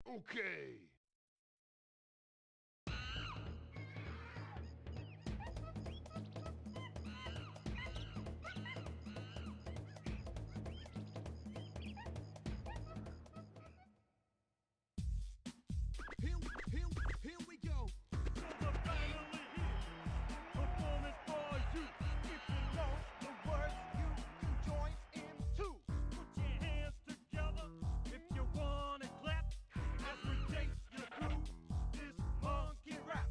Okay. Here we go. So we're finally here. Performance for you. If you know the words, you can join in too. Put your hands together if you wanna clap. As we take you through this monkey rap.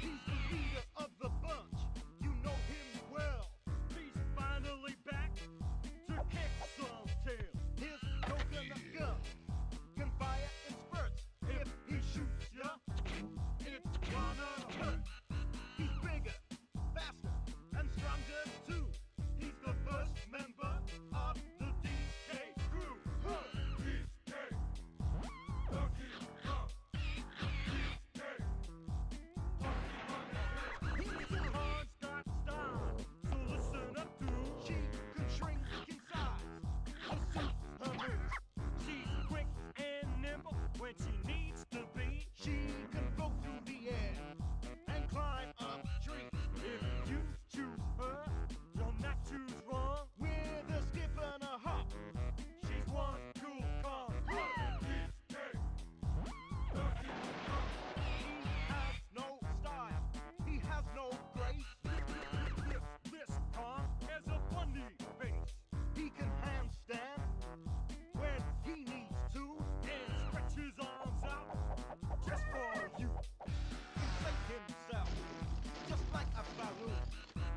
He's the leader of the bunch. You know him well. He's finally back to kick some tail. His coconut gun can fire in spurts. If he shoots ya, it's gonna hurt. He's bigger, faster, and stronger too. He's the first member of the DK crew. He's a hard start style, so listen up to. She can shrink in size to suit her moves. She's quick and nimble when she needs to be. She can go through the air and climb up trees. If you choose her, you'll not choose wrong. With a skip and a hop, she's one cool calm. He has no style, he has no grace. This calm has a funny face. He can handstand when he needs to and stretch his arms out just for you. Inflate himself just like a balloon.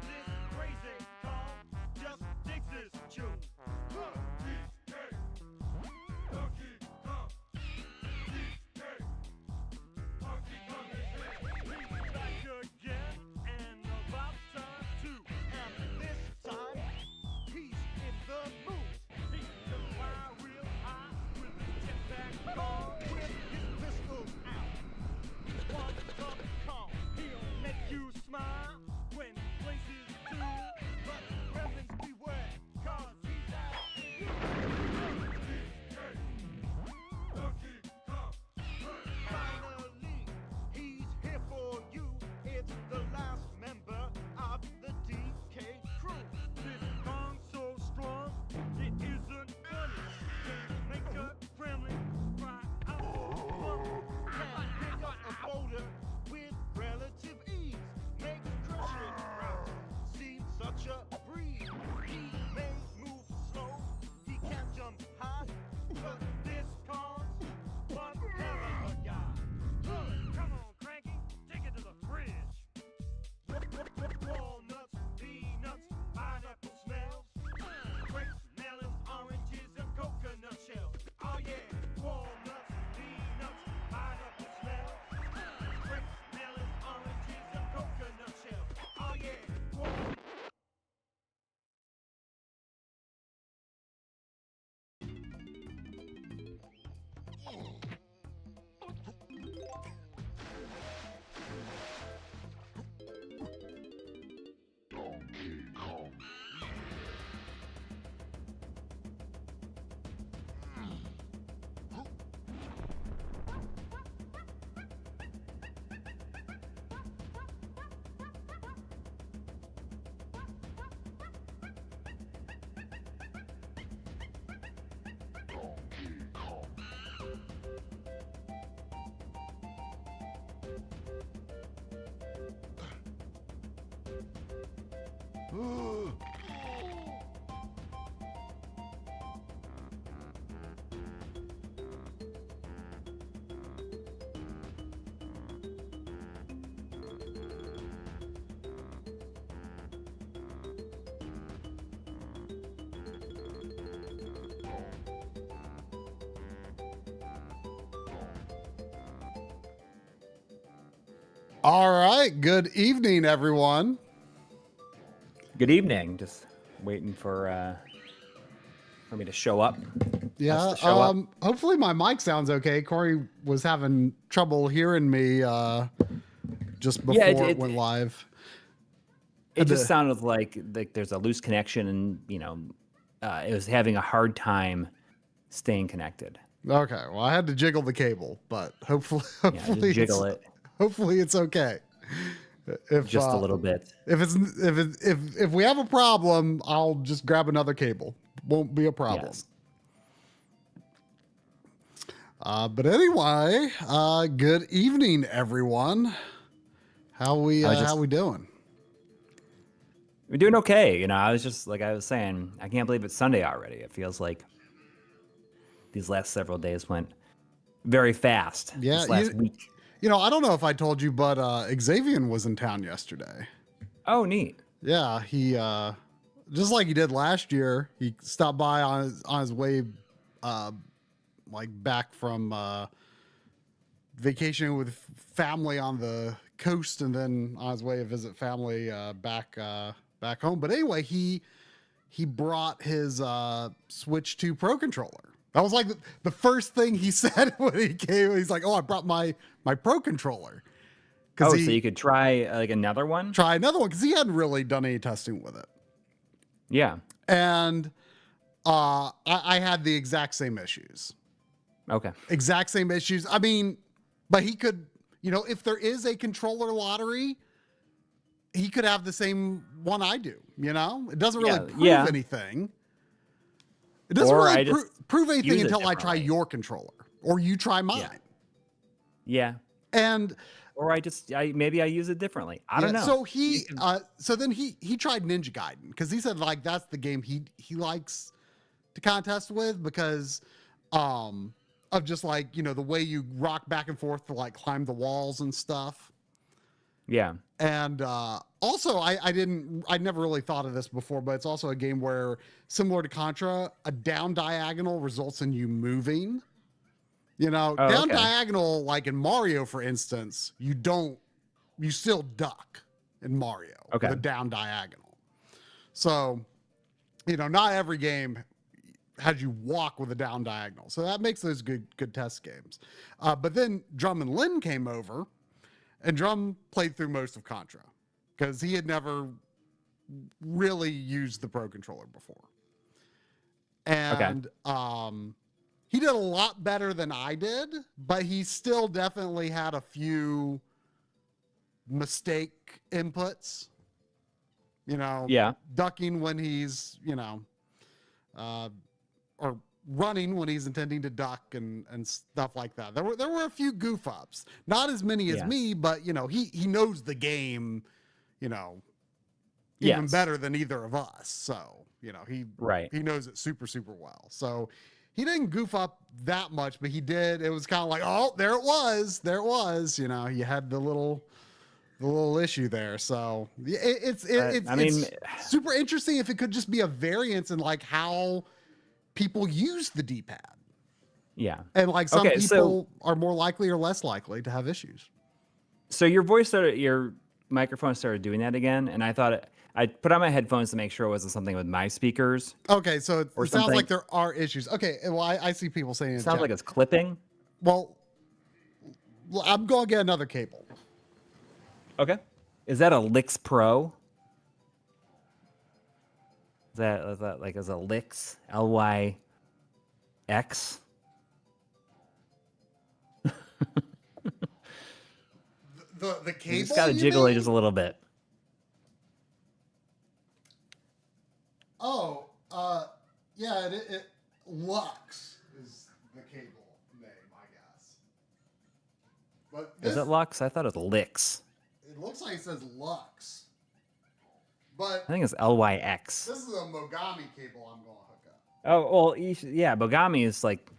This crazy calm just digs his tune. He's back again and about time too. And this time he's in the mood. He can fly real high with his jetpack on, with his pistols out. He's one tough calm. He'll make you smile when he places two. But gremlins beware, 'cause he's after you. Finally, he's here for you. It's the last member of the DK crew. This gong so strong, it isn't funny. Can make a gremlin cry out for can pick up a boulder with relative ease. Makes crushing rounds seem such a breeze. He may move slow, he can't jump high, but this calls one hell of a guy. Come on, Cranky, take it to the fridge. Walnuts, peanuts, pineapple smells, grapes, melons, oranges, and coconut shells. Oh yeah, walnuts, peanuts, pineapple smells, grapes, melons, oranges, and coconut shells. Oh yeah, walnuts. Donkey Kong. Donkey Kong. All right. Good evening, everyone. Good evening. Just waiting for me to show up. Yeah. Us to show up. Hopefully my mic sounds okay. Corey was having trouble hearing me just before it went live. It just sounded like there's a loose connection, and it was having a hard time staying connected. Okay, well, I had to jiggle the cable, but hopefully, Yeah, just jiggle it hopefully it's okay. If just a little bit. if we have a problem, I'll just grab another cable. Won't be a problem. Yes. But anyway, good evening, everyone. How we doing? We're doing okay. You know, I was just like I was saying, I can't believe it's Sunday already. It feels like these last several days went very fast. Yeah, this last week. You know, I don't know if I told you, but Xavier was in town yesterday. Oh, neat. Yeah, he just like he did last year. He stopped by on his way, like back from vacationing with family on the coast, and then on his way to visit family back home. But anyway, he brought his Switch 2 Pro controller. That was like the first thing he said when he came. He's like, "Oh, I brought my Pro controller." Oh, so you could try like another one? Try another one because he hadn't really done any testing with it. Yeah. And I had the exact same issues. Okay. Exact same issues. I mean, but he could, you know, if there is a controller lottery, he could have the same one I do. You know, it doesn't really prove anything. It doesn't really prove anything until I try your controller or you try mine. Yeah. And or maybe I use it differently. I don't know. So so then he tried Ninja Gaiden because he said like that's the game he likes to contest with because of just like, you know, the way you rock back and forth to like climb the walls and stuff. Yeah. And also I never really thought of this before, but it's also a game where similar to Contra, a down diagonal results in you moving. You know, down diagonal, like in Mario, for instance, you still duck in Mario with a down diagonal. So, you know, not every game has you walk with a down diagonal. So that makes those good test games. But then Drum and Lynn came over, and Drum played through most of Contra because he had never really used the Pro controller before. And he did a lot better than I did, but he still definitely had a few mistake inputs, you know, ducking when he's, you know, or running when he's intending to duck and stuff like that. There were a few goof ups, not as many as me, but you know, he knows the game, you know, even better than either of us. So, you know, he knows it super, super well. So he didn't goof up that much, but he did. It was kind of like, oh, there it was. You know, you had the little issue there. So it's super interesting if it could just be a variance in like how people use the D-pad. Yeah. And like some people are more likely or less likely to have issues. So your microphone started doing that again, and I thought I put on my headphones to make sure it wasn't something with my speakers. Okay, so it sounds like there are issues. Okay, well, I see people saying it sounds like it's clipping. Well, I'm going to get another cable. Okay. Is that a Lix Pro? Is that like as a Lix? L-Y-X? The cable? You just got to jiggle it just a little bit. Oh, yeah, it Lux is the cable name, I guess. But is it Lux? I thought it was Lix. It looks like it says Lux. But I think it's LYX. This is a Mogami cable I'm going to hook up. Oh, well, Mogami is like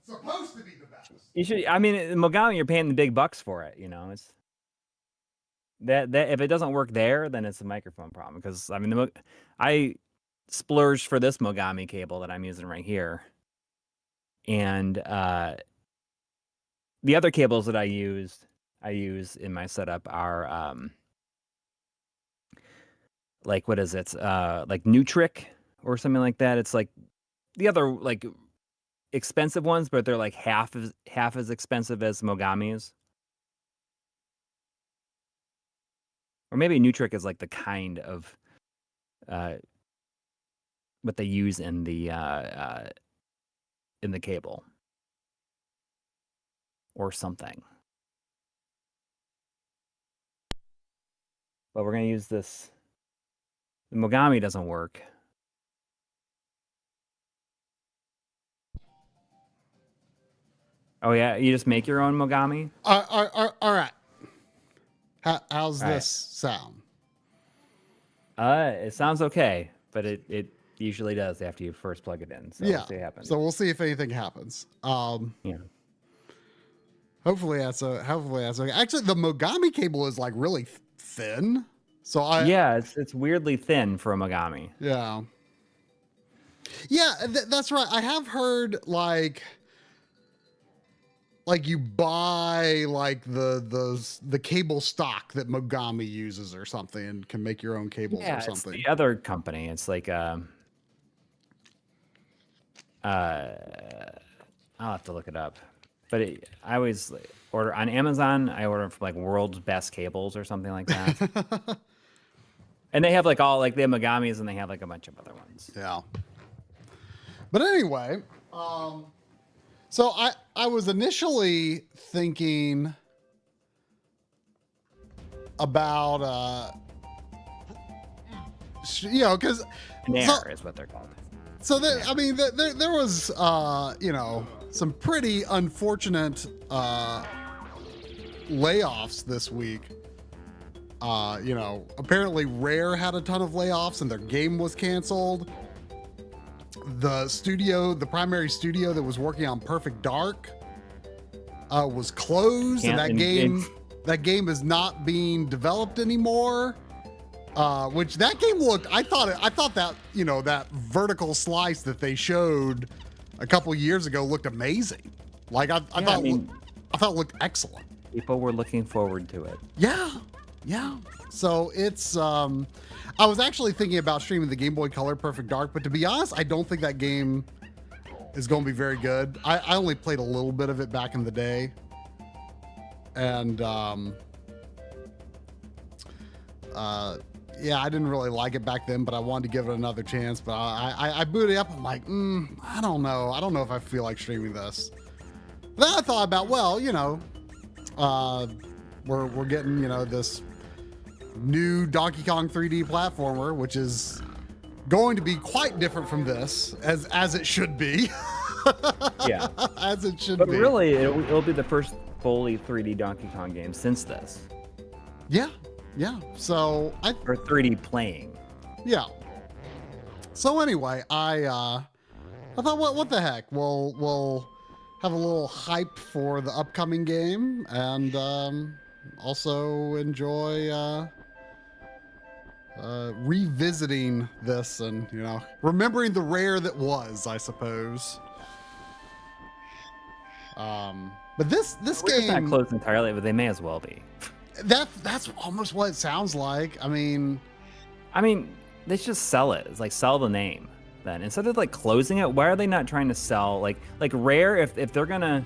supposed to be the best. You should. I mean, Mogami, you're paying the big bucks for it. You know, it's that if it doesn't work there, then it's a microphone problem. Because I mean, I splurged for this Mogami cable that I'm using right here, and the other cables that I use in my setup are like what is it? Like Nutric or something like that. It's like the other like expensive ones, but they're like half as expensive as Mogami's. Or maybe Nutric is like the kind of what they use in the cable or something. But we're gonna use this. The Mogami doesn't work. Oh yeah, you just make your own Mogami? All right. How's this sound? It sounds okay, but it usually does after you first plug it in. So Yeah. we'll see what happens. So we'll see if anything happens. Yeah. Hopefully that's okay. Actually, the Mogami cable is like really thin. So Yeah, it's weirdly thin for a Mogami. Yeah. Yeah, that's right. I have heard like you buy like the cable stock that Mogami uses or something and can make your own cables or something. It's the other company. It's like I'll have to look it up. But I always order on Amazon. I order from like World's Best Cables or something like that. And they have like all like they have Mogamis and they have like a bunch of other ones. Yeah. But anyway, so I was initially thinking about because Nair is what they're called. So I mean, there was some pretty unfortunate layoffs this week. Apparently Rare had a ton of layoffs and their game was canceled. The primary studio that was working on Perfect Dark was closed, and that game is not being developed anymore. Which that game looked, I thought that, that vertical slice that they showed a couple years ago looked amazing. Like I thought it looked excellent. People were looking forward to it. Yeah. So it's I was actually thinking about streaming the Game Boy Color Perfect Dark, but to be honest, I don't think that game is going to be very good. I only played a little bit of it back in the day. And yeah, I didn't really like it back then, but I wanted to give it another chance. But I booted it up. I'm like, I don't know. I don't know if I feel like streaming this. Then I thought about, we're getting, this new Donkey Kong 3D platformer, which is going to be quite different from this, as it should be. Yeah, as it should be. But really, it'll be the first fully 3D Donkey Kong game since this. Yeah. So or 3D playing. Yeah. So anyway, I thought, what the heck? We'll have a little hype for the upcoming game, and also enjoy revisiting this and remembering the Rare that was, I suppose. But this game, not closed entirely, but they may as well be. That's almost what it sounds like. I mean, they should just sell it. It's like sell the name. Then instead of like closing it, why are they not trying to sell like Rare? If they're gonna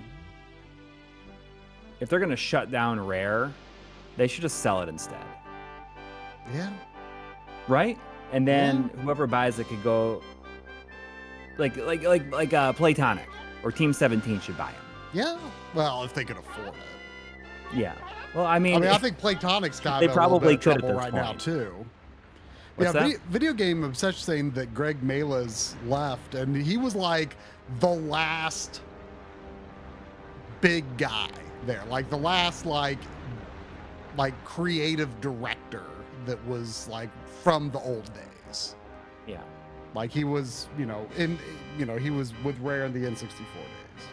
shut down Rare, they should just sell it instead. Yeah. Right? And then whoever buys it could go like Playtonic or Team 17 should buy them. Yeah. Well, if they could afford it. Yeah. Well, I think Playtonic's got they probably could at this right point. now too. What's that? Video Game Obsession saying that Greg Mela's left, and he was like the last big guy there, like the last like creative director that was like from the old days. Yeah, like he was, he was with Rare in the N64 days.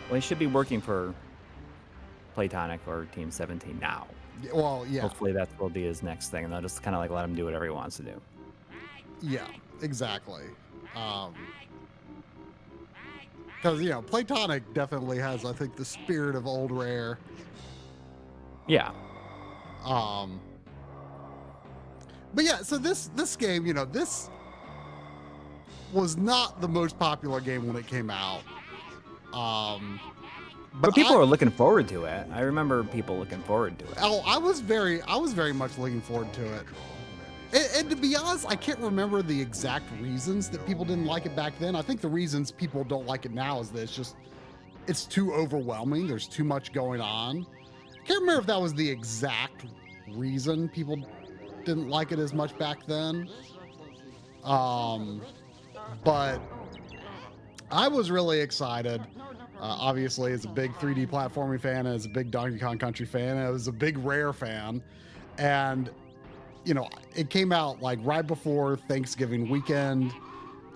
Well, he should be working for Playtonic or Team 17 now. Well, yeah. Hopefully that will be his next thing, and they'll just kind of like let him do whatever he wants to do. Yeah, exactly. Because Playtonic definitely has, I think, the spirit of old Rare. Yeah. But yeah, so this game, this was not the most popular game when it came out. But people were looking forward to it. I remember people looking forward to it. Oh, I was very much looking forward to it. And to be honest, I can't remember the exact reasons that people didn't like it back then. I think the reasons people don't like it now is that it's too overwhelming. There's too much going on. I can't remember if that was the exact reason people didn't like it as much back then. But I was really excited. Obviously, as a big 3D platforming fan, as a big Donkey Kong Country fan, I was a big Rare fan. And, you know, it came out like right before Thanksgiving weekend.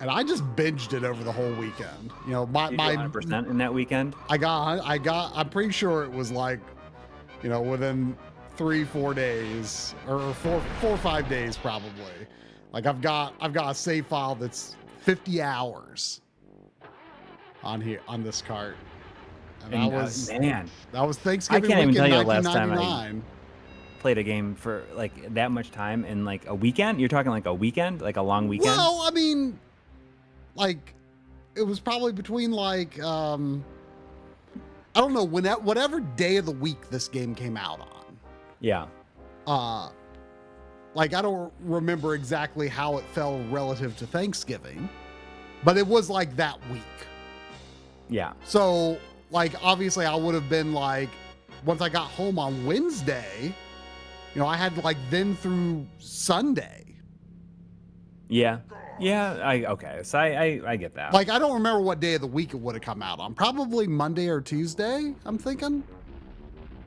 And I just binged it over the whole weekend. You know, my 100% in that weekend. I'm pretty sure it was like, you know, within 3-4 days or 4 or 5 days probably. Like I've got a save file that's 50 hours on this cart. And that was Thanksgiving I can't even tell weekend, you the last time 1999. Played a game for like that much time in like a weekend. You're talking like a weekend, like a long weekend. Well, I mean, like it was probably between like I don't know, whatever day of the week this game came out on. Yeah. Like I don't remember exactly how it fell relative to Thanksgiving, but it was like that week. Yeah. So like obviously I would have been like, once I got home on Wednesday, you know, I had like then through Sunday. Yeah. Yeah. Okay. So I get that. Like I don't remember what day of the week it would have come out on. Probably Monday or Tuesday, I'm thinking.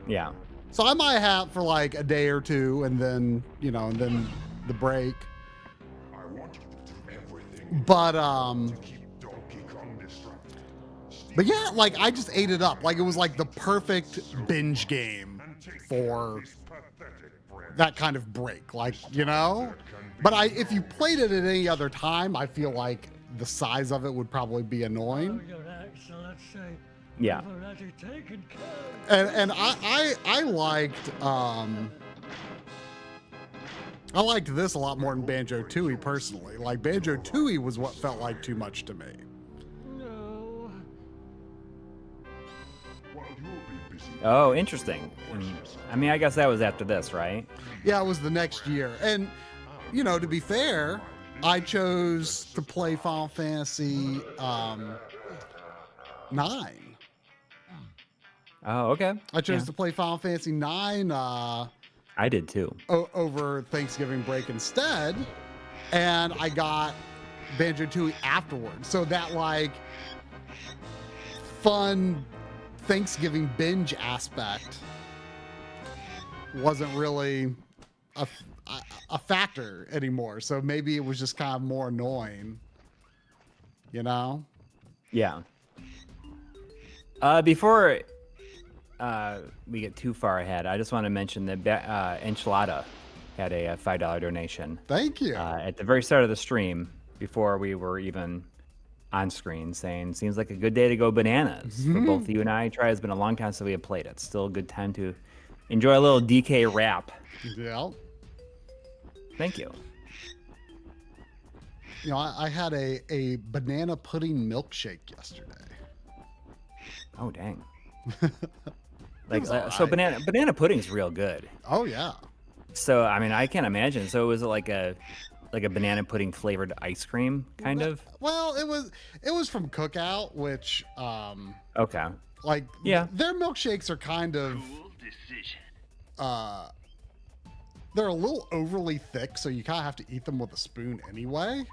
Yeah. So I might have for like a day or two and then, you know, and then the break. I want you to do everything But to keep Donkey Kong distracted. but yeah, like I just ate it up. Like it was like the perfect binge game for His pathetic friend. that kind of break. Like, you know? But if you played it at any other time, I feel like the size of it would probably be annoying. Yeah. And I liked this a lot more than Banjo-Tooie personally. Like Banjo-Tooie was what felt like too much to me. While you'll be busy. Oh, interesting. I mean, I guess that was after this, right? Yeah, it was the next year. And, you know, to be fair, I chose to play Final Fantasy 9. Oh, okay. I chose to play Final Fantasy 9 I did too. over Thanksgiving break instead. And I got Banjo-Tooie afterwards. So that, like, fun Thanksgiving binge aspect wasn't really a factor anymore. So maybe it was just kind of more annoying, you know? Yeah. Before we get too far ahead, I just want to mention that Enchilada had a $5 donation. Thank you. At the very start of the stream, before we were even on screen, saying, seems like a good day to go bananas for both you and I. Try, it's been a long time since we have played it. Still a good time to enjoy a little DK rap. Yeah. Thank you. You know, I had a banana pudding milkshake yesterday. Oh, dang. It was all So right. banana pudding's real good. Oh yeah. So I mean, I can't imagine. So was it like a banana pudding flavored ice cream kind of? Well, it was from Cookout, which Okay. like Yeah. their milkshakes are kind of they're a little overly thick, so you kind of have to eat them with a spoon anyway.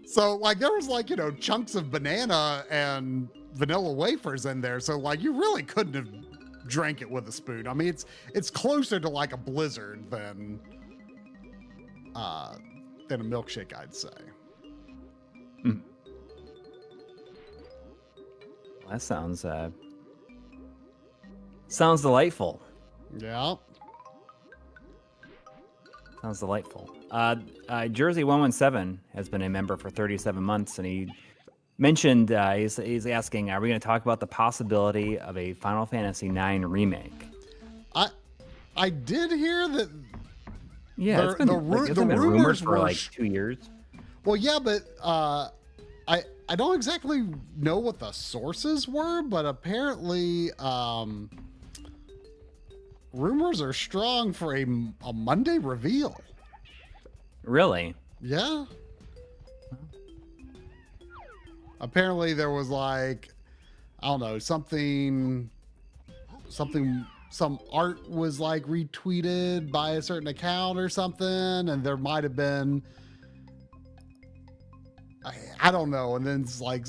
So like there was like, you know, chunks of banana and vanilla wafers in there, so like you really couldn't have drank it with a spoon. I mean, it's closer to like a blizzard than a milkshake, I'd say. Mm. Well, that sounds delightful. Yeah. Sounds delightful. Jersey117 has been a member for 37 months, and he mentioned, he's asking, are we going to talk about the possibility of a Final Fantasy IX remake? I did hear that. Yeah, it's been, the it's been rumored rumors for were like 2 years. Well, yeah, but I don't exactly know what the sources were, but apparently rumors are strong for a Monday reveal. Really? Yeah. Apparently there was like, I don't know, some art was like retweeted by a certain account or something, and there might have been, I don't know, and then it's like,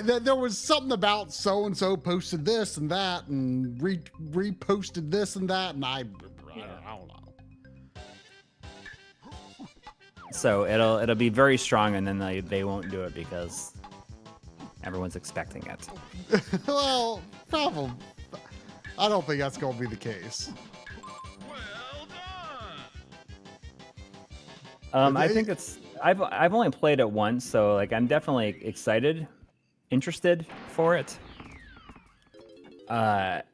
there was something about so and so posted this and that and reposted this and that, and I don't know. So it'll be very strong, and then they won't do it because everyone's expecting it. Well, probably. I don't think that's going to be the case. I think it's. I've only played it once, so like I'm definitely excited, interested for it. But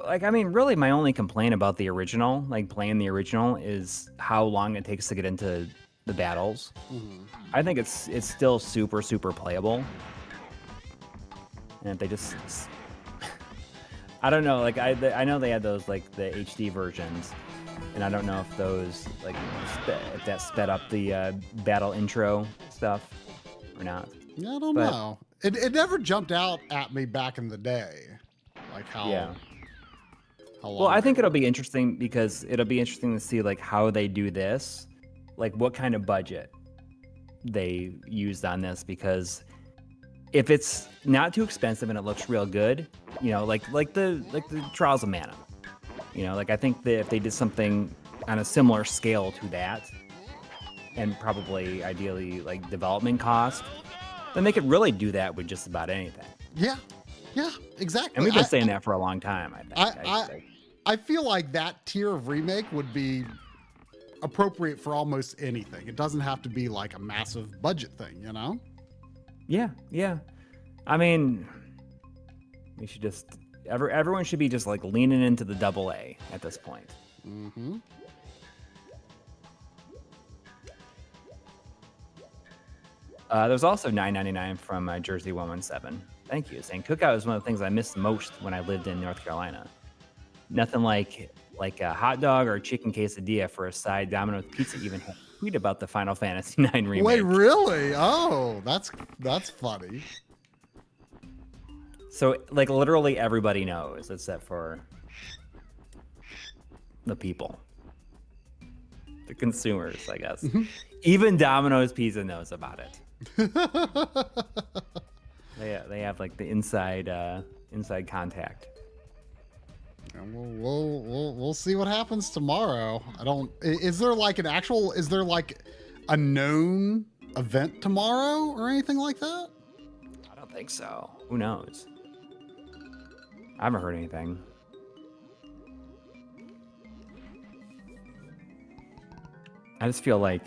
like I mean, really, my only complaint about the original, like playing the original, is how long it takes to get into the battles. Mm-hmm. I think it's still super playable, and if they just. I don't know, like I know they had those like the HD versions, and I don't know if those like if that sped up the battle intro stuff or not. Yeah, I don't know. It never jumped out at me back in the day, like how. Yeah. How long Well, I think it'll be interesting because it'll be interesting to see like how they do this, like what kind of budget they used on this, because if it's not too expensive and it looks real good, you know, like the Trials of Mana, you know, like I think that if they did something on a similar scale to that, and probably ideally like development cost, then they could really do that with just about anything. Yeah, exactly. And we've been saying that for a long time, I think. I feel like that tier of remake would be appropriate for almost anything. It doesn't have to be like a massive budget thing, you know? Yeah. I mean, we should just everyone should be just like leaning into the AA at this point. Mm-hmm. There's also $9.99 from Jersey 117. Thank you. Saying cookout is one of the things I missed most when I lived in North Carolina. Nothing like a hot dog or a chicken quesadilla for a side. Domino's Pizza even had a tweet about the Final Fantasy IX remake. Wait, really? Oh, that's funny. So, like, literally everybody knows, except for the people. The consumers, I guess. Even Domino's Pizza knows about it. They have, like, the inside contact. And we'll see what happens tomorrow. Is there like a known event tomorrow or anything like that? I don't think so. Who knows? I haven't heard anything. I just feel like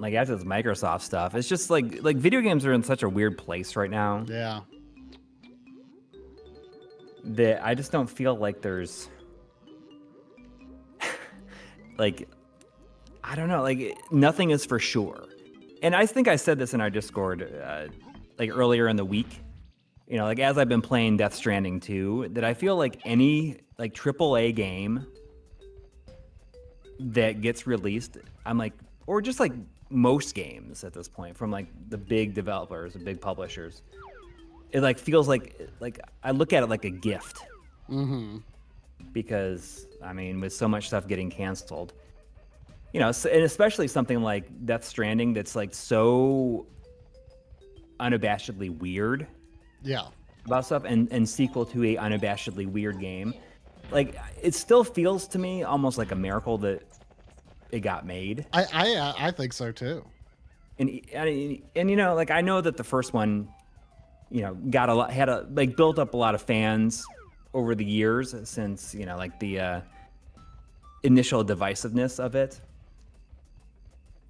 after this Microsoft stuff, it's just like video games are in such a weird place right now. Yeah. That I just don't feel like there's like, I don't know, like nothing is for sure. And I think I said this in our Discord like earlier in the week, you know, like as I've been playing Death Stranding 2, that I feel like any like AAA game that gets released, I'm like, or just like most games at this point from like the big developers, the big publishers, it like feels like I look at it like a gift. Mm-hmm. Because I mean, with so much stuff getting canceled, you know, and especially something like Death Stranding that's like so unabashedly weird. Yeah. About stuff, and sequel to a unabashedly weird game, like it still feels to me almost like a miracle that it got made. I think so too. And you know, like I know that the first one, you know, built up a lot of fans over the years since, you know, like the initial divisiveness of it.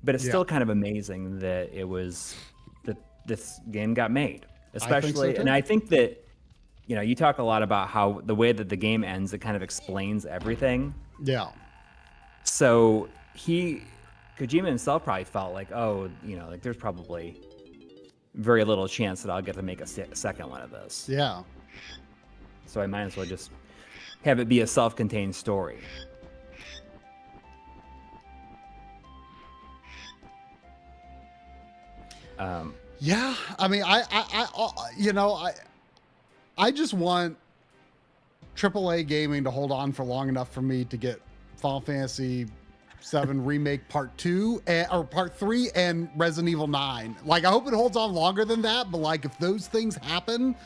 But it's still kind of amazing that this game got made, especially. And I think that, you know, you talk a lot about how the way that the game ends, it kind of explains everything. Yeah. So Kojima himself probably felt like, oh, you know, like there's probably very little chance that I'll get to make a second one of this. Yeah. So I might as well just have it be a self-contained story. Yeah, I mean, I just want AAA gaming to hold on for long enough for me to get Final Fantasy VII Remake Part 2 or Part 3 and Resident Evil 9. Like, I hope it holds on longer than that, but like, if those things happen,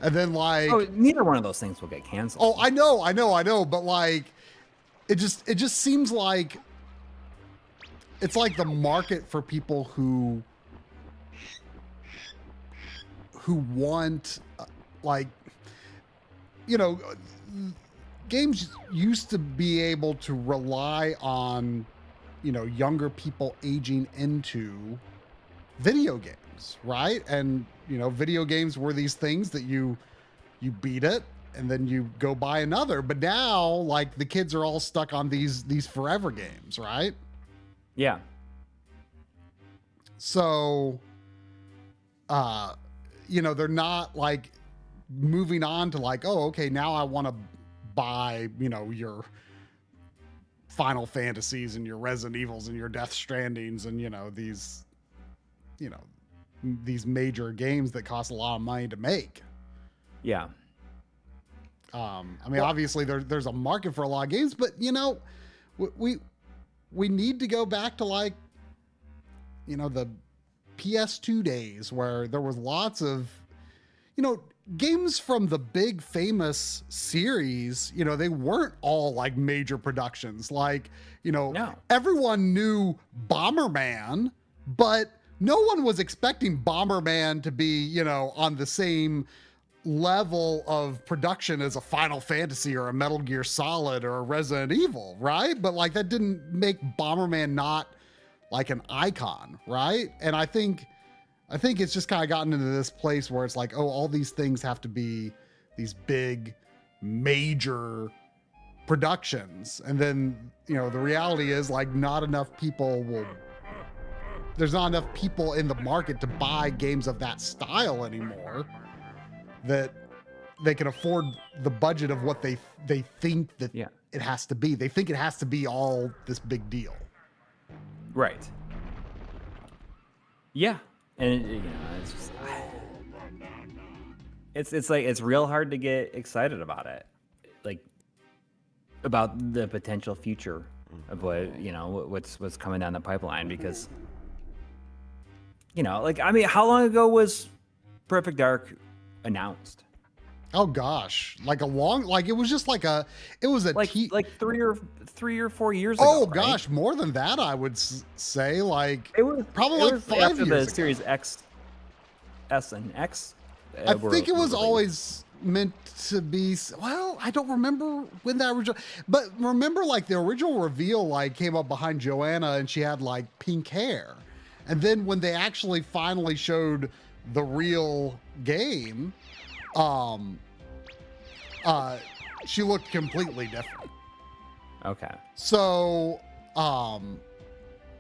and then like, neither one of those things will get canceled. Oh, I know, but like, it just seems like it's like the market for people who want, like, you know, games used to be able to rely on, you know, younger people aging into video games, right? And, you know, video games were these things that you beat it and then you go buy another. But now, like, the kids are all stuck on these forever games, right? Yeah. So, you know, they're not like moving on to like, oh, okay, now I want to buy, you know, your Final Fantasies and your Resident Evils and your Death Strandings and, you know, these major games that cost a lot of money to make. Yeah. I mean, obviously there's a market for a lot of games, but, you know, we need to go back to, like, you know, the PS2 days where there was lots of, you know, games from the big famous series. You know, they weren't all like major productions. Like, you know, everyone knew Bomberman, but no one was expecting Bomberman to be, you know, on the same level of production as a Final Fantasy or a Metal Gear Solid or a Resident Evil, right? But like, that didn't make Bomberman not like an icon, right? And I think it's just kind of gotten into this place where it's like, oh, all these things have to be these big major productions. And then, you know, the reality is, like, there's not enough people in the market to buy games of that style anymore that they can afford the budget of what they think that it has to be. They think it has to be all this big deal. Right. Yeah. And you know, it's just, it's like, it's real hard to get excited about it. Like, about the potential future of what, you know, what's coming down the pipeline, because, you know, like, I mean, how long ago was Perfect Dark announced? Oh gosh, like it was just like it was like 3 or 4 years ago. Oh gosh, right? More than that, I would say. Like, it was probably like 5 after years the ago. Series X, S, and X. I think it was always meant to be. Well, I don't remember when that original, but remember, like, the original reveal like came up behind Joanna and she had like pink hair, and then when they actually finally showed the real game, she looked completely different. Okay. So,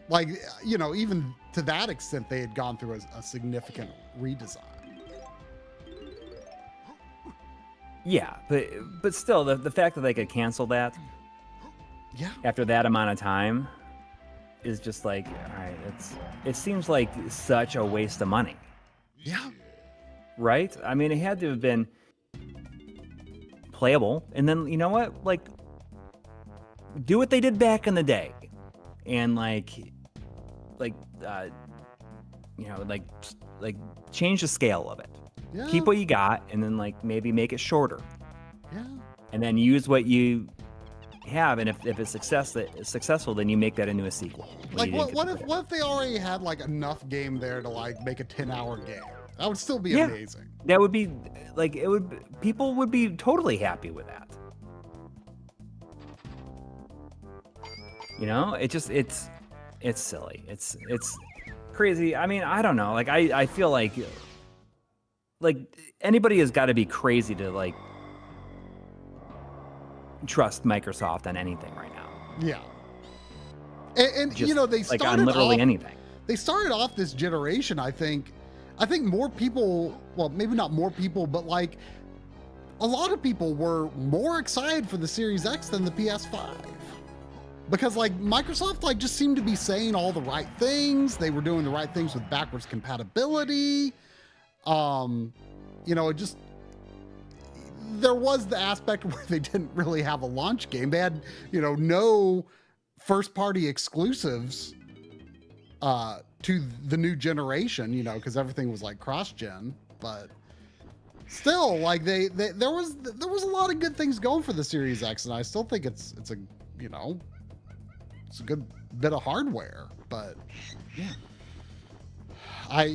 like, you know, even to that extent, they had gone through a significant redesign. Yeah, but still, the fact that they could cancel that, after that amount of time, is just like, all right, it seems like such a waste of money. Yeah. Right? I mean, it had to have been playable, and then, you know what, like, do what they did back in the day, and like you know, like change the scale of it. Yeah. Keep what you got, and then like maybe make it shorter. Yeah. And then use what you have, and if it's successful, then you make that into a sequel. Like, what if they already had like enough game there to like make a 10-hour game? That would still be amazing. That would be like, people would be totally happy with that. You know, it's silly. It's crazy. I mean, I don't know. Like, I feel like anybody has got to be crazy to like trust Microsoft on anything right now. Yeah. And Just, you know, they like, started on literally off, anything. They started off this generation, I think. I think more people, well, maybe not more people, but like a lot of people were more excited for the Series X than the PS5. Because like Microsoft like just seemed to be saying all the right things. They were doing the right things with backwards compatibility. You know, it just, there was the aspect where they didn't really have a launch game. They had, you know, no first party exclusives to the new generation, you know, because everything was like cross-gen, but still like there was a lot of good things going for the Series X, and I still think it's a, you know, it's a good bit of hardware, but Yeah. I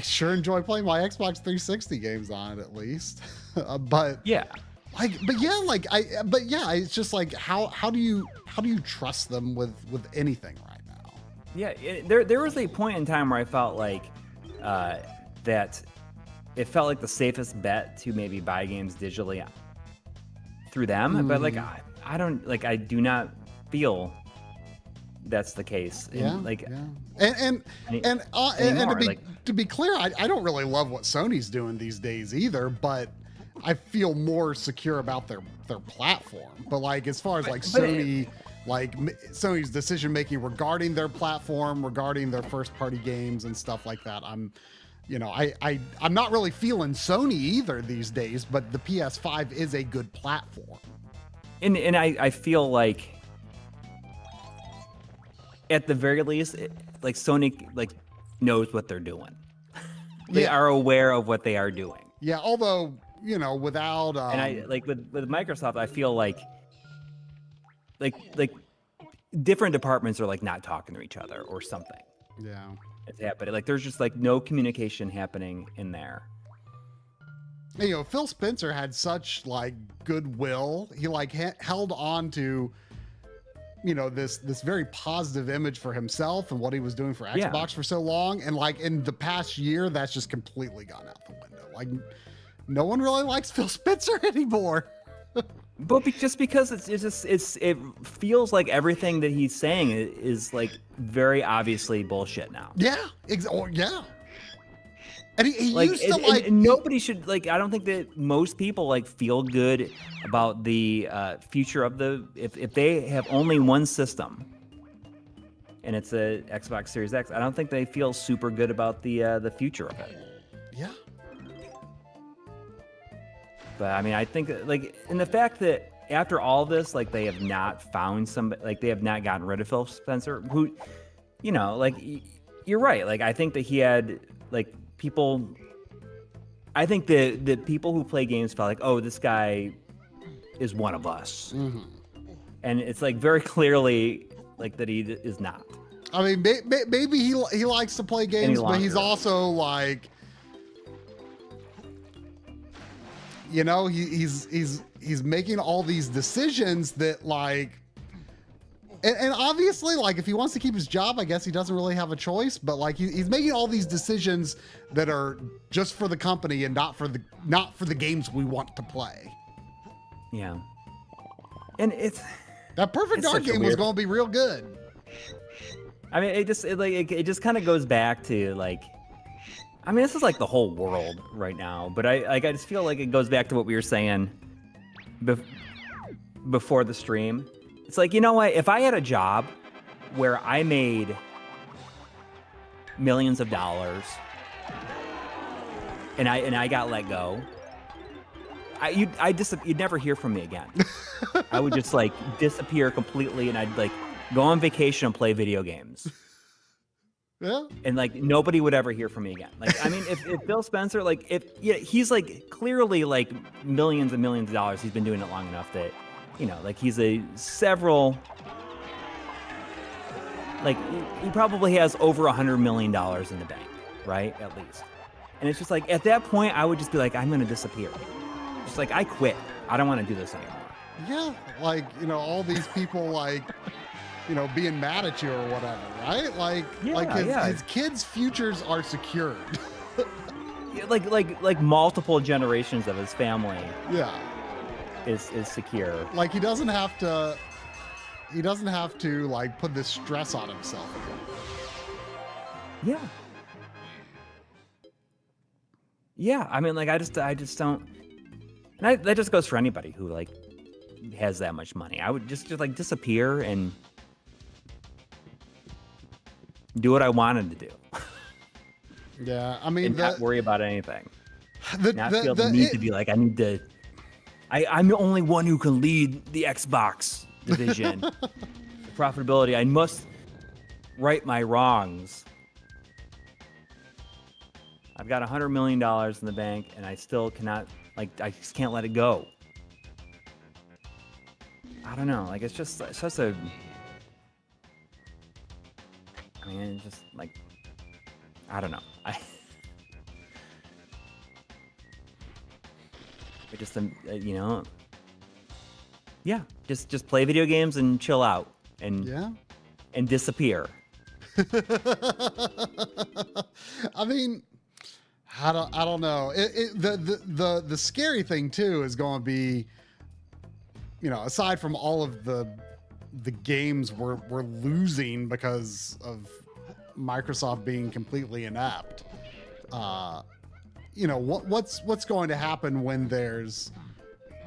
sure enjoy playing my Xbox 360 games on it at least. But Yeah. It's just like how do you trust them with anything right now? Yeah, there was a point in time where I felt like that it felt like the safest bet to maybe buy games digitally through them, but like I don't like, I do not feel that's the case. And, to be clear, I don't really love what Sony's doing these days either, but I feel more secure about their platform. But like as far as Sony's decision making regarding their platform, regarding their first party games and stuff like that, I'm not really feeling Sony either these days, but the PS5 is a good platform. And I feel like at the very least, like Sony like knows what they're doing. They are aware of what they are doing. Yeah, although, you know, without and I like with Microsoft, I feel like different departments are like not talking to each other or something. Yeah. It's happening. Like there's just like no communication happening in there. You know, Phil Spencer had such like goodwill. He like held on to, you know, this very positive image for himself and what he was doing for Xbox for so long. And like in the past year, that's just completely gone out the window. Like no one really likes Phil Spencer anymore. But just because it feels like everything that he's saying is like very obviously bullshit now. Yeah. Yeah. And he like, used to like... And nobody should, like, I don't think that most people, like, feel good about the future of the... If they have only one system, and it's a Xbox Series X, I don't think they feel super good about the future of it. Yeah. But, I mean, I think, like, and the fact that after all this, like, they have not found somebody... Like, they have not gotten rid of Phil Spencer, who, you know, like, you're right. Like, I think that he had, like... I think the people who play games felt like, oh, this guy is one of us. Mm-hmm. And it's like very clearly like that he is not. I mean, maybe he likes to play games, but he's also like, you know, he's making all these decisions that like, and obviously, like, if he wants to keep his job, I guess he doesn't really have a choice. But like, he's making all these decisions that are just for the company and not for the games we want to play. Yeah, and that Perfect Dark game was going to be real good. I mean, it just kind of goes back to like, I mean, this is like the whole world right now. But I just feel like it goes back to what we were saying before the stream. It's like, you know what? If I had a job where I made millions of dollars and I got let go, you'd never hear from me again. I would just like disappear completely, and I'd like go on vacation and play video games. Yeah. And like nobody would ever hear from me again. Like, I mean, if Phil Spencer, like, he's like clearly like millions and millions of dollars. He's been doing it long enough that, you know, like he's he probably has over $100 million in the bank, right? At least. And it's just like, at that point, I would just be like, I'm going to disappear. Just like, I quit. I don't want to do this anymore. Yeah. Like, you know, all these people like, you know, being mad at you or whatever, right? Like, his kids' futures are secured. like multiple generations of his family. Yeah. Is secure. Like he doesn't have to like put this stress on himself again. Yeah. Yeah, I mean, like I just don't. And that just goes for anybody who like has that much money. I would just like disappear and do what I wanted to do. Yeah, I mean, and not worry about anything. Not feel the need to be like, I need to. I'm the only one who can lead the Xbox division. The profitability. I must right my wrongs. I've got $100 million in the bank, and I still cannot. Like, I just can't let it go. I don't know. Like, it's just a. I mean, it's just like, I don't know. I just, you know, yeah, just play video games and chill out and disappear. I mean, I don't know. The scary thing too is going to be, you know, aside from all of the games we're losing because of Microsoft being completely inept. You know, what's going to happen when there's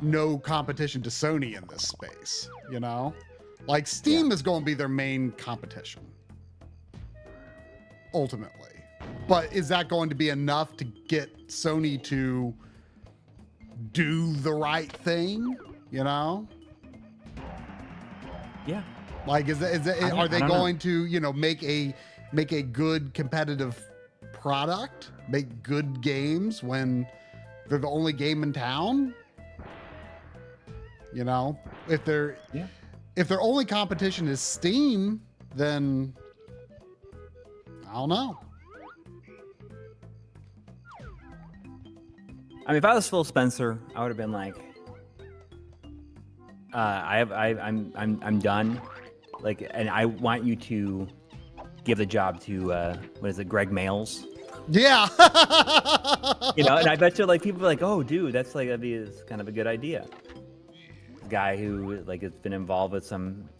no competition to Sony in this space? You know, like Steam is going to be their main competition ultimately, but is that going to be enough to get Sony to do the right thing? You know? Yeah. Like, are they going to, you know, make a good competitive product, make good games when they're the only game in town? You know, if their only competition is Steam, then I don't know. I mean, if I was Phil Spencer, I would have been like, I'm done. Like, and I want you to give the job to what is it, Greg Mails? Yeah. You know, and I bet you like people are like, oh, dude, that's like that'd be kind of a good idea. Guy who like has been involved with some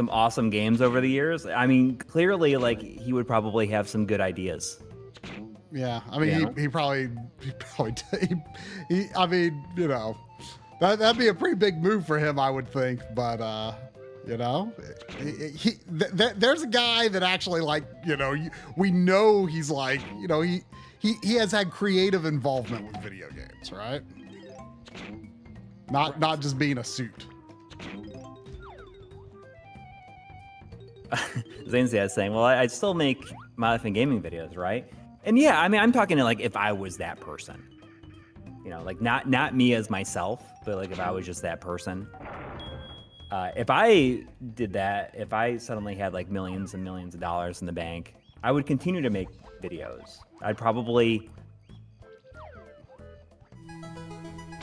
awesome games over the years. I mean, clearly, like he would probably have some good ideas. Yeah, I mean, he probably I mean, you know, that'd be a pretty big move for him, I would think. But you know, there's a guy that actually, like, you know, we know he's like, you know, he has had creative involvement with video games, right? Not just being a suit. Zane's saying, well, I'd still make My Life in Gaming videos, right? And yeah, I mean, I'm talking to like if I was that person, you know, like not me as myself, but like if I was just that person. If I did that, if I suddenly had like millions and millions of dollars in the bank, I would continue to make videos. I'd probably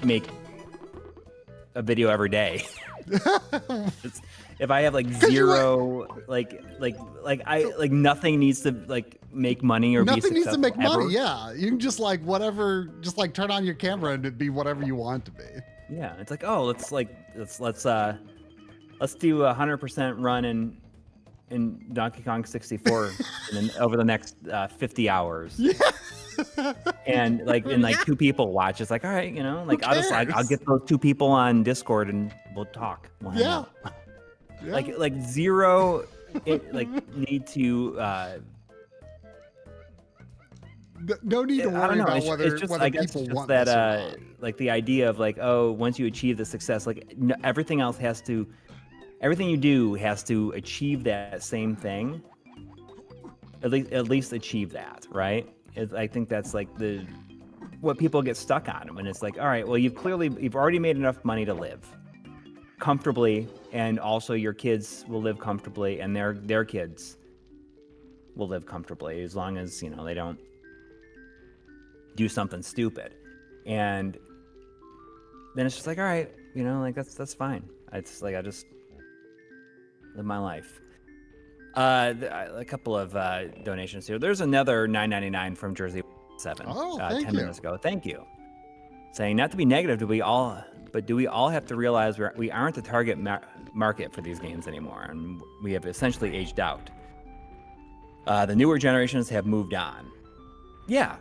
make a video every day. If I have like zero, like nothing needs to like make money or be successful. Nothing needs to make ever. money. Yeah, you can just like whatever, just like turn on your camera and it'd be whatever you want it to be. Yeah, it's like, oh, let's do 100% run in Donkey Kong 64 and then over the next 50 hours. Yeah. And like, and like 2 people watch. It's like, all right, you know, like I'll get those 2 people on Discord and we'll talk. We'll hang out. Yeah. Like zero, need to. No need to worry about whether I guess people just want that, this or not. like the idea of like, oh, once you achieve the success, like everything you do has to achieve that same thing. At least achieve that, right? I think that's like what people get stuck on when it's like, all right, well, you've already made enough money to live comfortably, and also your kids will live comfortably, and their kids will live comfortably as long as, you know, they don't do something stupid. And then it's just like, all right, you know, like that's fine. It's like I just live my life. A couple of donations here. There's another $9.99 from Jersey 7. Oh, 10 minutes ago. Thank you. Saying, not to be negative, do we all have to realize we aren't the target market for these games anymore, and we have essentially aged out. The newer generations have moved on. Yeah.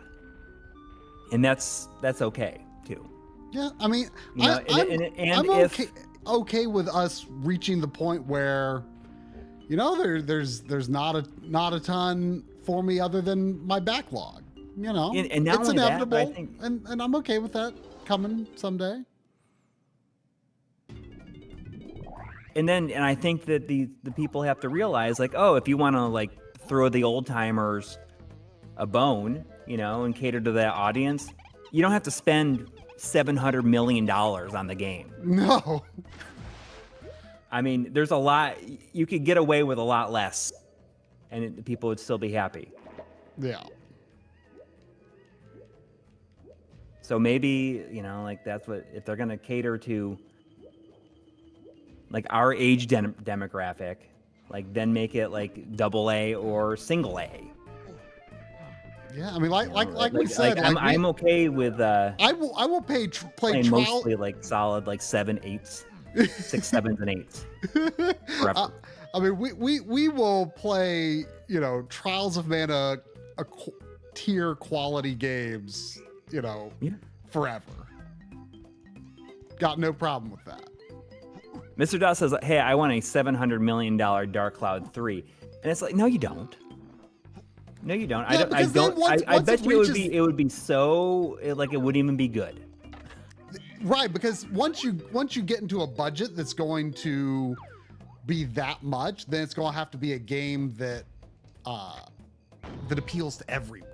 and that's okay too. Yeah, I mean, You know, I'm if okay with us reaching the point where, you know, there's not a ton for me other than my backlog. You know, and not it's only that, inevitable, but I think, and I'm okay with that coming someday. and I think that the people have to realize, like, oh, if you want to like throw the old timers a bone, you know, and cater to that audience, you don't have to spend $700 million on the game. No. I mean, there's a lot, you could get away with a lot less and people would still be happy. Yeah. So maybe, you know, like that's what, if they're going to cater to like our age demographic, like then make it like AA or single A. Yeah, I mean, like we said, I'm okay with. I will play playing trial. Mostly like solid, like 7, 8s, 6, 7s, and 8s. Forever. I mean, we will play, you know, Trials of Mana, tier quality games, you know, forever. Got no problem with that. Mr. Dawes says, "Hey, I want a $700 million Dark Cloud 3," and it's like, no, you don't. No, you don't. Yeah, I don't. I bet you reaches... it would be so like it wouldn't even be good. Right, because once you get into a budget that's going to be that much, then it's going to have to be a game that that appeals to everyone,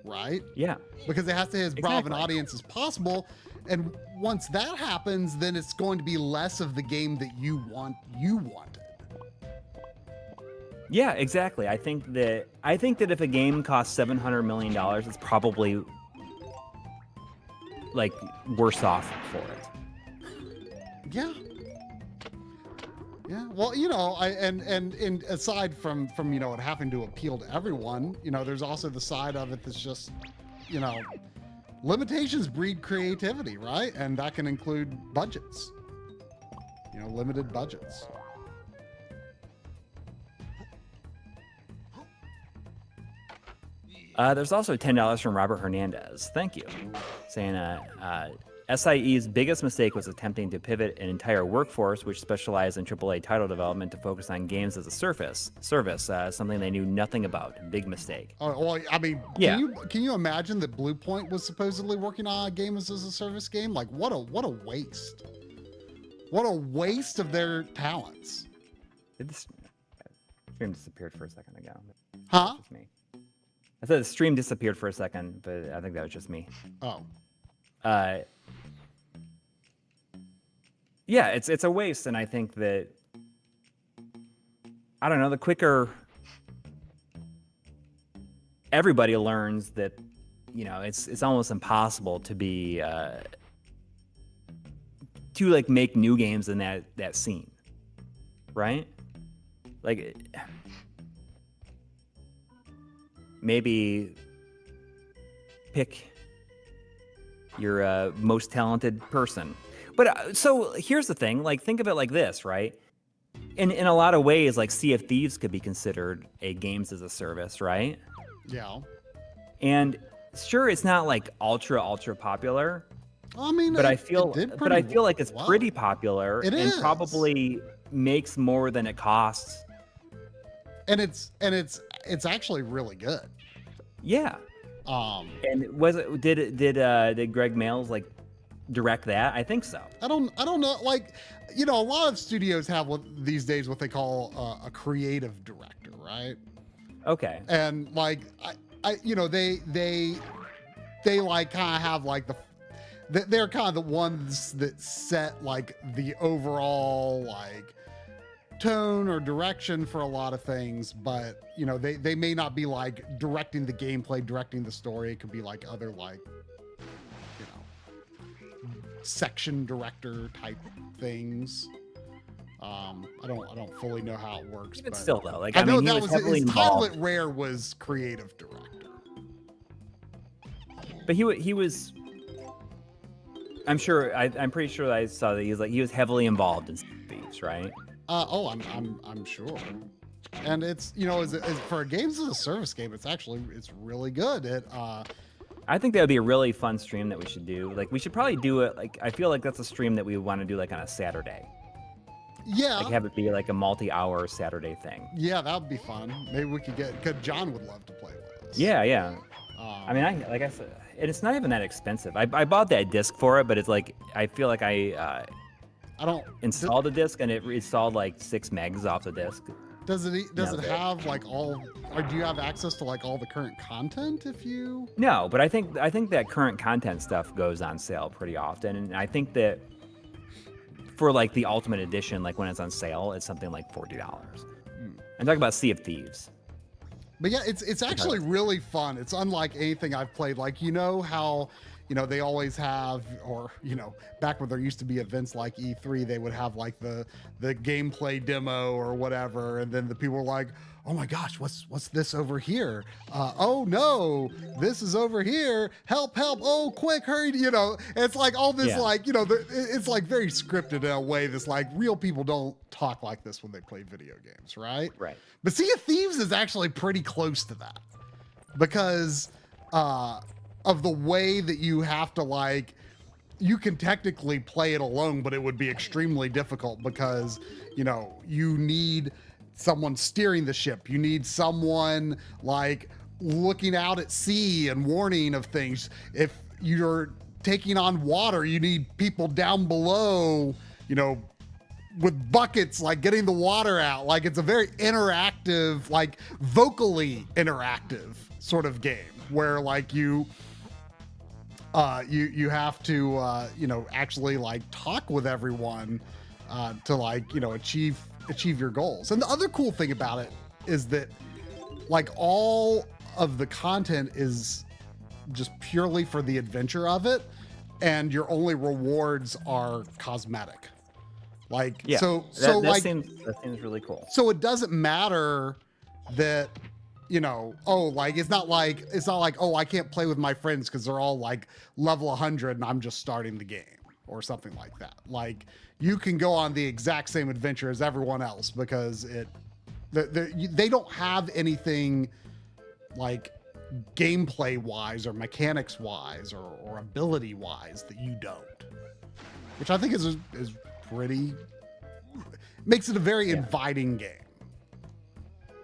right? Yeah. Because it has to have as broad of an audience as possible, and once that happens, then it's going to be less of the game that you wanted. Yeah, exactly. I think that if a game costs $700 million, it's probably like worse off for it. Yeah. Yeah. Well, you know, and aside from you know it having to appeal to everyone, you know, there's also the side of it that's just, you know, limitations breed creativity, right? And that can include budgets. You know, limited budgets. There's also $10 from Robert Hernandez. Thank you. Saying SIE's biggest mistake was attempting to pivot an entire workforce which specialized in AAA title development to focus on games as a service, something they knew nothing about. Big mistake. Oh, well, I mean, yeah. Can you imagine that Blue Point was supposedly working on a game as a service game? Like, what a waste. What a waste of their talents. The stream disappeared for a second ago. Huh? Just me. I said the stream disappeared for a second, but I think that was just me. Oh. Yeah, it's a waste, and I think that, I don't know, the quicker everybody learns that, you know, it's almost impossible to be to like make new games in that scene, right? Like, maybe pick your most talented person. But so here's the thing, like, think of it like this, right? In a lot of ways, like Sea of Thieves could be considered a games as a service, right? Yeah. And sure, it's not like ultra popular. I mean, but I feel like it's pretty popular. It and is. Probably makes more than it costs. And it's actually really good. Yeah. And did Greg Mails like direct that? I think so. I don't know. Like, you know, a lot of studios have these days what they call a creative director, right? Okay. And like, I you know, they like kind of have like they're kind of the ones that set like the overall like tone or direction for a lot of things, but you know, they may not be like directing the gameplay, directing the story. It could be like other like, you know, section director type things. I don't fully know how it works, but still though, like I know mean, that was his title at Rare was creative director. But he was. I'm pretty sure I saw that he was heavily involved in Thieves, right? I'm sure. And it's, you know, as for a games as a service game, it's really good. I think that would be a really fun stream that we should do. Like, we should probably do it. Like, I feel like that's a stream that we want to do like on a Saturday. Yeah. Like, have it be like a multi-hour Saturday thing. Yeah, that would be fun. Maybe we could get, because John would love to play with us. Yeah, yeah. I mean, like I said, and it's not even that expensive. I bought that disc for it, but it's like, I feel like I don't installed the disc and it installed like 6 megs off the disc. Does it have like all, or do you have access to like all the current content if you? No, but I think that current content stuff goes on sale pretty often, and I think that for like the Ultimate Edition, like when it's on sale, it's something like $40. I'm talking about Sea of Thieves. But yeah, it's actually really fun. It's unlike anything I've played. Like, you know how, you know, they always have, or, you know, back when there used to be events like E3, they would have like the gameplay demo or whatever. And then the people were like, oh my gosh, what's this over here? Oh no, this is over here. Help, help. Oh, quick, hurry. You know, it's like all this, like, you know, it's like very scripted in a way that's like real people don't talk like this when they play video games, right? Right. But Sea of Thieves is actually pretty close to that because of the way that you have to, like, you can technically play it alone, but it would be extremely difficult because, you know, you need someone steering the ship. You need someone like looking out at sea and warning of things. If you're taking on water, you need people down below, you know, with buckets, like getting the water out. Like, it's a very interactive, like vocally interactive sort of game where like you have to, you know, actually like talk with everyone to, like, you know, achieve your goals. And the other cool thing about it is that like all of the content is just purely for the adventure of it, and your only rewards are cosmetic. Like, yeah, that seems really cool. So it doesn't matter that, you know, oh, like it's not like oh, I can't play with my friends because they're all like level 100 and I'm just starting the game or something like that. Like, you can go on the exact same adventure as everyone else because they don't have anything like gameplay wise or mechanics wise or ability wise that you don't, which I think is pretty, makes it a very inviting game.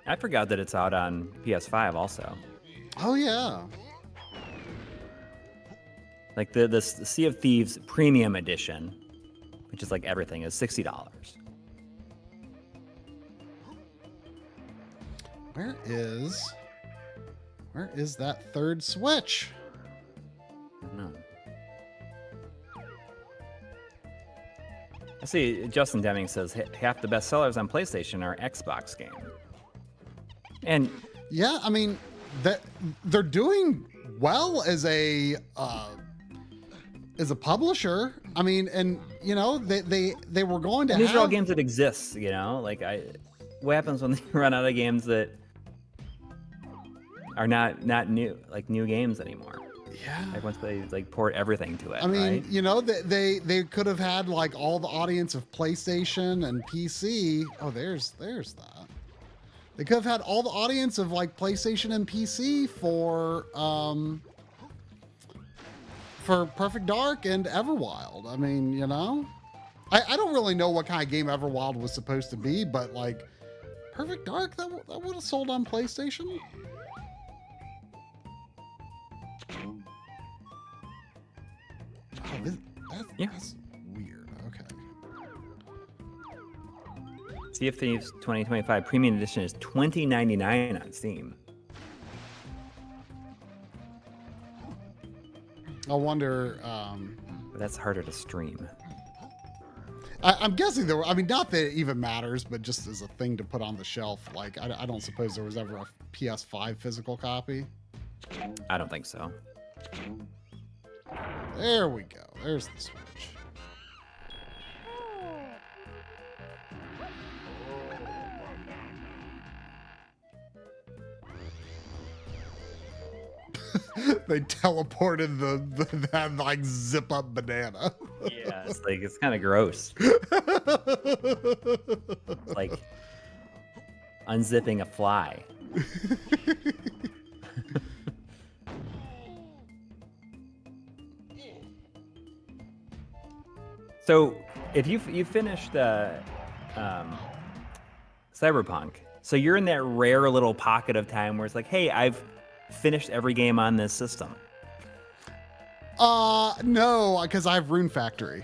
I forgot that it's out on PS5 also. Oh yeah. Like the Sea of Thieves Premium Edition, which is like everything, is $60. Where is that third Switch? I don't know. I see Justin Deming says half the best sellers on PlayStation are Xbox games. And yeah, I mean, that they're doing well as a publisher. I mean, and you know, they were going to. These are all games that exist, you know. Like, what happens when they run out of games that are not new, like new games anymore? Yeah. Like once they like port everything to it. I mean, right? you know, they could have had like all the audience of PlayStation and PC. Oh, there's that. They could have had all the audience of like PlayStation and PC for Perfect Dark and Everwild. I mean, you know, I don't really know what kind of game Everwild was supposed to be, but like Perfect Dark, that would have sold on PlayStation. Oh, that's weird. Okay. Sea of Thieves 2025 Premium Edition is $20.99 on Steam. I wonder. But that's harder to stream. I'm guessing there were. I mean, not that it even matters, but just as a thing to put on the shelf. Like, I don't suppose there was ever a PS5 physical copy. I don't think so. There we go. There's the Switch. They teleported that like zip up banana. Yeah, it's kind of gross. Like unzipping a fly. So if you finished Cyberpunk, so you're in that rare little pocket of time where it's like, hey, I've finished every game on this system. No, because I have Rune Factory.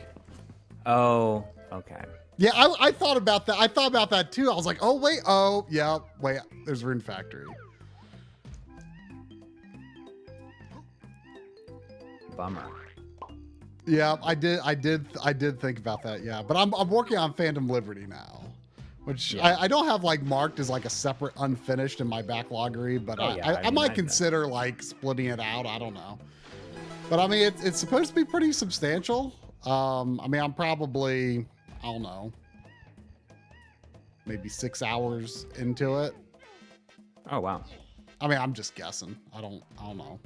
Oh, okay. Yeah, I thought about that. I thought about that too. I was like, oh wait, wait, there's Rune Factory. Bummer. Yeah, I did think about that. Yeah, but I'm working on Phantom Liberty now, which I don't have like marked as like a separate unfinished in my backloggery, but I might consider like splitting it out. I don't know, but I mean it's supposed to be pretty substantial. I mean I'm probably, I don't know, maybe 6 hours into it. Oh wow. I mean I'm just guessing. I don't know.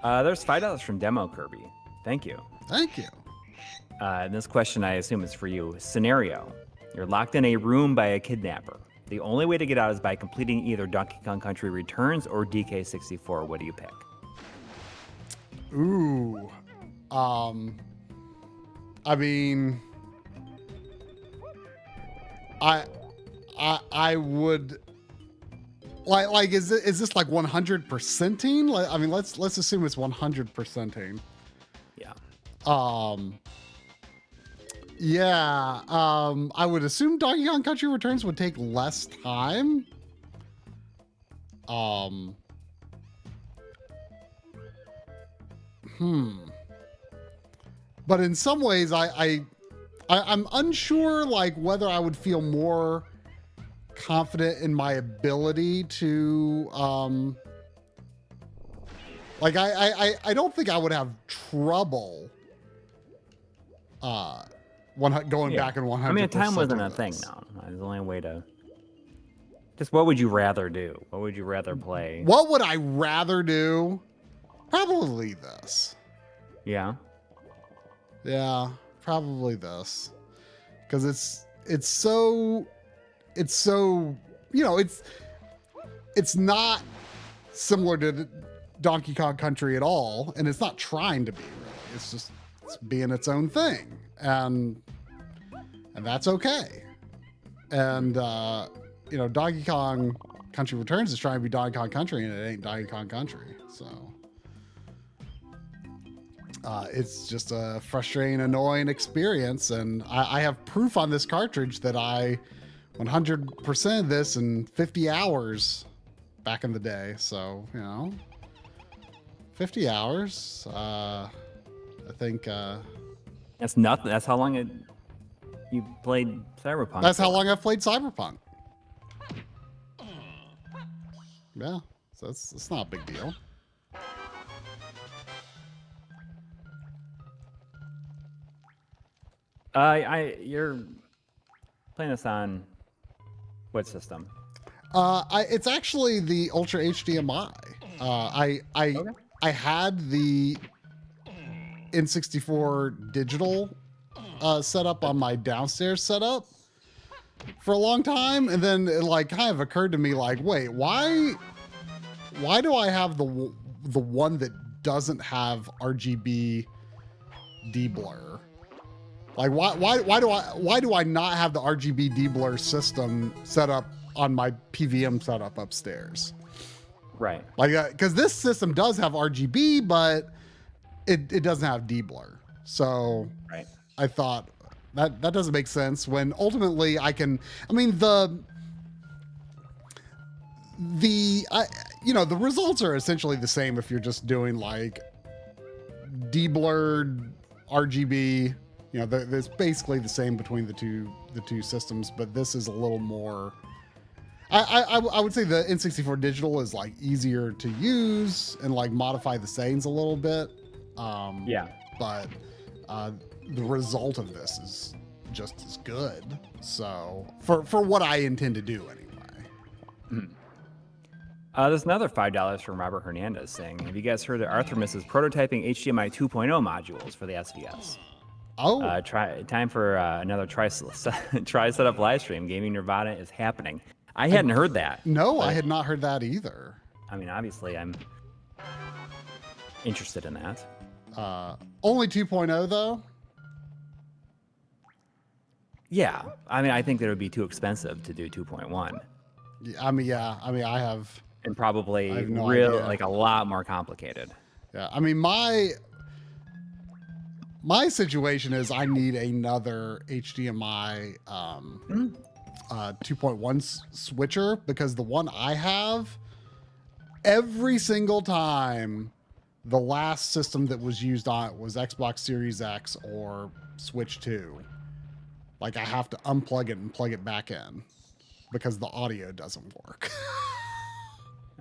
There's $5 from Demo Kirby. Thank you. Thank you. And this question, I assume, is for you. Scenario: you're locked in a room by a kidnapper. The only way to get out is by completing either Donkey Kong Country Returns or DK64. What do you pick? Ooh. I mean, I would like is this like 100%ing? Like, I mean, let's assume it's 100%ing. Yeah. Yeah. I would assume Donkey Kong Country Returns would take less time. But in some ways, I'm unsure like whether I would feel more confident in my ability to like I don't think I would have trouble going back in 100%. I mean, time wasn't a thing. No, it's the only way to. Just what would you rather do? What would you rather play? What would I rather do? Probably this. Yeah. Yeah, probably this. Because it's so, you know, it's not similar to Donkey Kong Country at all, and it's not trying to be really. It's being its own thing, and that's okay. And you know, Donkey Kong Country Returns is trying to be Donkey Kong Country, and it ain't Donkey Kong Country. So it's just a frustrating, annoying experience, and I have proof on this cartridge that I 100% this in 50 hours back in the day. So, you know, 50 hours. I think that's nothing. That's how long you played Cyberpunk. That's how long I've played Cyberpunk. Yeah, so it's not a big deal. You're playing this on what system? It's actually the Ultra HDMI. I had the N64 digital set up on my downstairs setup for a long time, and then it like kind of occurred to me like, wait, why do I have the one that doesn't have RGB deblur? Like why do I not have the RGB deblur system set up on my PVM setup upstairs? Right. Like because this system does have RGB, but it doesn't have deblur. So right. I thought that doesn't make sense when ultimately I mean you know, the results are essentially the same if you're just doing like deblurred RGB. You know, there's basically the same between the two systems, but this is a little more. I would say the N64 digital is like easier to use and like modify the settings a little bit. Yeah. But the result of this is just as good. So for what I intend to do anyway. There's another $5 from Robert Hernandez saying, have you guys heard that Arthremis is prototyping HDMI 2.0 modules for the SVS? Oh, time for another try setup live stream. Gaming Nirvana is happening. I hadn't heard that. No, I had not heard that either. I mean, obviously, I'm interested in that. Only 2.0 though. Yeah, I mean, I think that it would be too expensive to do 2.1, I mean, yeah. I mean, I have and no idea. like a lot more complicated. Yeah. I mean, my situation is I need another HDMI 2.1 switcher because the one I have, every single time the last system that was used on it was Xbox Series X or Switch 2. Like I have to unplug it and plug it back in because the audio doesn't work.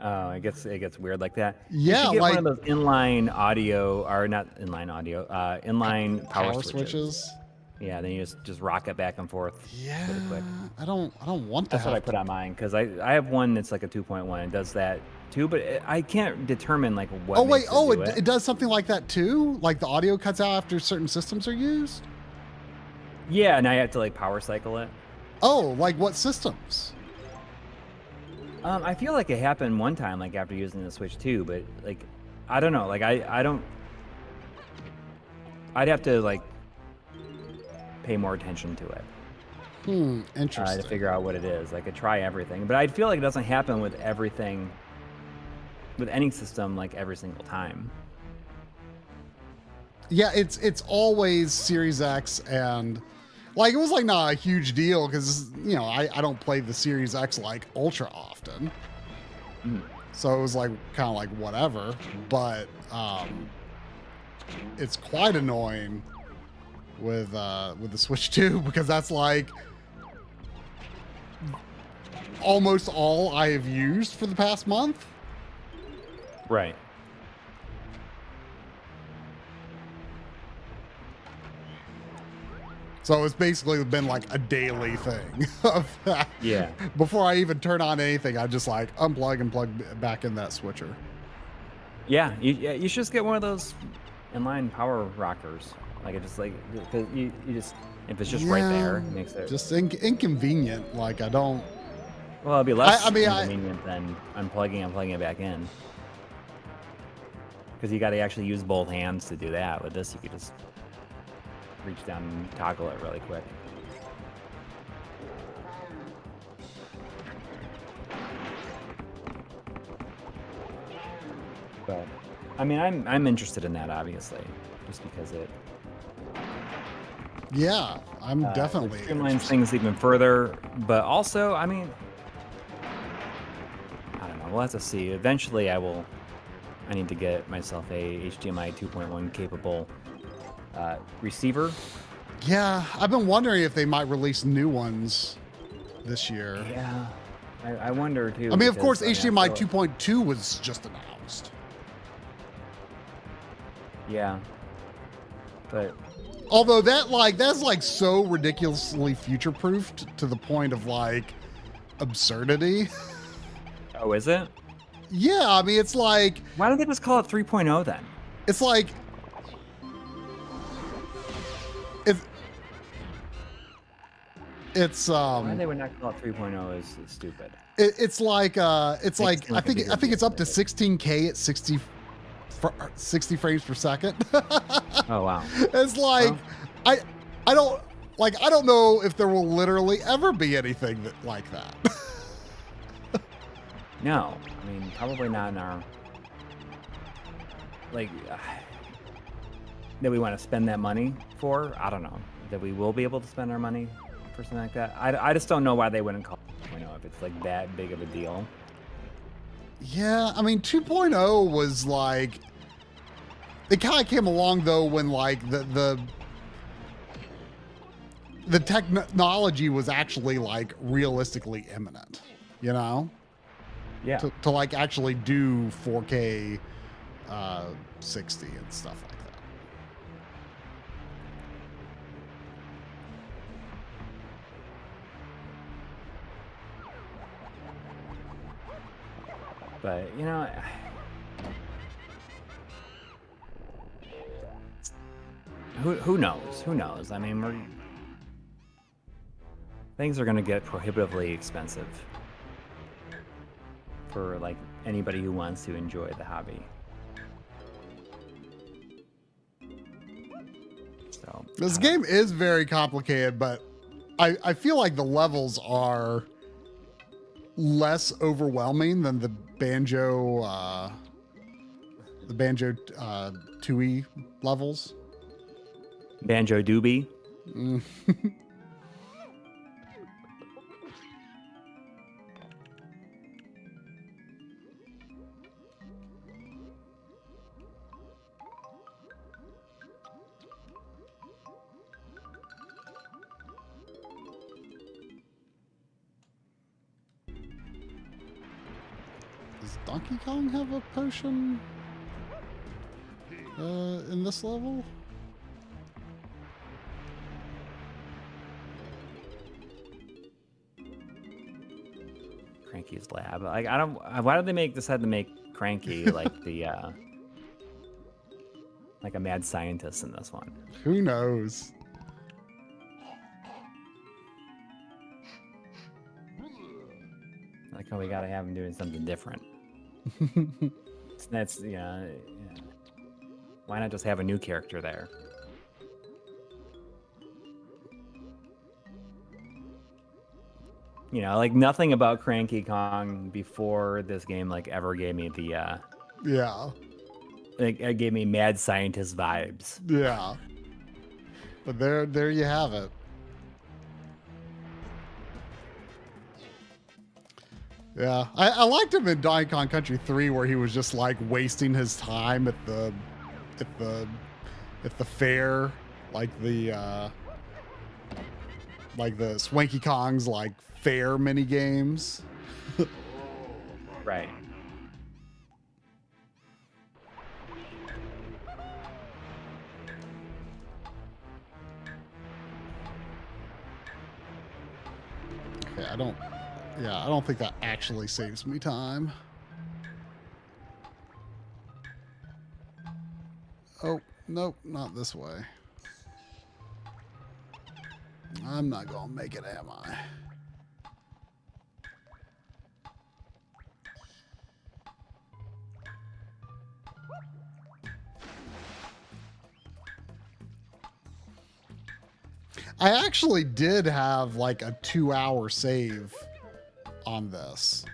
Oh, it gets weird like that. Yeah, you should get like one of those inline audio, or not inline audio, inline power switches. Yeah, then you just rock it back and forth. Yeah, pretty quick. I don't want That's to. what I put on mine because I have one that's like a 2.1 and does that too, but I can't determine like what. Oh wait, makes it do it does something like that too. Like the audio cuts out after certain systems are used. Yeah, and I have to like power cycle it. Oh, like what systems? I feel like it happened one time, like after using the Switch 2, but like, I don't know, like I don't. I'd have to like pay more attention to it. Interesting. To figure out what it is. I could try everything, but I feel like it doesn't happen with everything, with any system, like every single time. Yeah, it's always Series X, and like it was like not a huge deal because you know I don't play the Series X like ultra often, so it was like kind of like whatever. But it's quite annoying with the Switch 2 because that's like almost all I have used for the past month. Right. So it's basically been like a daily thing of that. Yeah. Before I even turn on anything, I just like unplug and plug back in that switcher. Yeah, you should just get one of those inline power rockers. Like it just like, cause you just, if it's just right there, it makes it just inconvenient. Like I don't. Well, it'd be less I mean, inconvenient than unplugging and plugging it back in. Because you got to actually use both hands to do that. With this, you could just reach down and toggle it really quick. But I mean, I'm interested in that, obviously, just because it. Yeah, I'm definitely. It streamlines things even further, but also, I mean, I don't know. We'll have to see. Eventually, I need to get myself a HDMI 2.1 capable receiver. Yeah, I've been wondering if they might release new ones this year. Yeah, I wonder too. I mean, of course, because, HDMI 2.2 was just announced. Yeah, but although that's like so ridiculously future-proofed to the point of like absurdity. oh, is it? Yeah, I mean, it's like. Why don't they just call it 3.0 then? It's like. It's Why they would not call it 3.0 is stupid. It's like I think it's up to deal. 16K at 60 frames per second. Oh wow. It's like I don't know if there will literally ever be anything like that. No, I mean probably not in our like that we want to spend that money for. I don't know that we will be able to spend our money for something like that. I just don't know why they wouldn't call it 2.0 if it's like that big of a deal. Yeah, I mean 2.0 was like it kind of came along though when like the technology was actually like realistically imminent, you know? Yeah. To like actually do 4K 60 and stuff like that. But you know, who knows? Who knows? I mean, things are going to get prohibitively expensive for like anybody who wants to enjoy the hobby. So This game is very complicated, but I feel like the levels are less overwhelming than the Banjo 2E levels. Banjo Doobie. Mm. Does Donkey Kong have a potion in this level? Cranky's lab. Like I don't. Why did they decide to make Cranky like the like a mad scientist in this one? Who knows? Like how we gotta have him doing something different. That's yeah. Why not just have a new character there? You know, like nothing about Cranky Kong before this game like ever gave me the Yeah. like it gave me mad scientist vibes. Yeah. But there you have it. Yeah, I liked him in Donkey Kong Country 3 where he was just like wasting his time at the fair, like the Swanky Kong's like fair mini games. Right. Okay, I don't think that actually saves me time. Oh, nope, not this way. I'm not gonna make it, am I? I actually did have like a 2-hour save on this.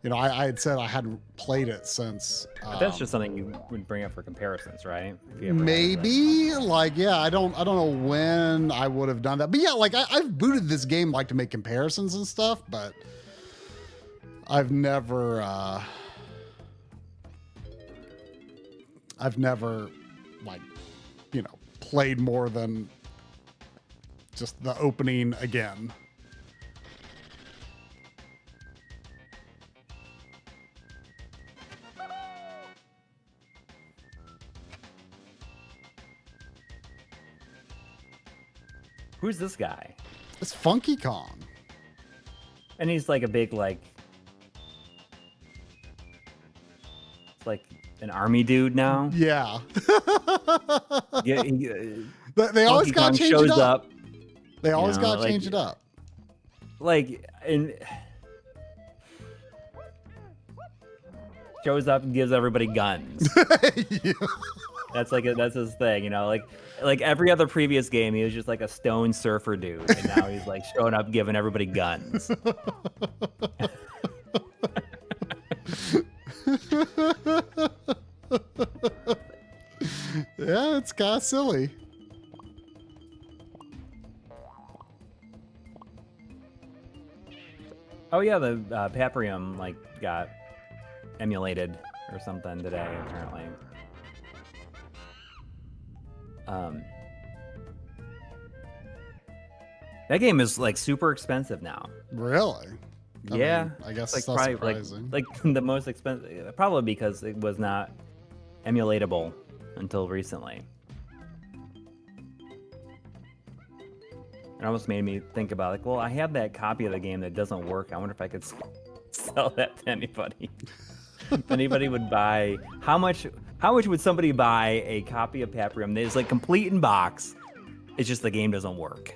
You know, I had said I hadn't played it since. But that's just something you would bring up for comparisons, right? If you ever had Maybe like, yeah, I don't know when I would have done that, but yeah, like I've booted this game like to make comparisons and stuff, but I've never like, you know, played more than just the opening again. Who's this guy? It's Funky Kong. And he's like a big like it's like an army dude now. Yeah. Yeah, They always got to change it up. They always know, got to like- change it up. Like and shows up and gives everybody guns. Yeah. That's his thing, you know. Like every other previous game, he was just like a stone surfer dude, and now he's like showing up, giving everybody guns. Yeah, it's kind of silly. Oh yeah, the Paprium like got emulated or something today, apparently. That game is like super expensive now. Really? I Yeah, mean, I guess it's that's like probably surprising. like the most expensive, probably because it was not emulatable until recently. It almost made me think about like, well, I have that copy of the game that doesn't work. I wonder if I could sell that to anybody. If anybody would buy, how much would somebody buy a copy of Paprium that is like complete in box? It's just the game doesn't work.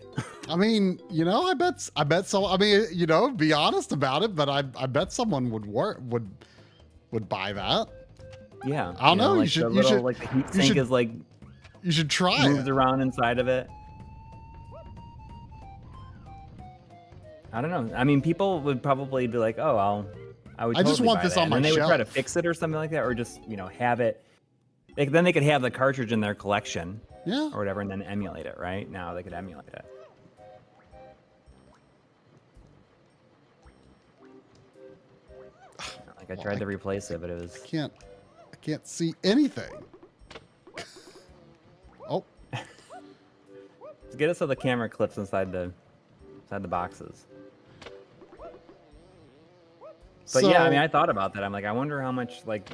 I mean, you know, I bet so. I mean, you know, be honest about it, but I bet someone would buy that. Yeah, I don't know, Like you should- the you little, should- like the heat you sink should- is like You should try moves it. around inside of it. I don't know. I mean, people would probably be like, "Oh, I would." I just totally want buy this that. on And my then they would try to shelf. fix it or something like that, or just have it. Then they could have the cartridge in their collection, Yeah. or whatever, and then emulate it. Right now, they could emulate it. Like I tried to replace it, but it was. I can't see anything. Oh, Get it so the camera clips inside the boxes. But yeah, I mean, I thought about that. I'm like, I wonder how much like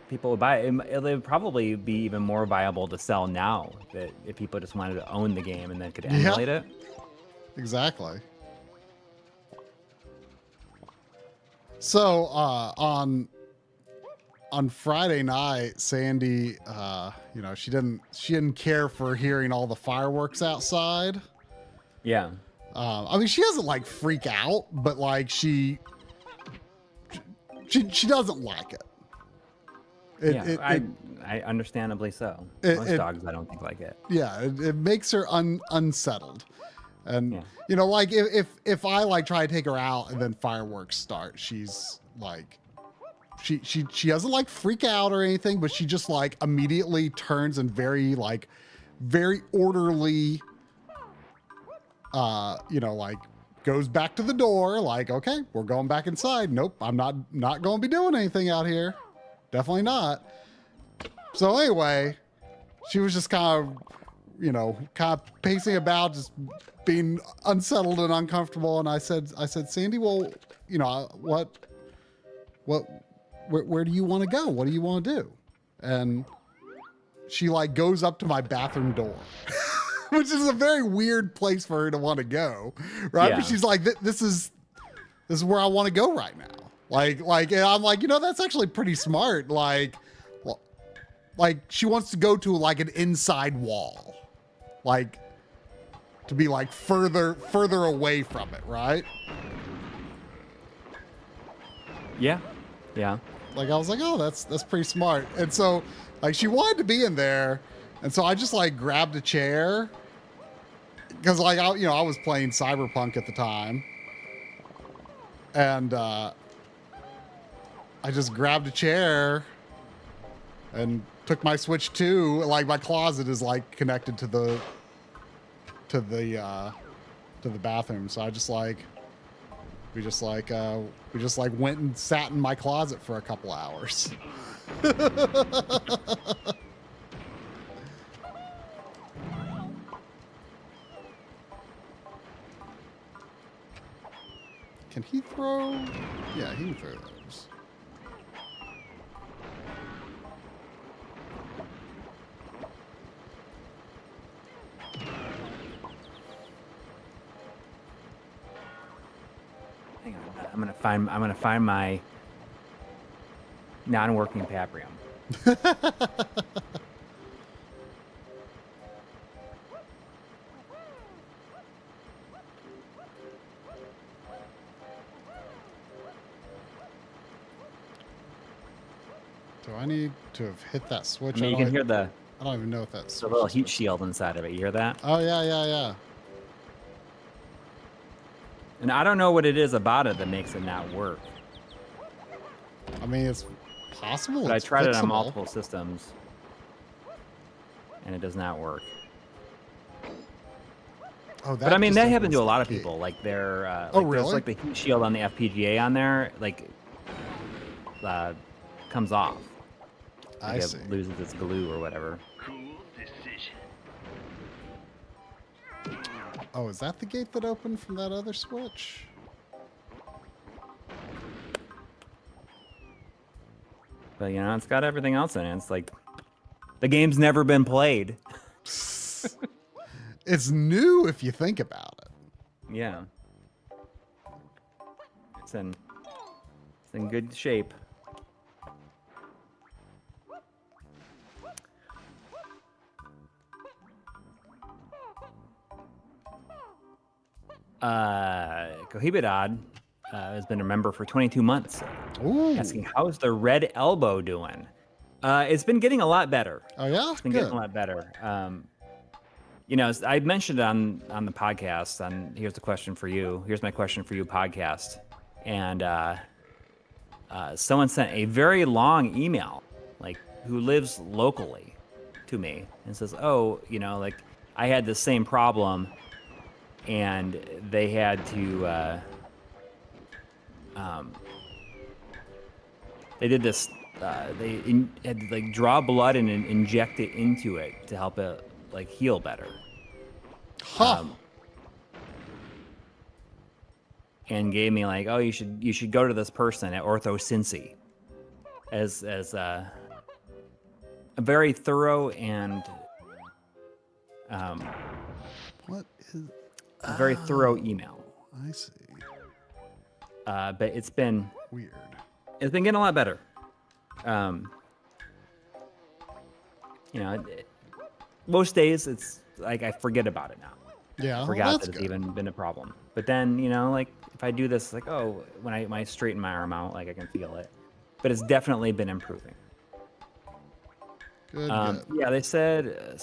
people would buy it. It would probably be even more viable to sell now that if people just wanted to own the game and then could emulate it. exactly. So on Friday night, Sandy, she didn't care for hearing all the fireworks outside. Yeah. I mean, she doesn't like freak out, but like she doesn't like it. I understandably so. Most dogs, I don't think like it. Yeah, it makes her unsettled. And Yeah. like if I like try to take her out and then fireworks start, she's like she doesn't like freak out or anything, but she just like immediately turns and very orderly like goes back to the door like, okay, we're going back inside. Nope, I'm not going to be doing anything out here. Definitely not. So anyway, she was just kind of pacing about, just being unsettled and uncomfortable. And I said, Sandy, well, where do you want to go? What do you want to do? And she like goes up to my bathroom door, which is a very weird place for her to want to go. Right. Yeah. But she's like, this is where I want to go right now. Like, and I'm like, that's actually pretty smart. Like she wants to go to like an inside wall, like to be like further away from it. Right. Yeah. Yeah. Like I was like, oh, that's pretty smart. And so like she wanted to be in there. And so I just like grabbed a chair because like, I was playing Cyberpunk at the time. And I just grabbed a chair and took my Switch 2. Like my closet is like connected to the bathroom. So we just went and sat in my closet for a couple hours. Can he throw? Yeah, he can throw those. Hang on. I'm gonna find my non-working Paprium. Do I need to have hit that switch? I mean, you can hear the I don't even know if that's the little heat shield inside of it. You hear that? Oh yeah. And I don't know what it is about it that makes it not work. I mean, it's possible. But I it's tried it on fixable. multiple systems, and it does not work. Oh, But I mean, just that happened to a opens lot the of people. gate. Like their Oh, there's really? like the heat shield on the FPGA on there, like comes off. I Like see. it loses its glue or whatever. Oh, is that the gate that opened from that other switch? But it's got everything else in it. It's like the game's never been played. It's new if you think about it. Yeah. It's in good shape. Cohibidad has been a member for 22 months. Ooh. Asking, how's the red elbow doing? It's been getting a lot better. Oh yeah, It's been good. getting a lot better. I mentioned on the podcast, and here's the question for you. Here's my question for you podcast. And someone sent a very long email, like who lives locally to me, and says, oh, like I had the same problem, and they had to, they did this, had to like draw blood and inject it into it to help it like heal better. Huh. And gave me like, oh, you should go to this person at Ortho Cincy, as a very thorough and What is? a very thorough email. I see. But it's been Weird. getting a lot better. Most days it's like I forget about it now. Yeah. Forgot that's that it's good. even been a problem. But then, like if I do this, like, oh, when I straighten my arm out, like I can feel it. But it's definitely been improving. Good. Good. Yeah, they said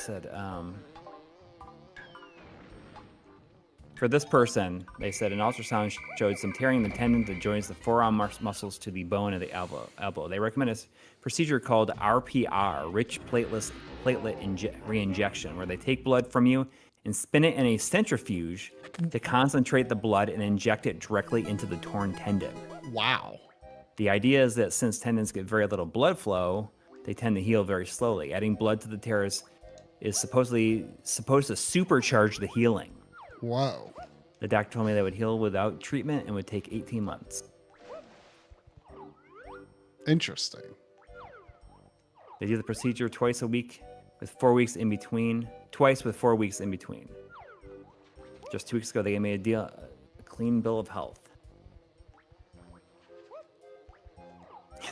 for this person, they said an ultrasound showed some tearing in the tendon that joins the forearm muscles to the bone of the elbow. They recommend a procedure called RPR, rich platelet reinjection, where they take blood from you and spin it in a centrifuge to concentrate the blood and inject it directly into the torn tendon. Wow. The idea is that since tendons get very little blood flow, they tend to heal very slowly. Adding blood to the tears is supposed to supercharge the healing. Whoa. The doctor told me they would heal without treatment and would take 18 months. Interesting. They do the procedure twice a week with 4 weeks in between. Twice with 4 weeks in between. Just 2 weeks ago, they gave me a clean bill of health.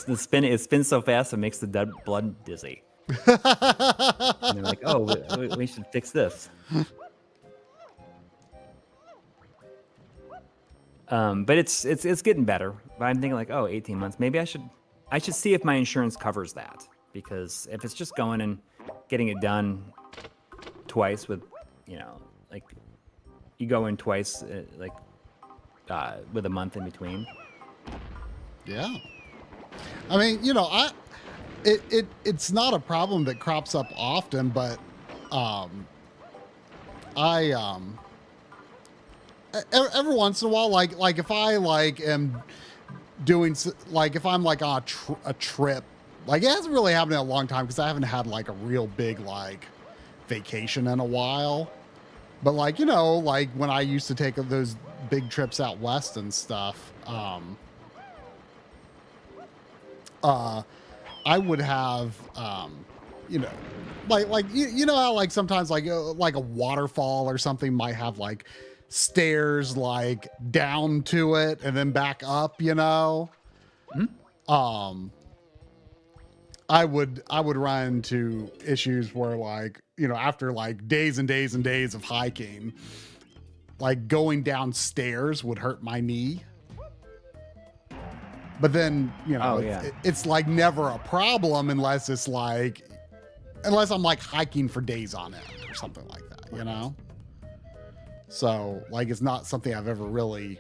It spins so fast it makes the dead blood dizzy. And they're like, oh, we should fix this. But it's getting better. But I'm thinking like, oh, 18 months. Maybe I should see if my insurance covers that, because if it's just going and getting it done twice with, like you go in twice, with a month in between. Yeah. I mean, it's not a problem that crops up often, but every once in a while, like if I am doing if I'm like on a trip, like it hasn't really happened in a long time because I haven't had like a real big vacation in a while. But like when I used to take those big trips out west and stuff, I would have how like sometimes like a waterfall or something might have like stairs like down to it and then back up, Mm-hmm. I would run into issues where after days and days and days of hiking, going downstairs would hurt my knee. But then, it's never a problem unless it's unless I'm hiking for days on end or something like that, So it's not something I've ever really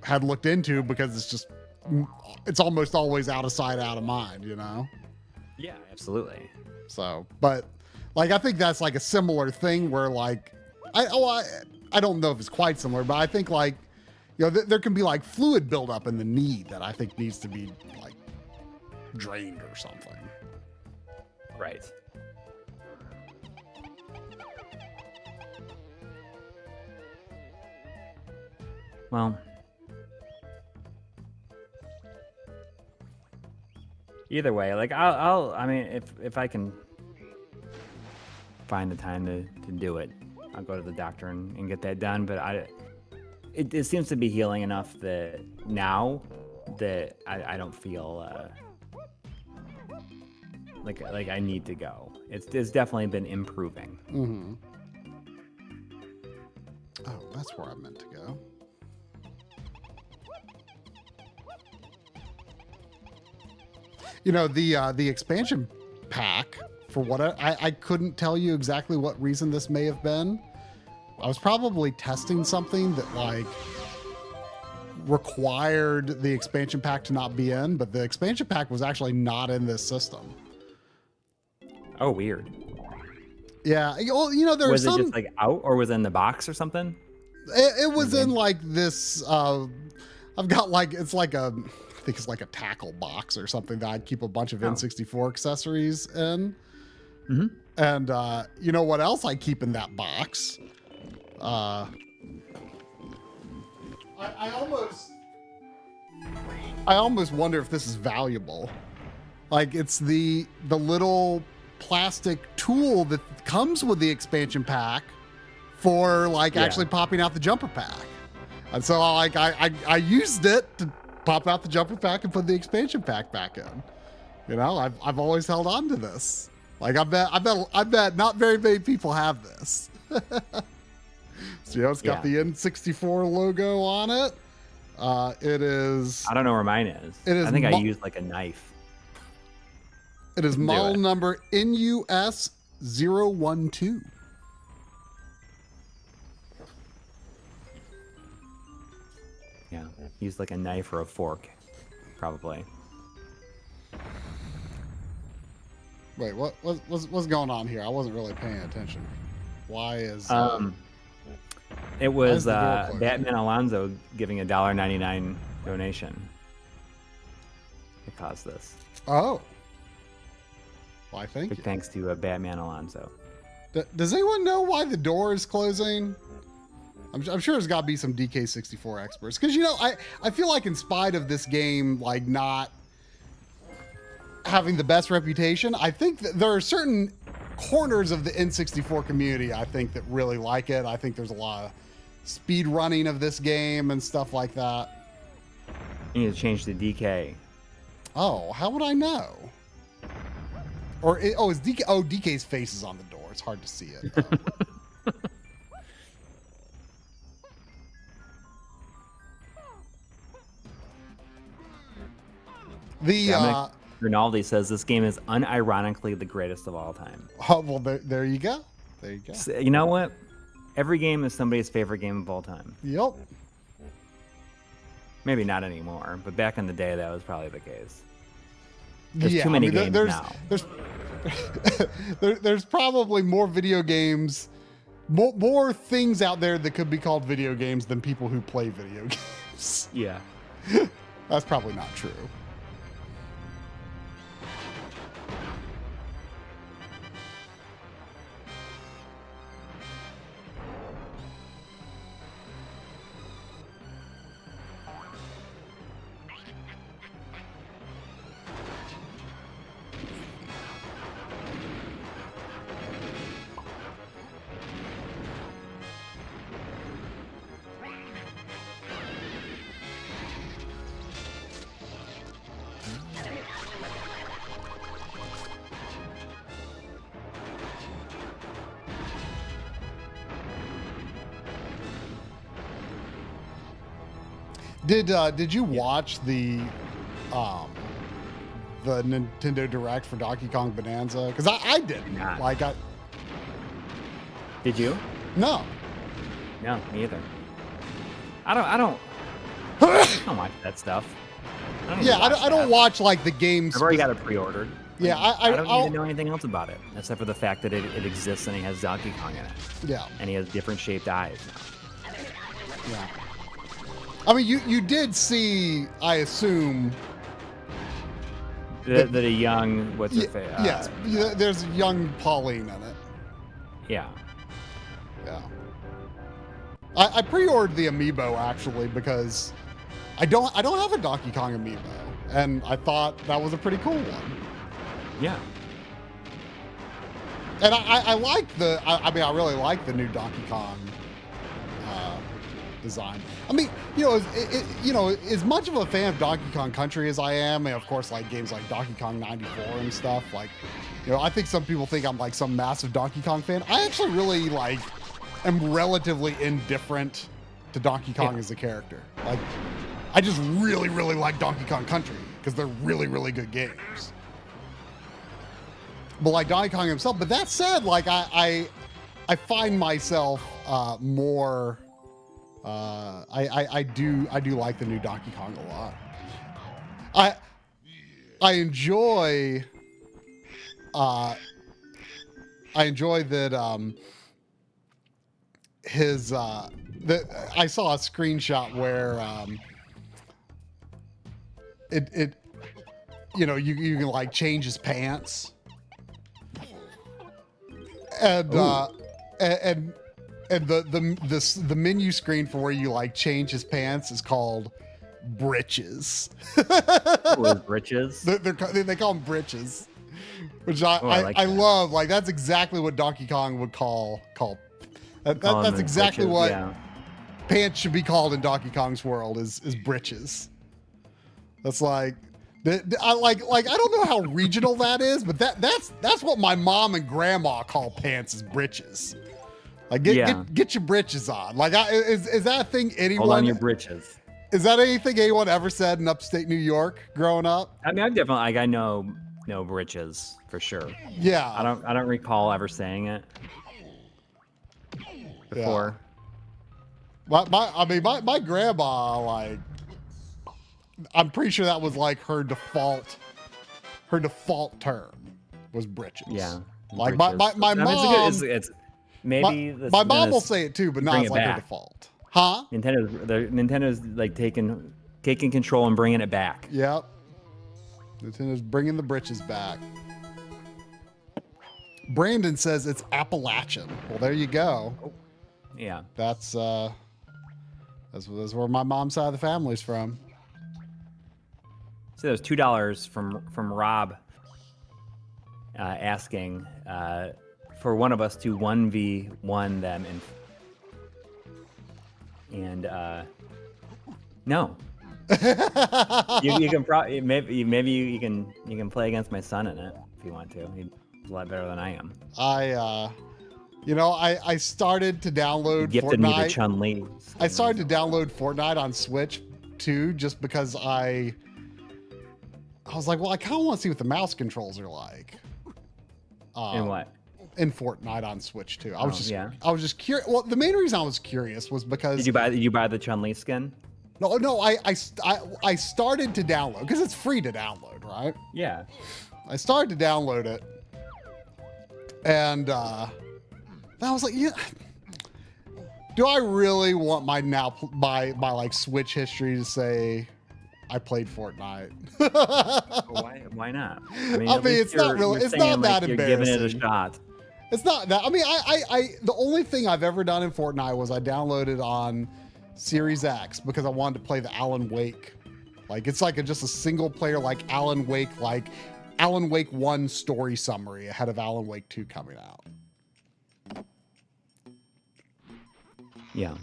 had looked into because it's almost always out of sight, out of mind, Yeah, absolutely. So, but I think that's a similar thing where I don't know if it's quite similar, but I think there can be fluid buildup in the knee that I think needs to be drained or something. Right. Well, either way, I mean, if I can find the time to do it, I'll go to the doctor and get that done. But it seems to be healing enough that now that I don't feel like I need to go. It's definitely been improving. Mm-hmm. Oh, that's where I meant to go. You know, the expansion pack, for what I couldn't tell you exactly what reason this may have been. I was probably testing something that like required the expansion pack to not be in, but the expansion pack was actually not in this system. Oh, weird. Yeah, well, you know, there was was some. It just like out, or was it in the box or something? It was in like this. I've got like it's like a. I think it's like a tackle box or something that I'd keep a bunch of N64 accessories in. Mm-hmm. And you know what else I keep in that box? I almost wonder if this is valuable. Like it's the little plastic tool that comes with the expansion pack for like actually popping out the jumper pack. And so like I used it to pop out the jumper pack and put the expansion pack back in. You know, I've always held on to this. Like I bet not very many people have this. So you know, it's got the N64 logo on it. It is. I don't know where mine is. It is. I think I used like a knife. It is model number NUS012. Yeah, used like a knife or a fork, probably. Wait, what's going on here? I wasn't really paying attention. Why is it was Batman Alonso giving a $1.99 donation. It caused this. Oh. Why, thank Big you. thanks to Batman Alonso. Does anyone know why the door is closing? I'm sure there's got to be some DK64 experts. Because, you know, I feel like in spite of this game, like, not having the best reputation, I think that there are certain corners of the N64 community, I think, that really like it. I think there's a lot of speed running of this game and stuff like that. You need to change the DK. Oh, how would I know? Or, is DK... Oh, DK's face is on the door. It's hard to see it. Rinaldi says this game is unironically the greatest of all time. Oh, well, there you go. There you go. So, you know what? Every game is somebody's favorite game of all time. Yep. Maybe not anymore, but back in the day, that was probably the case. There's too many games now. There's probably more video games, more things out there that could be called video games than people who play video games. Yeah. That's probably not true. Did you watch the Nintendo Direct for Donkey Kong Bonanza? Because I didn't. Nah. Like Did you? No. No, me either. I don't watch that stuff. I don't watch like the games. I've already got it pre-ordered. Yeah, I don't even know anything else about it except for the fact that it exists and he has Donkey Kong in it. Yeah. And he has different shaped eyes now. Yeah. I mean, you did see, I assume, that a young what's her face? Yes, there's young Pauline in it. Yeah. Yeah. I pre-ordered the amiibo actually because I don't have a Donkey Kong amiibo, and I thought that was a pretty cool one. Yeah. And I like I really like the new Donkey Kong design. I mean, as much of a fan of Donkey Kong Country as I am, and of course like games like Donkey Kong 94 and stuff, like, I think some people think I'm like some massive Donkey Kong fan. I actually really am relatively indifferent to Donkey Kong as a character. Like, I just really, really like Donkey Kong Country because they're really, really good games. but like Donkey Kong himself. But that said, like I find myself more. I do like the new Donkey Kong a lot. I enjoy that his I saw a screenshot where it you know you can like change his pants and the menu screen for where you like change his pants is called britches. Britches? They call them britches, which I that. love. Like that's exactly what Donkey Kong would call. That's exactly britches, what yeah. pants should be called in Donkey Kong's world is britches. That's like I don't know how regional that is, but that's what my mom and grandma call pants is britches. Like get your britches on. Like is that a thing anyone? Hold on your britches. Is that anything anyone ever said in upstate New York growing up? I mean, I've definitely I know britches for sure. Yeah. I don't recall ever saying it before. Yeah. My grandma, like, I'm pretty sure that was like her default term was britches. Yeah. Like britches. my mom. It's maybe my mom will say it too, but not as like her default. Huh? Nintendo's like taking control and bringing it back. Yep. Nintendo's bringing the britches back. Brandon says it's Appalachian. Well, there you go. Yeah. That's where my mom's side of the family's from. So there's $2 from Rob asking for one of us to 1v1 them and no. you can probably maybe you can play against my son in it if you want to. He's a lot better than I am. I started to download Gifted Fortnite. me the Chun-Li. I started to download Fortnite on Switch too, just because I was like, well, I kind of want to see what the mouse controls are like. In what? In Fortnite on Switch too. I was just curious. Well, the main reason I was curious was because Did you buy the Chun-Li skin? No, I started to download because it's free to download, right? Yeah. I started to download it, and then I was like, yeah, do I really want my like Switch history to say I played Fortnite? Why not? I mean it's not really, it's not that embarrassing. You're giving it a shot. It's not that. I mean, I the only thing I've ever done in Fortnite was I downloaded on Series X because I wanted to play the Alan Wake. Like it's like just a single player like Alan Wake 1 story summary ahead of Alan Wake 2 coming out. Yeah.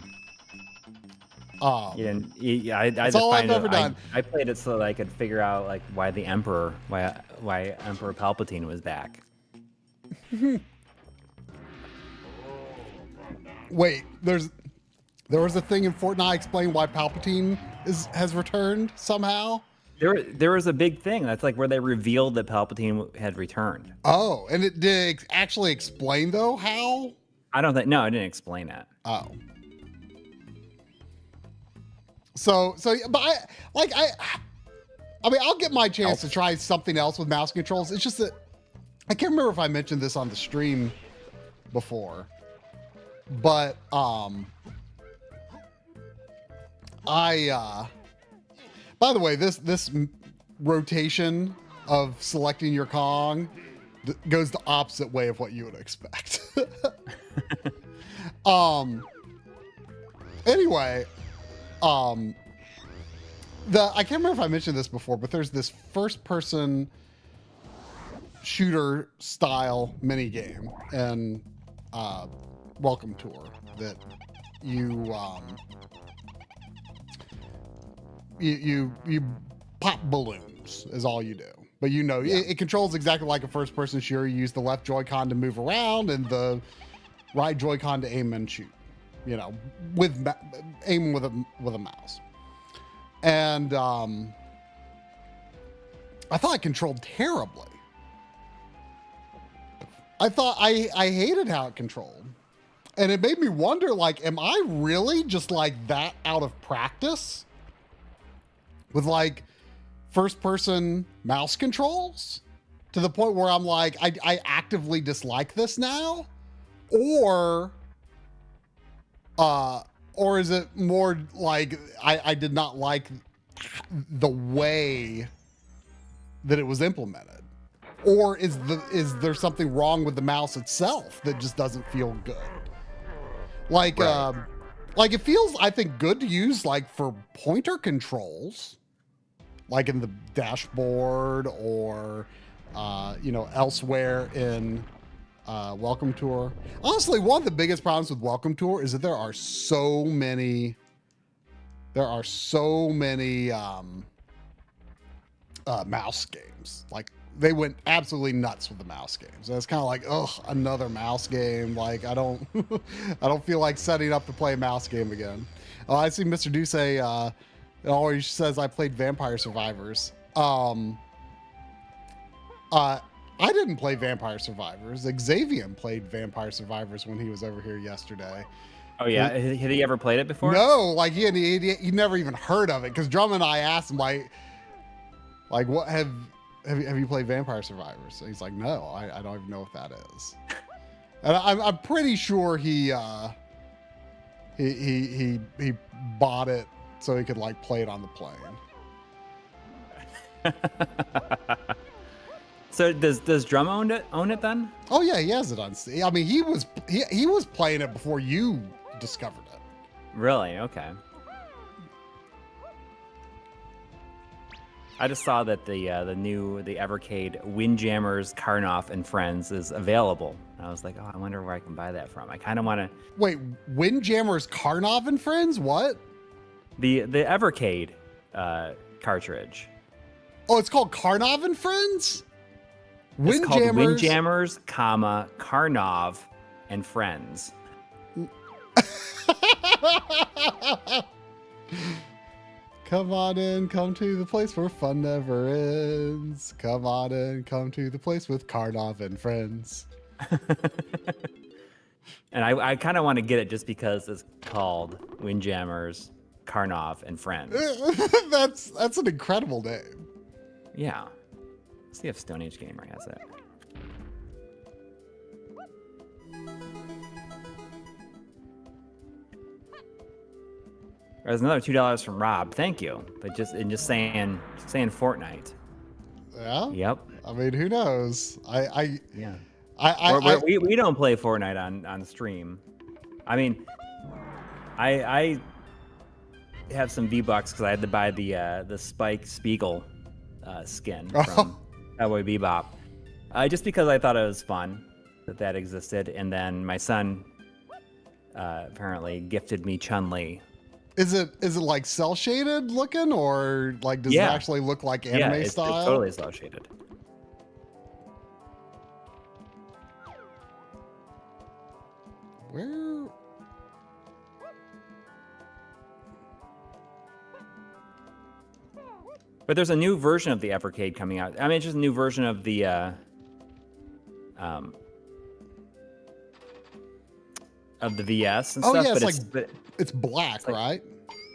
I just all find I've ever done. I played it so that I could figure out like why Emperor Palpatine was back. Wait, there was a thing in Fortnite explaining why Palpatine has returned somehow. There was a big thing. That's like where they revealed that Palpatine had returned. Oh, and it did actually explain though how? I don't think. No, I didn't explain it. Oh. So, but I mean, I'll get my chance to try something else with mouse controls. It's just that I can't remember if I mentioned this on the stream before, but by the way, this rotation of selecting your Kong goes the opposite way of what you would expect. Anyway, I can't remember if I mentioned this before, but there's this first-person shooter style mini game in Welcome Tour that you pop balloons is all you do. But it controls exactly like a first-person shooter. You use the left Joy-Con to move around and the right Joy-Con to aim and shoot. Aim with a mouse. And I thought I controlled terribly. I thought I hated how it controlled. And it made me wonder, like, am I really just like that out of practice with like first person mouse controls to the point where I'm like, I actively dislike this now? Or is it more like I did not like the way that it was implemented? Or is there something wrong with the mouse itself that just doesn't feel good? Like, Right. like it feels, I think, good to use like for pointer controls, like in the dashboard or, elsewhere in Welcome Tour. Honestly, one of the biggest problems with Welcome Tour is that there are so many mouse games. Like, they went absolutely nuts with the mouse games. And it's kind of like, ugh, another mouse game. Like, I don't I don't feel like setting up to play a mouse game again. I see Mr. Duce always says I played Vampire Survivors. I didn't play Vampire Survivors. Xavier played Vampire Survivors when he was over here yesterday. Oh yeah, had he ever played it before? No, like he never even heard of it. Because Drum and I asked him like what have you played Vampire Survivors? And he's like, no, I don't even know what that is. And I'm pretty sure he bought it so he could like play it on the plane. So does Drum own it then? Oh yeah, he has it on Steam. I mean, he was playing it before you discovered it. Really? Okay. I just saw that the Evercade Windjammers, Karnoff, and Friends is available. I was like, oh, I wonder where I can buy that from. I kind of want to. Wait, Windjammers, Karnoff, and Friends? What? The Evercade cartridge. Oh, it's called Karnoff and Friends? It's called Windjammers, Karnov, and Friends. Come on in, come to the place where fun never ends. Come on in, come to the place with Karnov and Friends. And I kind of want to get it just because it's called Windjammers, Karnov, and Friends. That's an incredible name. Yeah. Let's see if Stone Age Gamer has it. There's another $2 from Rob. Thank you. But just saying Fortnite. Yeah. Yep. I mean, who knows? Yeah. We don't play Fortnite on stream. I mean, I have some V-Bucks because I had to buy the Spike Spiegel skin from Cowboy Bebop. Just because I thought it was fun that existed, and then my son apparently gifted me Chun-Li. Is it like cell shaded looking, or like does it actually look like anime style? It's totally cell shaded. Where? But there's a new version of the Evercade coming out. I mean, it's just a new version of the VS and stuff. Yeah, but it's black, right?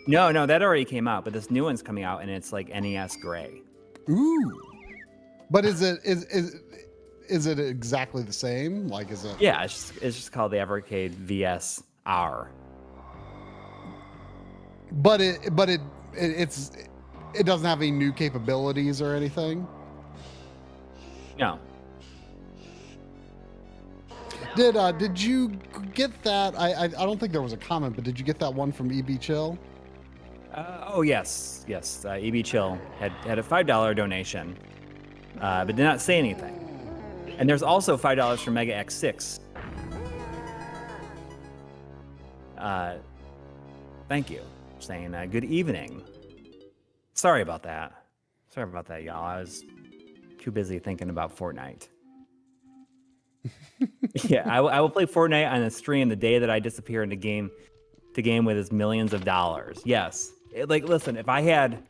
No, that already came out. But this new one's coming out, and it's like NES gray. Ooh. But is it exactly the same? Like, is it? Yeah, it's just called the Evercade VS R. But it doesn't have any new capabilities or anything. No. Did you get that? I don't think there was a comment, but did you get that one from EB Chill? Oh yes. EB Chill had a $5 donation, but did not say anything. And there's also $5 from Mega X6. Thank you. Saying good evening. Sorry about that. Y'all. I was too busy thinking about Fortnite. Yeah, I will play Fortnite on a stream the day that I disappear into game with his millions of dollars. Yes. Listen, if I had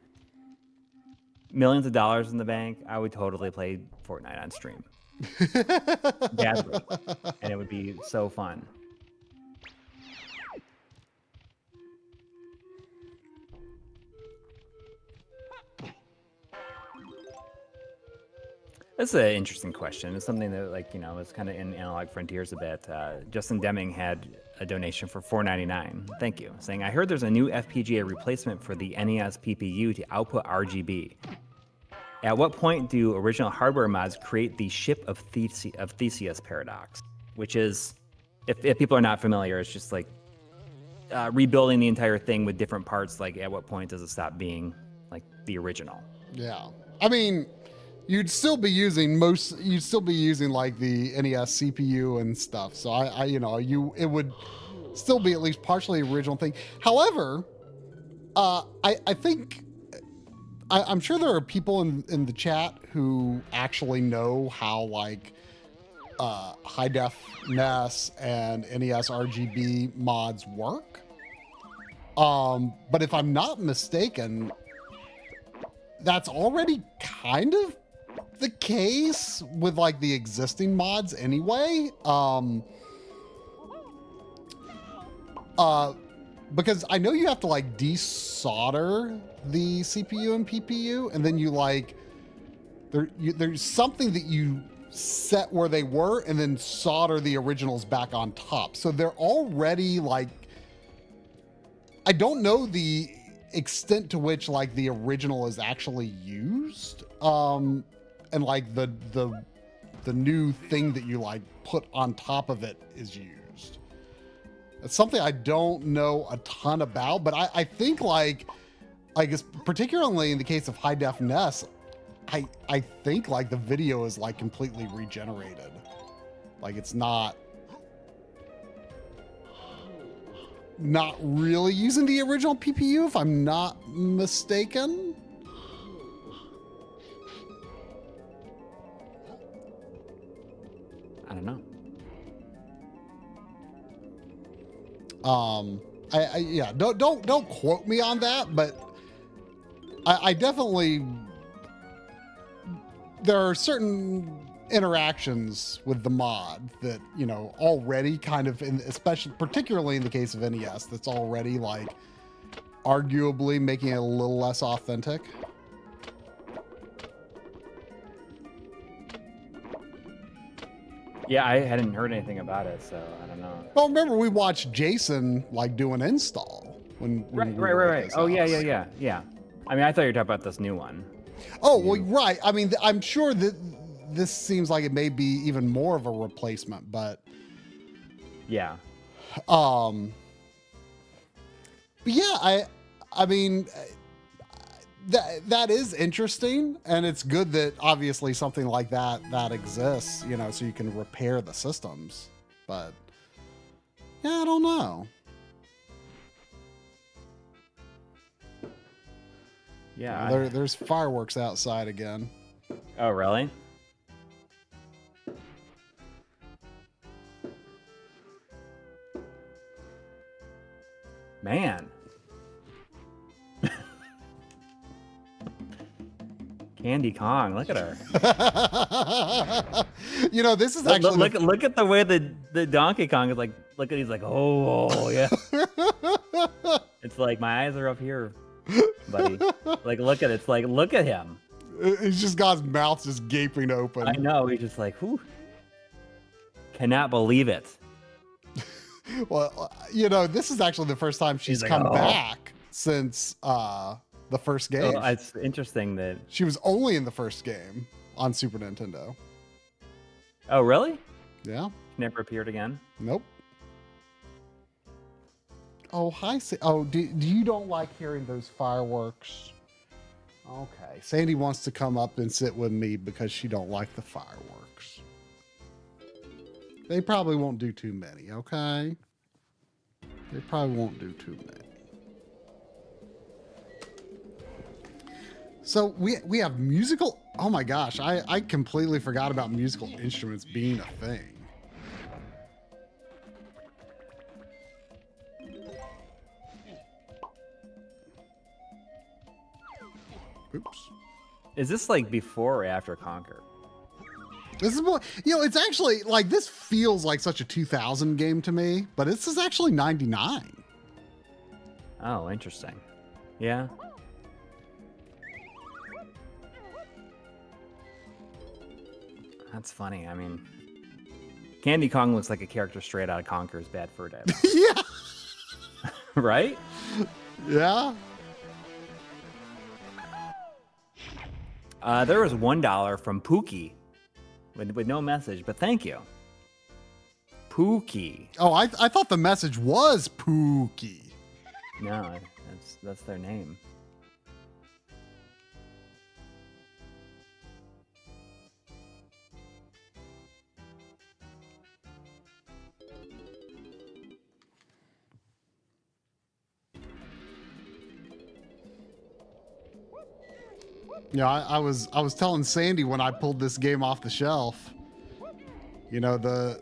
millions of dollars in the bank, I would totally play Fortnite on stream. badly, and it would be so fun. That's an interesting question. It's something that, like, is kind of in Analog Frontiers a bit. Justin Deming had a donation for $4.99. Thank you. Saying, I heard there's a new FPGA replacement for the NES PPU to output RGB. At what point do original hardware mods create the ship of Theseus paradox? Which is, if people are not familiar, it's just like rebuilding the entire thing with different parts. Like, at what point does it stop being like the original? Yeah. I mean, you'd still be using like the NES CPU and stuff. So it would still be at least partially original thing. However, I think I'm sure there are people in the chat who actually know how like high def NES and NES RGB mods work. But if I'm not mistaken, that's already kind of the case with like the existing mods anyway. Because I know you have to like desolder the CPU and PPU, and then you like there's something that you set where they were and then solder the originals back on top. So they're already like, I don't know the extent to which like the original is actually used. And like the new thing that you like put on top of it is used. It's something I don't know a ton about, but I think like, I guess particularly in the case of high def NES, I think like the video is like completely regenerated. Like it's not really using the original PPU, if I'm not mistaken. I don't know. Yeah, don't quote me on that, but I definitely, there are certain interactions with the mod that, already kind of, especially particularly in the case of NES, that's already like arguably making it a little less authentic. Yeah, I hadn't heard anything about it, so I don't know. Well, remember we watched Jason like do an install when right. Oh yeah. I mean, I thought you were talking about this new one. Oh, well, right. I mean, I'm sure that this seems like it may be even more of a replacement, but yeah. But yeah, I mean, that is interesting, and it's good that obviously something like that exists, so you can repair the systems. But yeah, I don't know. Yeah, there's fireworks outside again. Oh, really? Man. Candy Kong, look at her. This is actually look at the way the Donkey Kong is like. Look at, he's like, oh yeah. It's like my eyes are up here, buddy. Like look at it. It's like look at him. He's just got his mouth just gaping open. I know. He's just like, whew. Cannot believe it. Well, this is actually the first time she's come back since the first game. Oh, it's interesting that she was only in the first game on Super Nintendo. Oh, really? Yeah. Never appeared again? Nope. Oh, hi. Oh, do you don't like hearing those fireworks? Okay. Sandy wants to come up and sit with me because she don't like the fireworks. They probably won't do too many, okay? They probably won't do too many. So we have musical. Oh my gosh, I completely forgot about musical instruments being a thing. Oops. Is this like before or after Conquer? This is more, it's actually like this feels like such a 2000 game to me, but this is actually 99. Oh, interesting. Yeah. That's funny. I mean, Candy Kong looks like a character straight out of Conker's Bad Fur Day. Yeah. Right? Yeah. There was $1 from Pookie with no message, but thank you. Pookie. Oh, I thought the message was Pookie. No, that's their name. Yeah, I was telling Sandy when I pulled this game off the shelf. The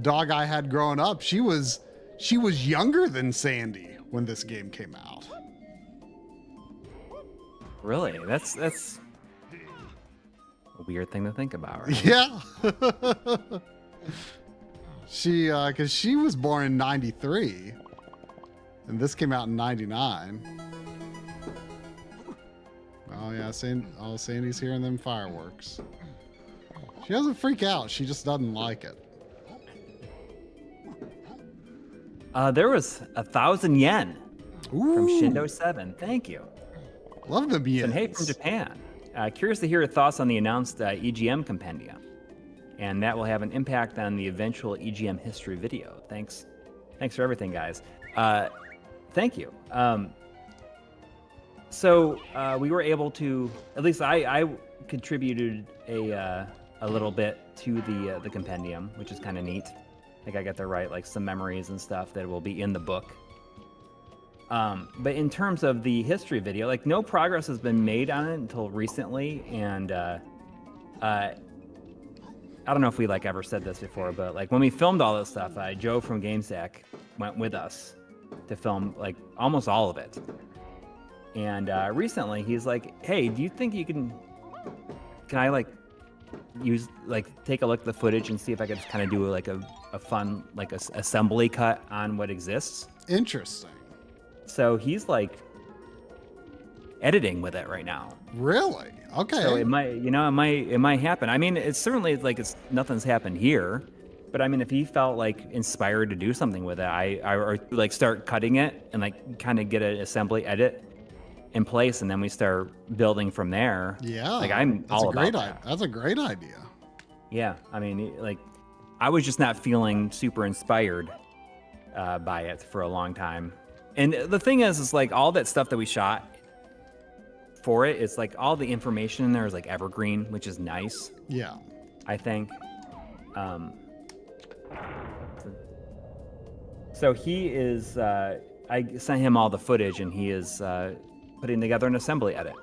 dog I had growing up, she was younger than Sandy when this game came out. Really? That's a weird thing to think about, right? Yeah. Cause she was born in 93 and this came out in 99. Oh yeah, Sandy's hearing them fireworks. She doesn't freak out, she just doesn't like it. There was 1,000 yen from Ooh, Shindo7. Thank you. love the yens. And hey, from Japan. Curious to hear your thoughts on the announced EGM compendia, and that will have an impact on the eventual EGM history video. Thanks for everything, guys. Thank you. So we were able to, at least I contributed a little bit to the compendium, which is kind of neat. Like I got to write like some memories and stuff that will be in the book. But in terms of the history video, like no progress has been made on it until recently. And I don't know if we like ever said this before, but like when we filmed all this stuff, Joe from GameSack went with us to film like almost all of it. And recently he's like, hey, do you think you can I like take a look at the footage and see if I could just kind of do like a fun like a assembly cut on what exists? Interesting. So he's like editing with it right now. Really? Okay. So it might happen. I mean, it's certainly like nothing's happened here, but I mean, if he felt like inspired to do something with it, or like start cutting it and like kind of get an assembly edit in place, and then we start building from there. Yeah. Like all about that. That's a great idea. Yeah. I mean, like I was just not feeling super inspired by it for a long time. And the thing is like all that stuff that we shot for it, it's like all the information in there is like evergreen, which is nice. Yeah. I think. So he is, I sent him all the footage and he is putting together an assembly edit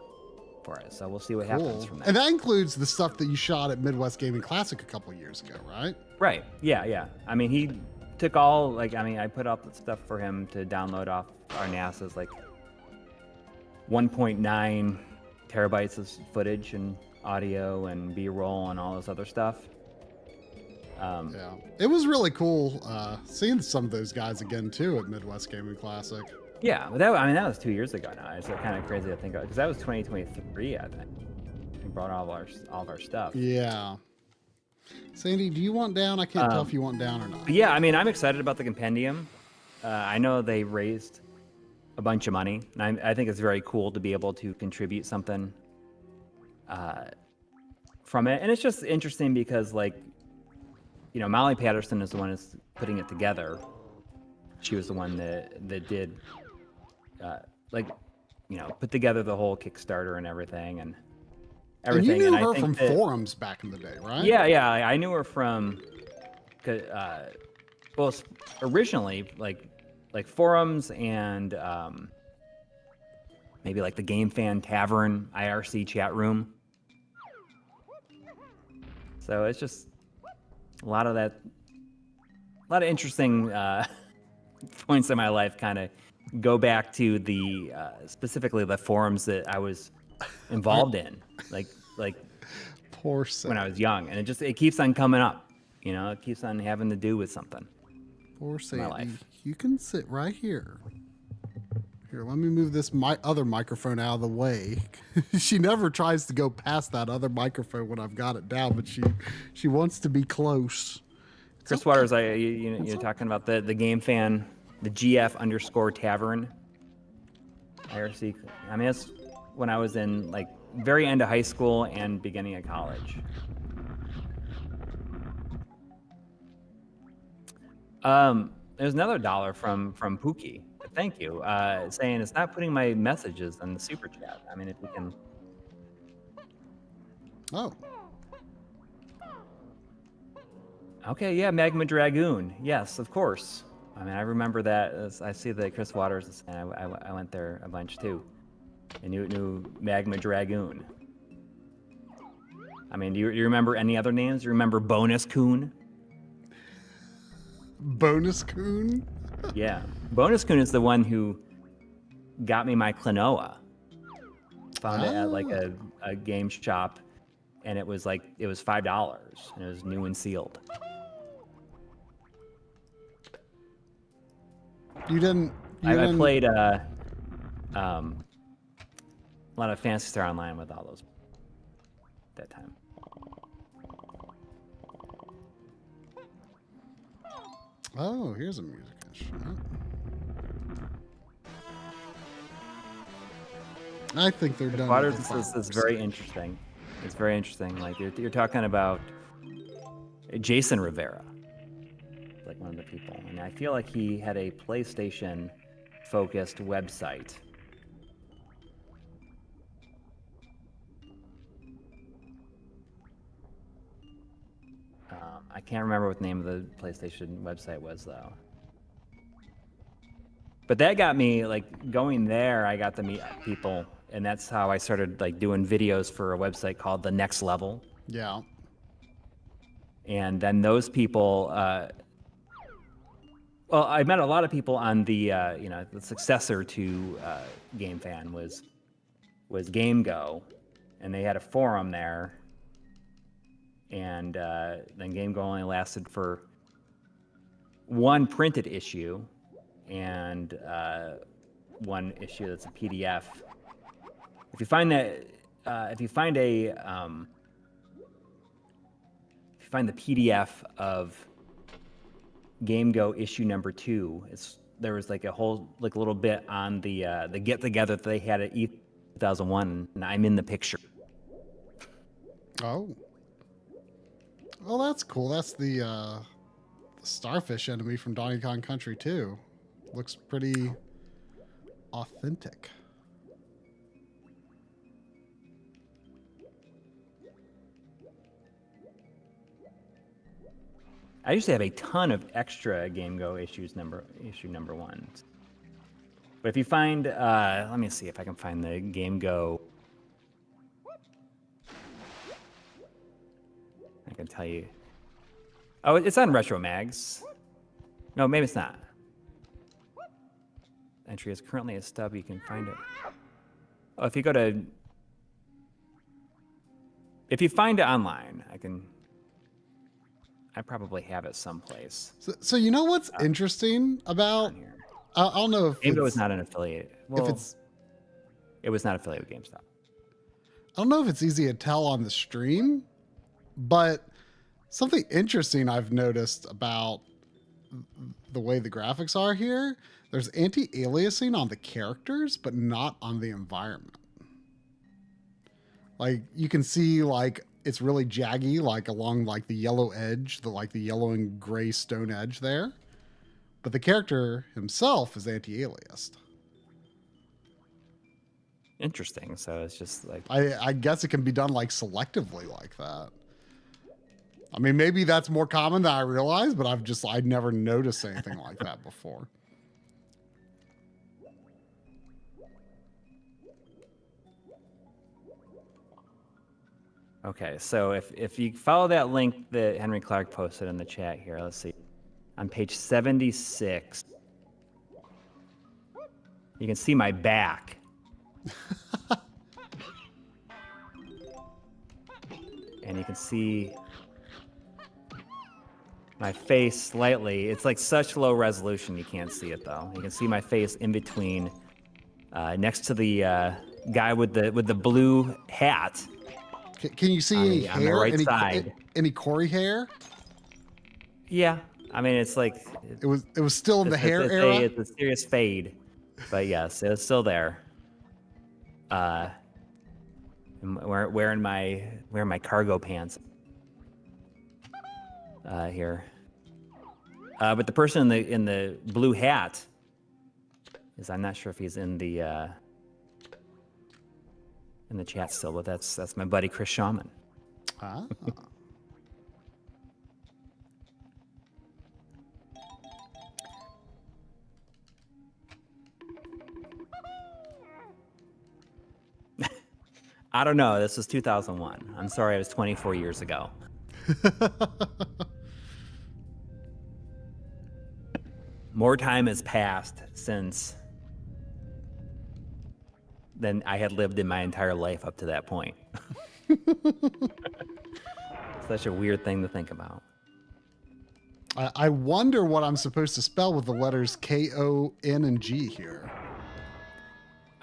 for it. So we'll see what happens from there. And that includes the stuff that you shot at Midwest Gaming Classic a couple years ago, right? Right. Yeah. I mean, he took all, I put up the stuff for him to download off our NASA's like 1.9 terabytes of footage and audio and B-roll and all this other stuff. Yeah, it was really cool seeing some of those guys again too at Midwest Gaming Classic. Yeah, but that was 2 years ago now. It's kind of crazy to think about because that was 2023. I think we brought all of our stuff. Yeah. Sandy, do you want down? I can't tell if you want down or not. But yeah, I mean, I'm excited about the compendium. I know they raised a bunch of money, and I think it's very cool to be able to contribute something from it. And it's just interesting because, like, Molly Patterson is the one that's putting it together. She was the one that did, put together the whole Kickstarter and everything. And you knew her from forums back in the day, right? Yeah. I knew her from, originally like forums and maybe like the Game Fan Tavern IRC chat room. So it's just a lot of interesting points in my life kind of go back to the specifically the forums that I was involved in, like Poor Sadie. when I was young, and it keeps on coming up. You know, it keeps on having to do with something. Poor Sadie. life. You can sit right here. Here, let me move this other microphone out of the way. She never tries to go past that other microphone when I've got it down, but she wants to be close. Chris Waters, you're talking about the game fan, the GF_tavern. IRC. I mean, that's when I was in like very end of high school and beginning of college. There's another $1 from Pookie. Thank you. Saying it's not putting my messages in the super chat. I mean, if you can. Oh. Okay, yeah, Magma Dragoon. Yes, of course. I mean, I remember that. I see that Chris Waters is saying I went there a bunch too. A new Magma Dragoon. I mean, do you remember any other names? Do you remember Bonus Coon? Bonus Coon? Yeah. Bonus Coon is the one who got me my Klonoa. Found it at like a game shop, and it was $5, and it was new and sealed. I played a lot of Phantasy Star Online with all those at that time. Oh, here's a music instrument. I think they're done. Waters is very interesting. It's very interesting. Like you're talking about Jason Rivera, like one of the people, and I feel like he had a PlayStation-focused website. I can't remember what the name of the PlayStation website was though. But that got me like going there. I got to meet people, and that's how I started like doing videos for a website called The Next Level. Yeah. And then those people, well, I met a lot of people on the the successor to GameFan was GameGo, and they had a forum there. And then GameGo only lasted for one printed issue and one issue that's a PDF. If you find the PDF of GameGo issue number 2, there was like a whole like little bit on the get together that they had at E2001, and I'm in the picture. Oh. Well, that's cool. That's the starfish enemy from Donkey Kong Country 2. Looks pretty authentic. I used to have a ton of extra GameGo issue number 1s. But if you find, let me see if I can find the GameGo. I can tell you. Oh, it's on Retro Mags. No, maybe it's not. Entry is currently a stub. You can find it. Oh, if you find it online, I probably have it someplace. So you know what's interesting about? I don't know if GameGo is not an affiliate. Well, it was not affiliated with GameStop. I don't know if it's easy to tell on the stream, but something interesting I've noticed about the way the graphics are here, there's anti-aliasing on the characters, but not on the environment. Like you can see like it's really jaggy, like along like the yellow edge, the yellow and gray stone edge there. But the character himself is anti-aliased. Interesting. So it's just like I guess it can be done like selectively like that. I mean, maybe that's more common than I realized, but I'd never noticed anything like that before. Okay, so if you follow that link that Henry Clark posted in the chat here, let's see. On page 76, you can see my back. you can see my face slightly. It's like such low resolution you can't see it though. You can see my face in between, next to the guy with the blue hat. Can you see any on the hair? right any, side. Any Coury hair? Yeah, I mean it's like It was still in the hair it's era. It's a serious fade, but yes, it's still there. I'm wearing my cargo pants here. But the person in the blue hat I'm not sure if he's in the chat still, but that's my buddy Chris Shaman. Ah. I don't know. This was 2001. I'm sorry, it was 24 years ago. More time has passed since than I had lived in my entire life up to that point. Such a weird thing to think about. I wonder what I'm supposed to spell with the letters K-O, N, and G here.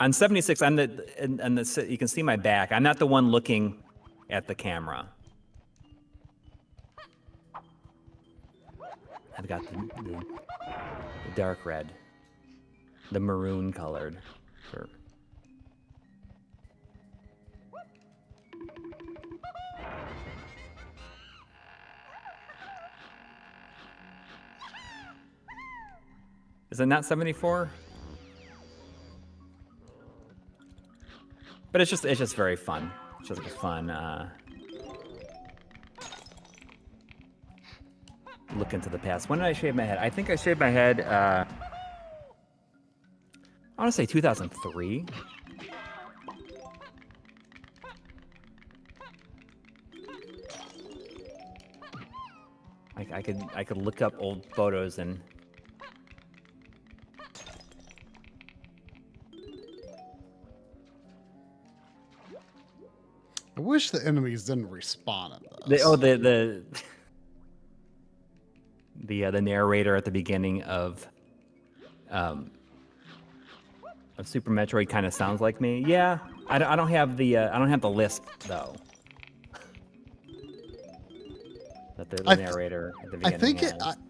On 76, I'm you can see my back. I'm not the one looking at the camera. I've got the dark red, the maroon colored shirt. Is it not 74? But it's just very fun. It's just like a fun look into the past. When did I shave my head? I think I shaved my head I want to say 2003. I could look up old photos and I wish the enemies didn't respawn at this. The narrator at the beginning of Super Metroid kind of sounds like me. Yeah, I don't have the lisp though. That the narrator at the beginning. I think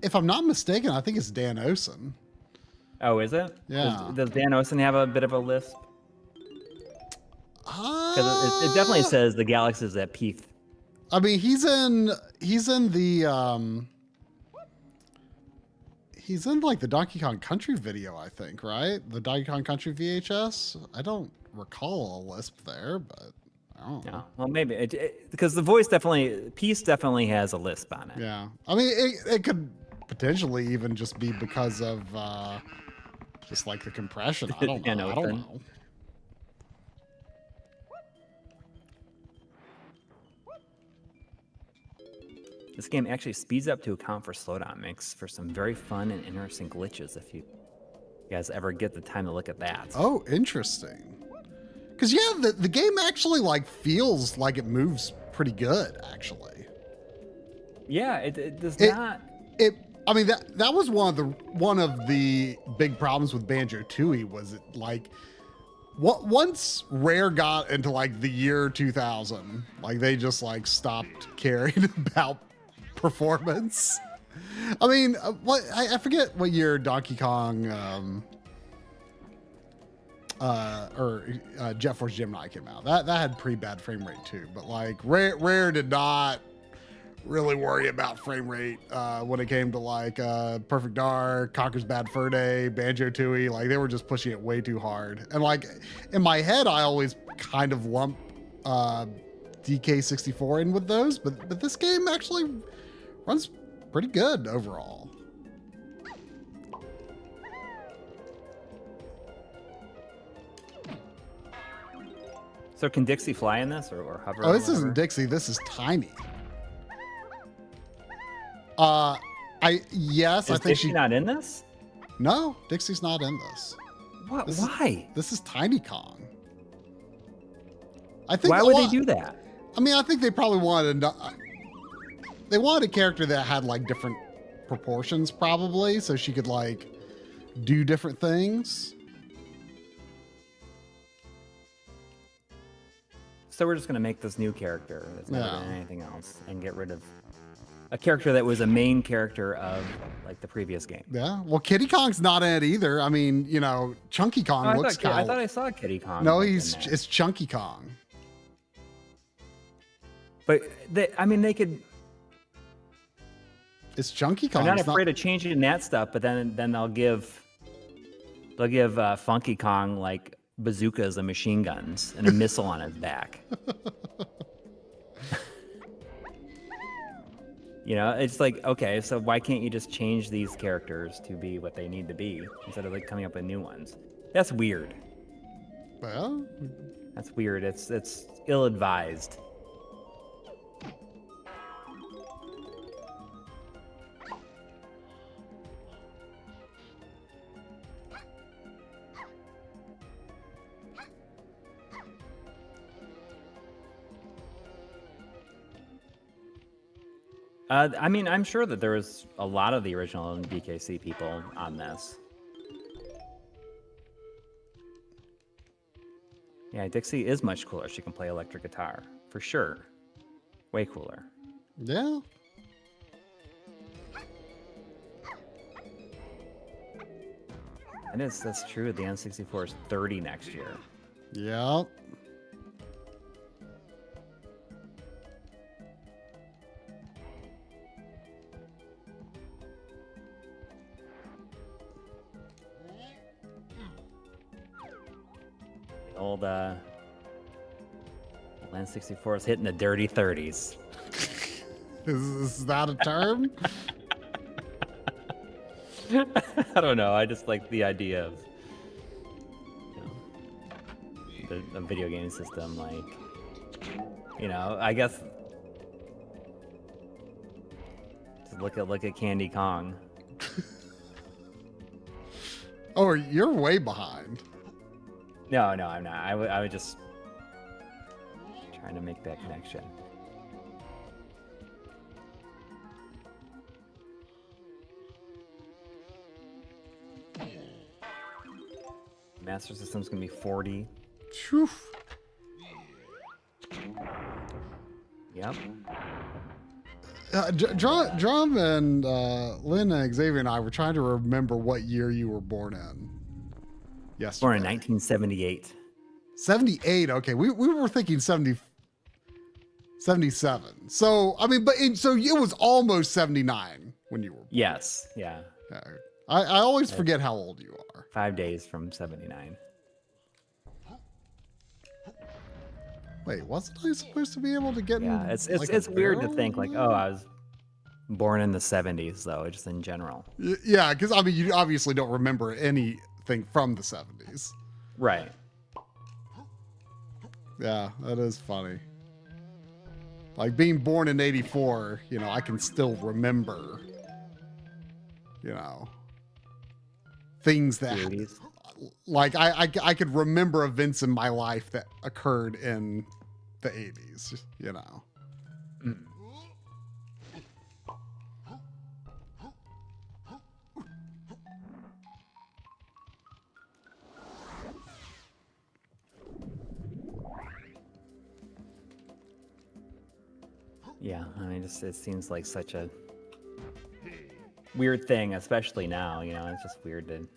if I'm not mistaken, I think it's Dan Osen. Oh, is it? Yeah. Does Dan Osen have a bit of a lisp? Because it definitely says the galaxies at Peath. I mean, he's in like the Donkey Kong Country video, I think, right? The Donkey Kong Country VHS. I don't recall a lisp there, but I don't know. Yeah, well, maybe because the voice Peace definitely has a lisp on it. Yeah, I mean, it could potentially even just be because of just like the compression. I don't know. I don't know. This game actually speeds up to account for slowdown, makes for some very fun and interesting glitches if you guys ever get the time to look at that. Oh, interesting. Because yeah, the game actually like feels like it moves pretty good, actually. Yeah, it does not. I mean that was one of the big problems with Banjo-Tooie was it like once Rare got into like the year 2000, like they just like stopped caring about performance. I mean, I forget what year Donkey Kong or Jet Force Gemini came out. That had pretty bad frame rate too. But like Rare did not really worry about frame rate when it came to like Perfect Dark, Conker's Bad Fur Day, Banjo-Tooie. Like they were just pushing it way too hard. And like in my head, I always kind of lump DK64 in with those, but this game actually runs pretty good overall. So can Dixie fly in this or hover? Oh, this isn't Dixie. This is Tiny. Yes, I think Dixie not in this? No, Dixie's not in this. What? Why? This is Tiny Kong. I think. Why would they do that? I mean, I think they probably wanted they wanted a character that had like different proportions, probably, so she could like do different things. So we're just gonna make this new character that's never been anything else, and get rid of a character that was a main character of like the previous game. Yeah. Well, Kitty Kong's not in it either. I mean, you know, Chunky Kong looks kind I of. thought I saw Kitty Kong. No, like, it's Chunky Kong. But they could. It's Chunky Kong. I'm not afraid of changing that stuff, but then they'll give Funky Kong like bazookas and machine guns and a missile on his back. You know, it's like, okay, so why can't you just change these characters to be what they need to be instead of like coming up with new ones? That's weird. Well, that's weird. It's ill-advised. I mean, I'm sure that there was a lot of the original BKC people on this. Yeah, Dixie is much cooler. She can play electric guitar, for sure. Way cooler. Yeah. And that's true. The N64 is 30 next year. Yeah. Old N64 is hitting the dirty 30s. Is that a term? I don't know. I just like the idea of the video game system. Like, I guess just look at Candy Kong. Oh, you're way behind. No, I'm not. I would just trying to make that connection. Master System's gonna be 40. Whew. Yep. Drum and Lynn and Xavier and I were trying to remember what year you were born in. Yesterday. Born in 1978. 78. Okay, we were thinking 77. So I mean, so it was almost 79 when you were born. Yes. Yeah. I always forget how old you are. 5 days from 79. Wait, wasn't I supposed to be able to get? Yeah, it's weird to think like, oh, I was born in the 70s though, just in general. Yeah, because I mean, you obviously don't remember anything from the 70s. Right. Yeah, that is funny. Like being born in 84, I can still remember, things that, like I could remember events in my life that occurred in the 80s, Mm. Yeah, I mean, it seems like such a weird thing, especially now, it's just weird to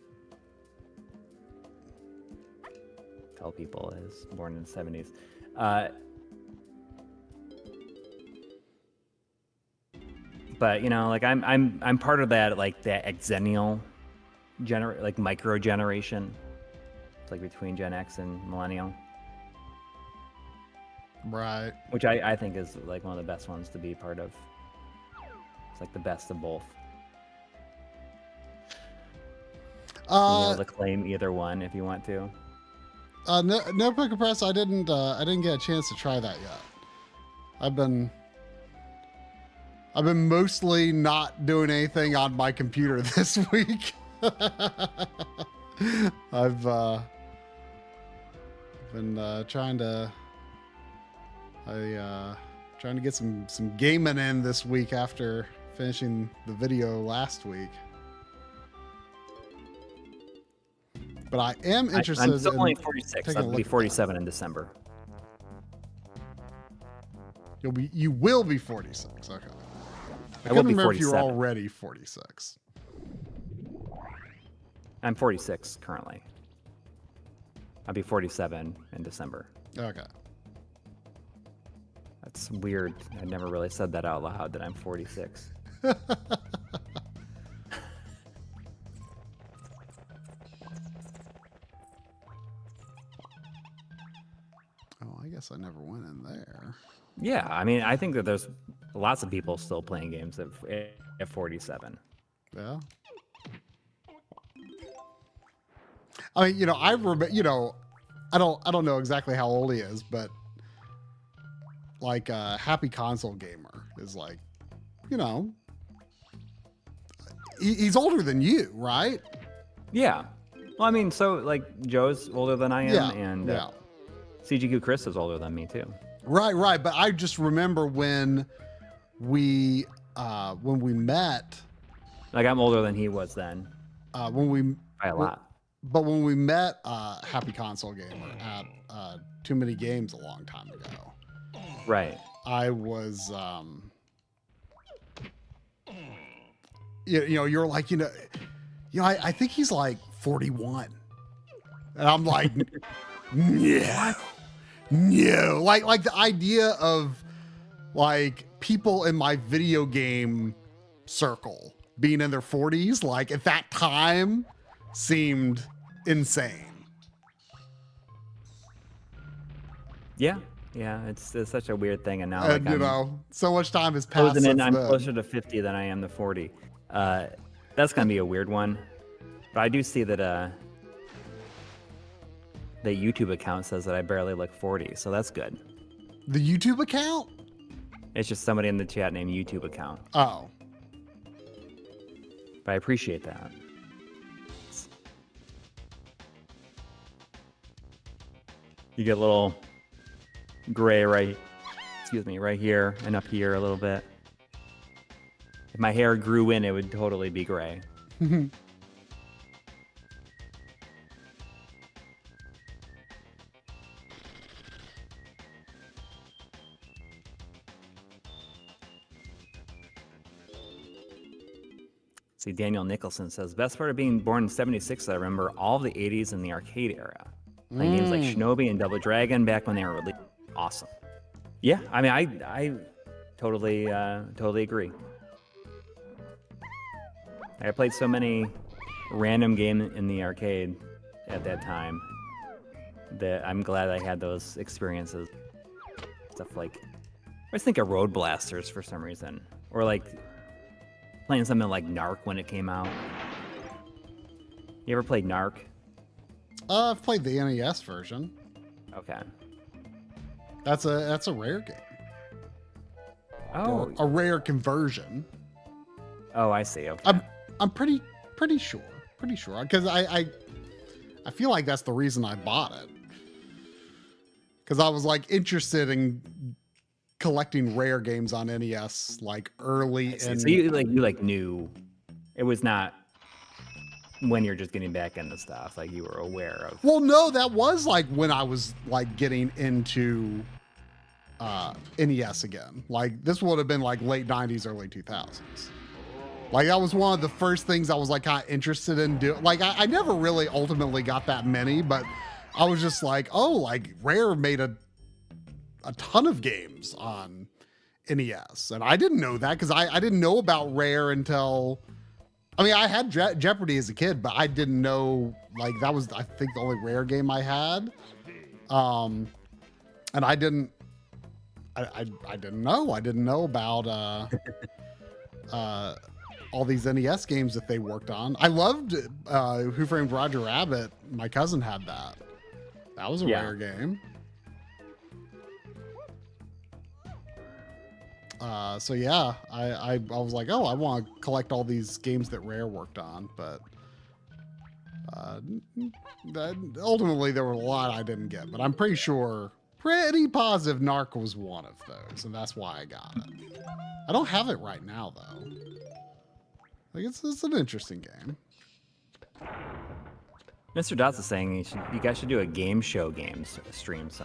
tell people is born in the 70s. But like I'm part of that, like that exennial micro generation. It's like between Gen X and Millennial. Right. Which I think is like one of the best ones to be part of. It's like the best of both. Being able to claim either one if you want to. Notebook Compress, I didn't get a chance to try that yet. I've been mostly not doing anything on my computer this week. I've been trying to I trying to get some gaming in this week after finishing the video last week. But I am interested. I'm still in only 46. I'll be 47 in December. You will be 46. Okay. I will couldn't be remember if you were 47. already 46. I'm 46 currently. I'll be 47 in December. Okay. That's weird. I never really said that out loud, that I'm 46. Oh, I guess I never went in there. Yeah, I mean, I think that there's lots of people still playing games at 47. Yeah. I mean, I remember, I don't know exactly how old he is, but like Happy Console Gamer is like, he's older than you, right? Yeah. Well, I mean, so like Joe's older than I am, and CGQ Chris is older than me too. Right. But I just remember when we met. Like I'm older than he was then. By a lot. But when we met Happy Console Gamer at Too Many Games a long time ago. Right. I was you're like, I think he's like 41. And I'm like, no. Like the idea of like people in my video game circle being in their 40s, like at that time seemed insane. Yeah. It's such a weird thing, and now like so much time has passed. I'm closer to 50 than I am to 40. That's gonna be a weird one, but I do see that the YouTube account says that I barely look 40, so that's good. The YouTube account? It's just somebody in the chat named YouTube account. Oh. But I appreciate that. You get a little gray right here and up here a little bit. If my hair grew in, it would totally be gray. See, Daniel Nicholson says, best part of being born in 76, I remember all the 80s in the arcade era. Playing games like Shinobi and Double Dragon back when they were released. Awesome. Yeah, I mean, I totally agree. I played so many random games in the arcade at that time that I'm glad I had those experiences. Stuff like, I always think of Road Blasters for some reason. Or like playing something like Narc when it came out. You ever played Narc? I've played the NES version. Okay. That's a rare game. Oh. Or a rare conversion. Oh, I see. Okay. I'm pretty sure because I feel like that's the reason I bought it, because I was like interested in collecting rare games on NES like early. So you knew it was not when you're just getting back into stuff, like you were aware of. Well, no, that was like when I was like getting into NES again. Like this would have been like late 90s, early 2000s. Like that was one of the first things I was like kind of interested in doing. Like I never really ultimately got that many, but I was just like, oh, like Rare made a ton of games on NES. And I didn't know that because I didn't know about Rare until, I mean, I had Jeopardy as a kid, but I didn't know, like that was, I think, the only Rare game I had. And I didn't know about all these NES games that they worked on. I loved Who Framed Roger Rabbit. My cousin had that. That was a Rare game. So yeah, I was like, oh, I want to collect all these games that Rare worked on, but ultimately there were a lot I didn't get. But I'm pretty sure pretty positive Narc was one of those, and that's why I got it. I don't have it right now though. Like it's an interesting game. Mr. Dots is saying you guys should do a game show stream. So.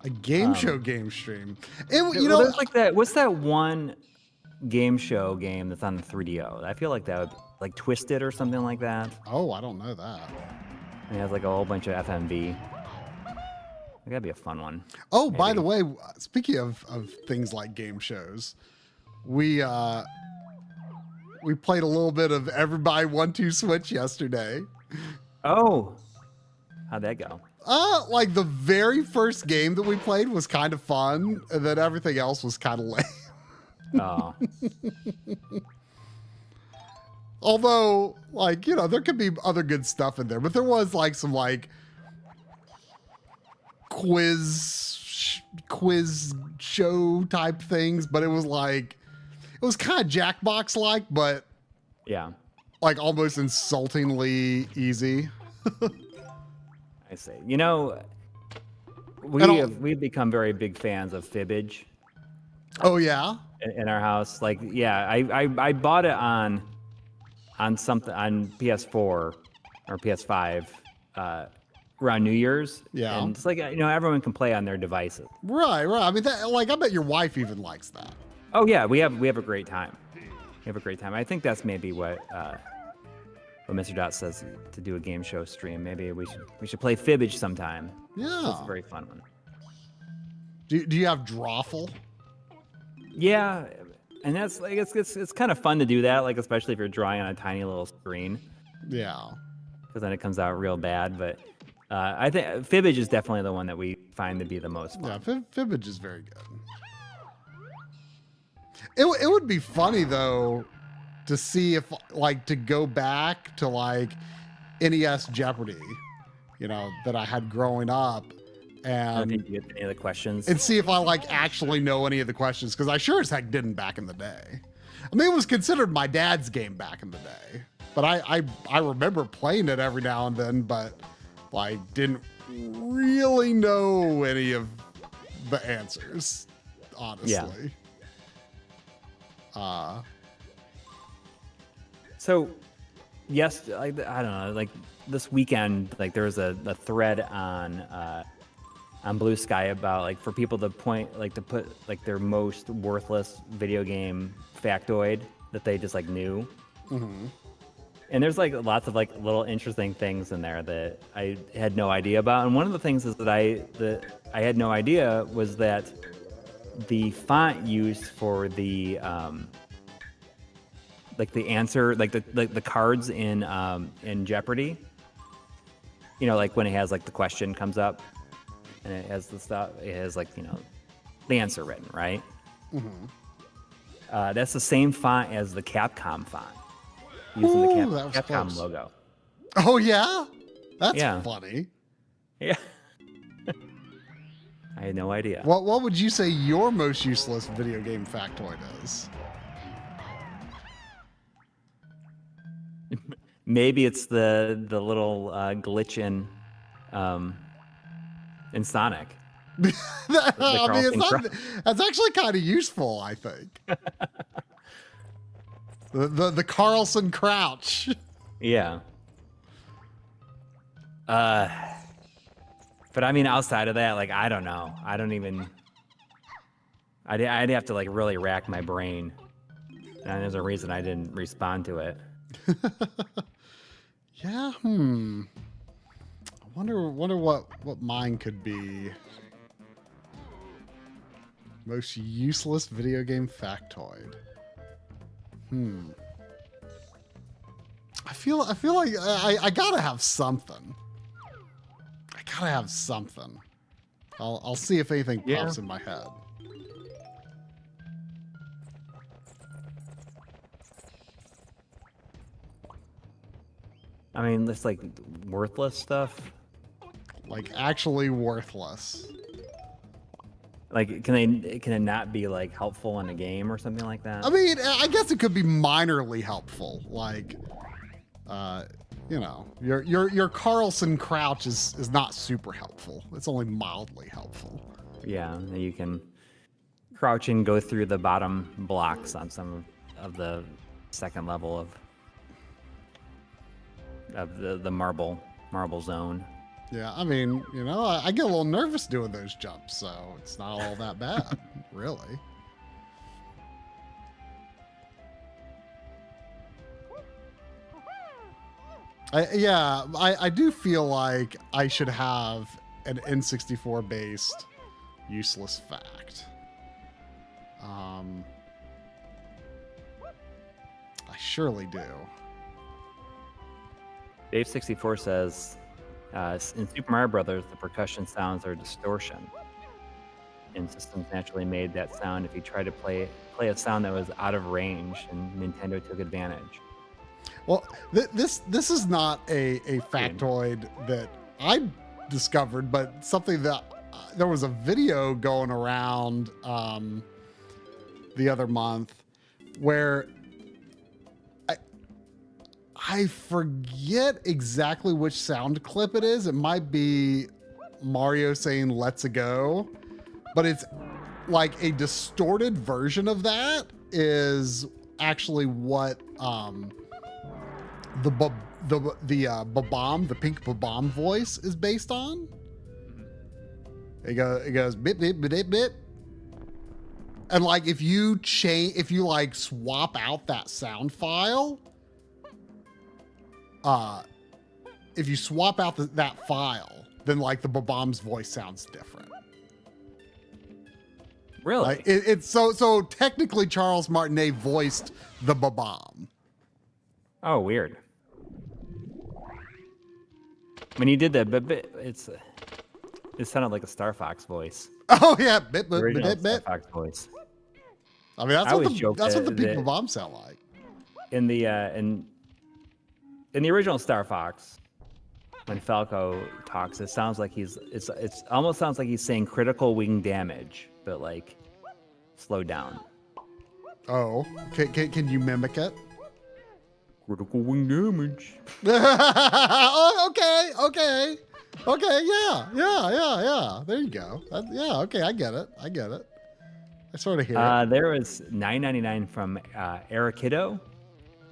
A game show game stream. You Well, know, there's like that. What's that one game show game that's on the 3DO? I feel like that would like Twisted or something like that. oh, I don't know that. And it has like a whole bunch of FMV. That'd be a fun one. Oh, by Maybe. the way, speaking of things like game shows, we played a little bit of Everybody 1-2 Switch yesterday. Oh, how'd that go? Like the very first game that we played was kind of fun, and then everything else was kind of lame. Oh, Although, like, you know, there could be other good stuff in there, but there was like some like quiz show type things, but it was kind of Jackbox like, but yeah. like almost insultingly easy. I see. You know, we've become very big fans of Fibbage Oh yeah. in our house. Like, yeah, I bought it on something on PS4 or PS5 around New Year's. Yeah. And it's like, you know, everyone can play on their devices. Right. I mean, I bet your wife even likes that. Oh yeah, we have a great time. We have a great time. I think that's maybe what Mr. Dot says to do a game show stream. Maybe we should play Fibbage sometime. Yeah. It's a very fun one. Do you have Drawful? Yeah, and that's like it's kind of fun to do that, like especially if you're drawing on a tiny little screen, Yeah. because then it comes out real bad. But I think Fibbage is definitely the one that we find to be the most fun. Yeah, Fibbage is very good. It would be funny though to see if like to go back to like NES Jeopardy, you know, that I had growing up, and Did you get any of the questions? and see if I like actually know any of the questions, because I sure as heck didn't back in the day. I mean, it was considered my dad's game back in the day, but I remember playing it every now and then, but like didn't really know any of the answers, honestly. So, yes, like I don't know, like this weekend, like there was a thread on Blue Sky about like for people to put like their most worthless video game factoid that they just like knew. Mm-hmm. And there's like lots of like little interesting things in there that I had no idea about. And one of the things is that I had no idea was that the font used for the like the answer, like the cards in Jeopardy, you know, like when it has like the question comes up and it has the stuff, it has like, you know, the answer written, right? Mm-hmm. That's the same font as the Capcom font, using the Ooh, that was Capcom close. logo. Oh yeah, that's Yeah. funny. Yeah. I had no idea. What would you say your most useless video game factoid is? Maybe it's the little glitch in Sonic. I mean, it's Carlson not, that's actually kind of useful, I think. the Carlson crouch. Yeah. But I mean, outside of that, like I don't know. I don't even. I'd have to like really rack my brain, and there's a reason I didn't respond to it. Yeah. I wonder what mine could be. Most useless video game factoid. I feel like I gotta have something. I'll see if anything pops in my head. I mean, it's like worthless stuff. Like actually worthless. Like, can it not be like helpful in a game or something like that? I mean, I guess it could be minorly helpful. Like, you know, your Carlson crouch is not super helpful. It's only mildly helpful. Yeah, you can crouch and go through the bottom blocks on some of the second level of the marble zone. Yeah, I mean, you know, I get a little nervous doing those jumps, so it's not all that bad, really. I do feel like I should have an N64 based useless fact. I surely do. Dave64 says, in Super Mario Brothers, the percussion sounds are distortion. And systems naturally made that sound if you tried to play a sound that was out of range, and Nintendo took advantage. Well, this is not a factoid that I discovered, but something that there was a video going around the other month where I forget exactly which sound clip it is. It might be Mario saying "Let's go," but it's like a distorted version of that is actually what the Babam, the pink Babam voice is based on. It goes bip bip bip bip bip. And like if you like swap out that sound file, if you swap out that file, then like the Babam's voice sounds different. Really? Like it's so technically Charles Martinet voiced the Babam. Oh, weird. When he did that, but it sounded like a Star Fox voice. Oh yeah, bip bip Original bip bip. Star Fox voice. I mean, that's what the Pink Babam sound like. In the original Star Fox, when Falco talks, it sounds like it's almost sounds like he's saying critical wing damage, but like slowed down. Oh, can you mimic it? Critical wing damage. Oh, okay, yeah. There you go. Okay, I get it. I sort of hear it. There was $9.99 from Arakido.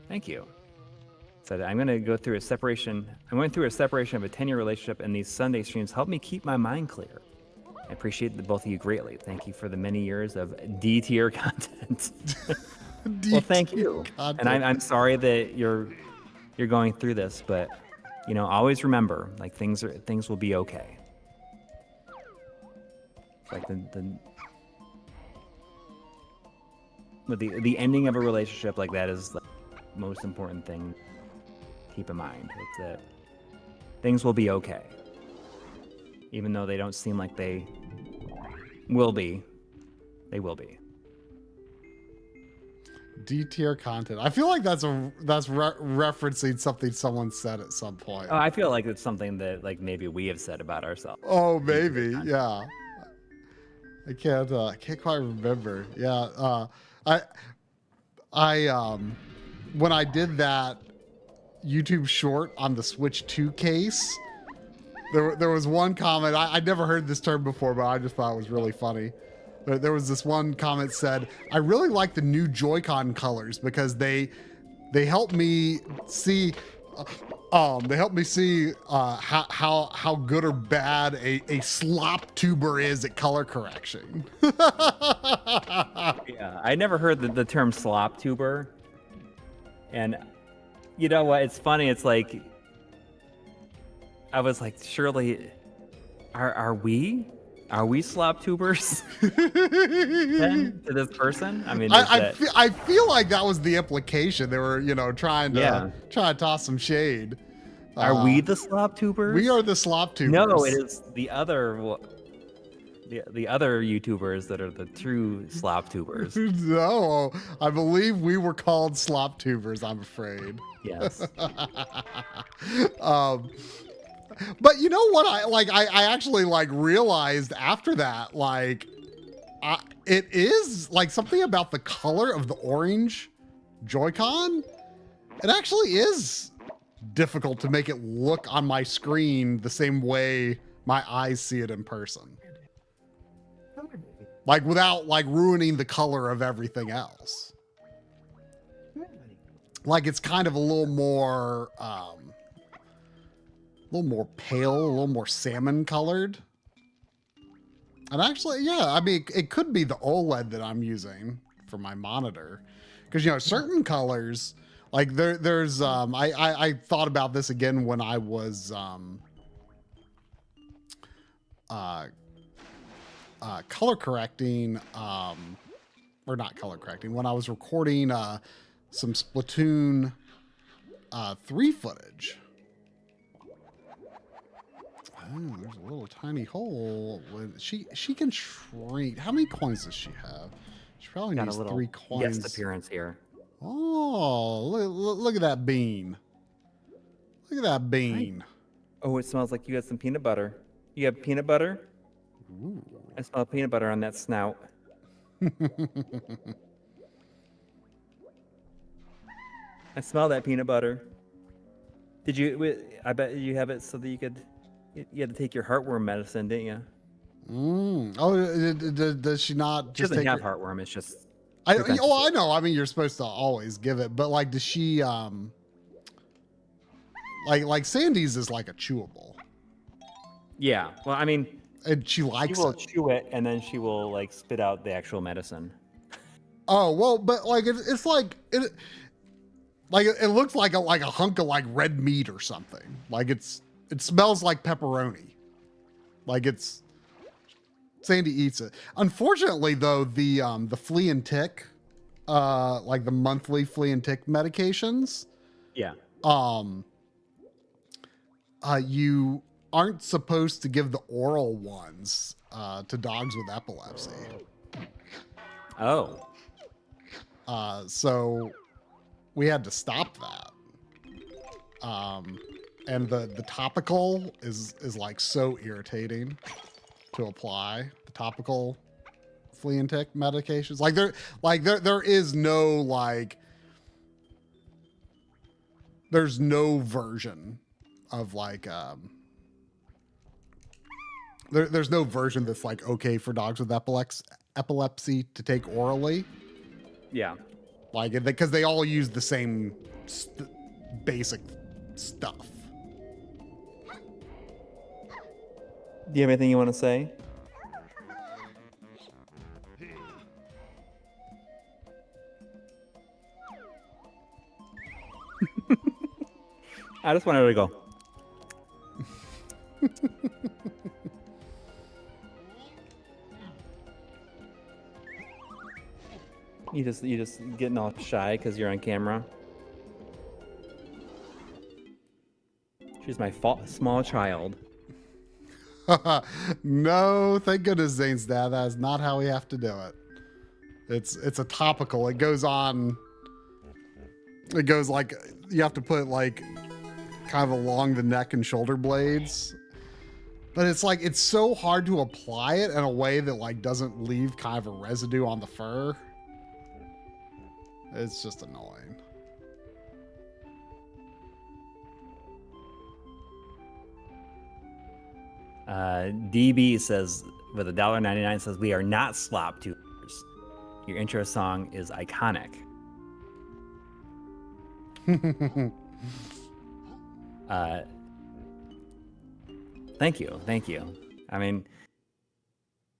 Thank you. Said I'm going through a separation of a 10-year relationship, and these Sunday streams help me keep my mind clear. I appreciate both of you greatly. Thank you for the many years of D-tier content. Well, thank you. And I'm sorry that you're going through this, but you know, always remember, like things will be okay. Like the ending of a relationship like that is the most important thing to keep in mind. It's that things will be okay, even though they don't seem like they will be. They will be. D-tier content. I feel like that's referencing something someone said at some point. Oh, I feel like it's something that like maybe we have said about ourselves. Oh, maybe. Yeah. I can't quite remember. Yeah. I when I did that YouTube short on the Switch 2 case, there was one comment. I'd never heard this term before, but I just thought it was really funny. There was this one comment said, I really like the new Joy-Con colors because they help me see how good or bad a slop tuber is at color correction. Yeah, I never heard the term slop tuber. And you know what? It's funny. It's like, I was like, surely, are we slop tubers then to this person? I mean, I feel like that was the implication. They were, trying to toss some shade. Are we the slop tubers? We are the slop tubers. No, it is the other YouTubers that are the true slop tubers. No, I believe we were called slop tubers, I'm afraid. Yes. But you know what? I actually realized after that, it is like something about the color of the orange Joy-Con. It actually is difficult to make it look on my screen the same way my eyes see it in person. Like without like ruining the color of everything else. Like it's kind of a little more pale, a little more salmon colored. And actually, yeah, I mean, it could be the OLED that I'm using for my monitor. Because, you know, certain colors, like there's, I thought about this again when I was color correcting, or not color correcting, when I was recording some Splatoon 3 footage. Oh, there's a little tiny hole. She can shrink. How many coins does she have? She probably Got needs a little 3 coins. guest appearance here. Oh, look at that bean. Look at that bean. Oh, it smells like you got some peanut butter. You have peanut butter? Ooh. I smell peanut butter on that snout. I smell that peanut butter. Did you? I bet you have it so that you could. You had to take your heartworm medicine, didn't you? Oh, does she not She just doesn't take have her? heartworm. It's just. I know. I mean, you're supposed to always give it, but like, does she? Like Sandy's is like a chewable. Yeah. Well, I mean, And she she likes will it. chew it and then she will like spit out the actual medicine. Oh well, but like it's like it. Like it looks like a hunk of like red meat or something. Like it smells like pepperoni. Like it's Sandy eats it. Unfortunately though, the flea and tick, like the monthly flea and tick medications, Yeah. you aren't supposed to give the oral ones to dogs with epilepsy. Oh. So we had to stop that. And the topical is like so irritating to apply. The topical flea and tick medications. There is no like there's no version of like there's no version that's like okay for dogs with epilepsy to take orally. Yeah. Like, because they all use the same basic stuff. Do you have anything you want to say? I just wanted to go. You just getting all shy because you're on camera. She's my small child. No, thank goodness, Zane's dad. That is not how we have to do it. It's a topical. It goes on. It goes like you have to put like kind of along the neck and shoulder blades. But it's like it's so hard to apply it in a way that like doesn't leave kind of a residue on the fur. It's just annoying. DB says, with $1.99, says, we are not slop tubers. Your intro song is iconic. Thank you. I mean,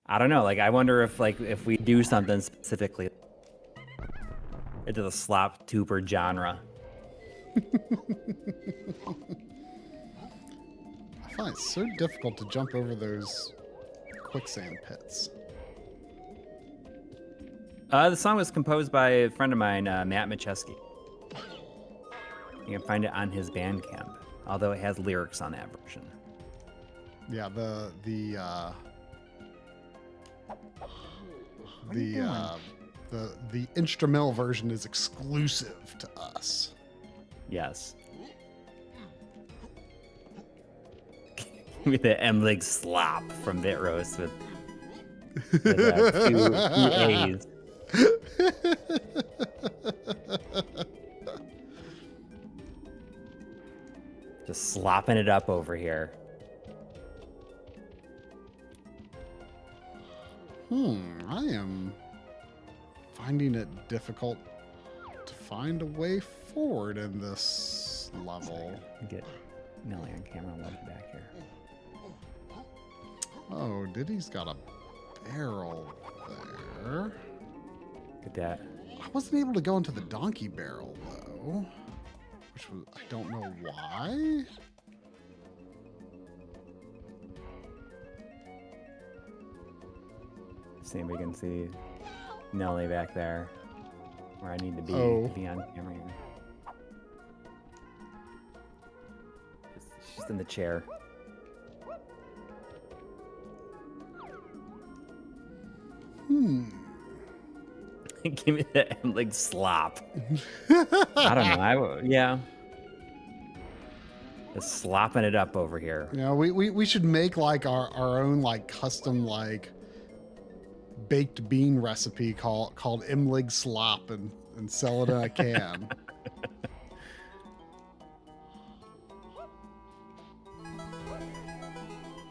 I don't know. Like, I wonder if we do something specifically into the slop tuber genre. I find it so difficult to jump over those quicksand pits. The song was composed by a friend of mine, Matt McCheskey. You can find it on his Bandcamp, although it has lyrics on that version. Yeah, the instrumental version is exclusive to us. Yes. With the MLiG slop from Bit Roast with two A's. Just slopping it up over here. I am finding it difficult to find a way forward in this level. Get Millie on camera and look back here. Oh, Diddy's got a barrel there. Look at that. I wasn't able to go into the donkey barrel, though. Which was, I don't know why. See if we can see Nelly back there, where I need to be Oh. to be on camera here. She's in the chair. Give me that like slop. I don't know. Yeah. Just slopping it up over here. You know, we should make like our own like custom like baked bean recipe called MLiG slop and sell it in a can.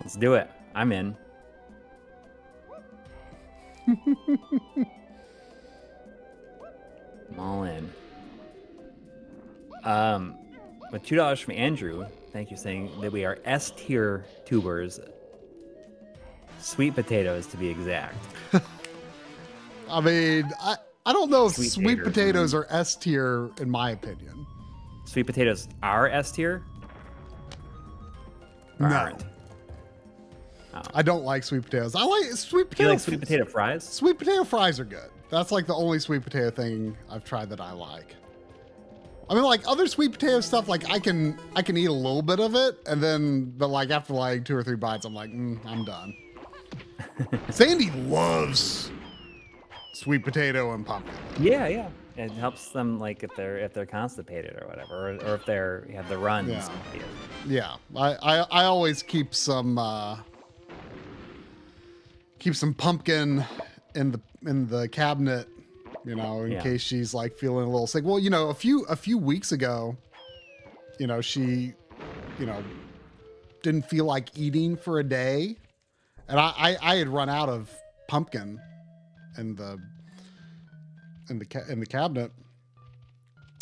Let's do it. I'm in. I'm all in. With $2 from Andrew, thank you, saying that we are S tier tubers. Sweet potatoes, to be exact. I mean, I don't know if sweet taters, potatoes are S tier in my opinion. Sweet potatoes are S tier? Or No. aren't? I don't like sweet potatoes. I like sweet Do potato. you like sweet potato fries? Sweet potato fries are good. That's like the only sweet potato thing I've tried that I like. I mean, like other sweet potato stuff, like I can eat a little bit of it, and then, but like after like 2 or 3 bites, I'm like, I'm done. Sandy loves sweet potato and pumpkin. Yeah, yeah. It helps them like if they're constipated or whatever, or if they're have the runs. Yeah, I always keep some pumpkin in the cabinet, you know, in case she's like feeling a little sick. Well, you know, a few weeks ago, you know, she, you know, didn't feel like eating for a day, and I had run out of pumpkin in the cabinet,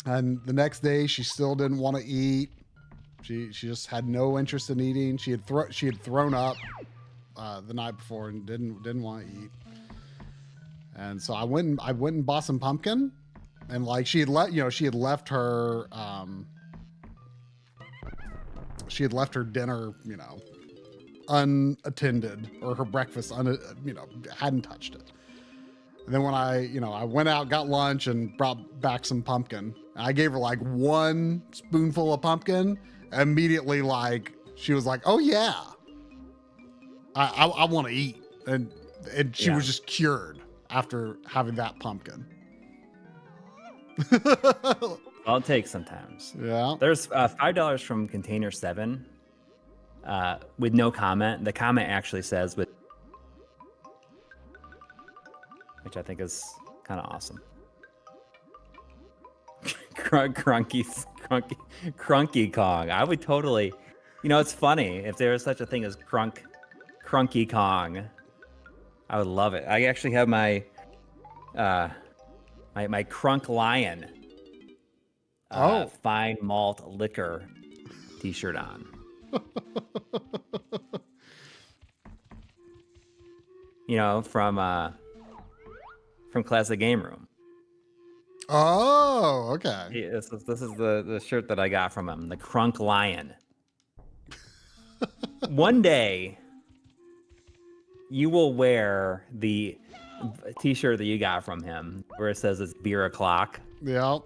and the next day she still didn't want to eat. She just had no interest in eating. She had thrown up the night before and didn't want to eat. And so I went and bought some pumpkin, and like she had left her dinner, you know, unattended, or her breakfast hadn't touched it. And then when I went out, got lunch, and brought back some pumpkin, I gave her like 1 spoonful of pumpkin. Immediately, like she was like, "Oh yeah, I want to eat," and she was just cured after having that pumpkin. I'll take sometimes. Yeah. There's $5 from Container 7 with no comment. The comment actually says with, which I think is kind of awesome. Crunky Kong. I would totally, you know, it's funny if there was such a thing as Crunky Kong. I would love it. I actually have my my Crunk Lion fine malt liquor t-shirt on. You know, from Classic Game Room. Oh, okay. Yeah, this is the shirt that I got from him, the Crunk Lion. One day, you will wear the t-shirt that you got from him, where it says it's beer o'clock. Yeah.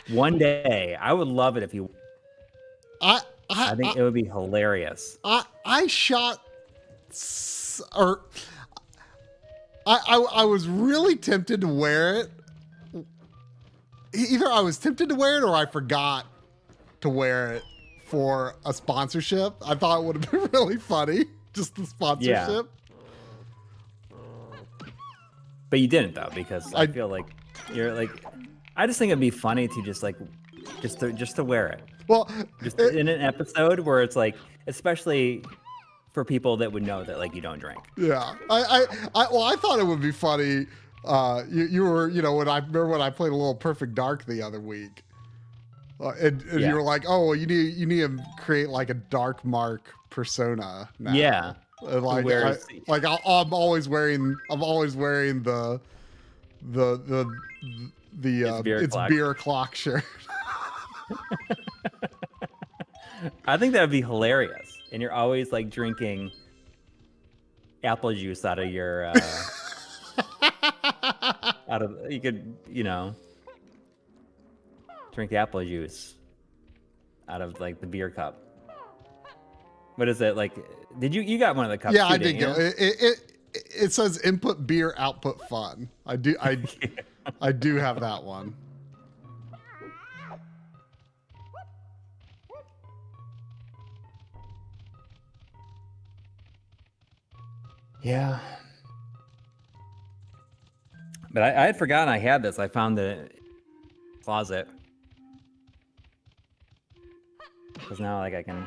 One day, I would love it if you. I think it would be hilarious. I was really tempted to wear it. Either I was tempted to wear it or I forgot to wear it for a sponsorship. I thought it would have been really funny, just the sponsorship. Yeah. But you didn't though, because I feel like you're like, I just think it'd be funny to just to wear it. Well, just in an episode where it's like, especially for people that would know that like you don't drink. yeah. I thought it would be funny. You were, when I remember when I played a little Perfect Dark the other week, and Yeah. you were like, oh, well, you need to create like a dark Marc persona now. Yeah. And like, Whereas- I'm always wearing the It's beer beer clock. clock shirt. I think that would be hilarious. And you're always like drinking apple juice out of your you could, drink apple juice out of like the beer cup. What is it like? Did you got one of the cups? Yeah, too, I did didn't get it says input beer, output fun. I do have that one. Yeah. But I had forgotten I had this. I found the closet. Because now like I can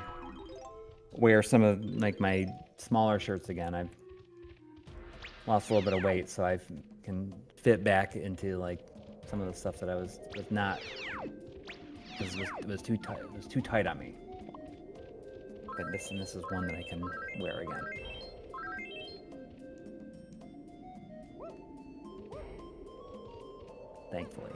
wear some of like my smaller shirts again. I've lost a little bit of weight, so I can fit back into like some of the stuff that I was not. It was too tight. It was too tight on me. But this is one that I can wear again. Thankfully.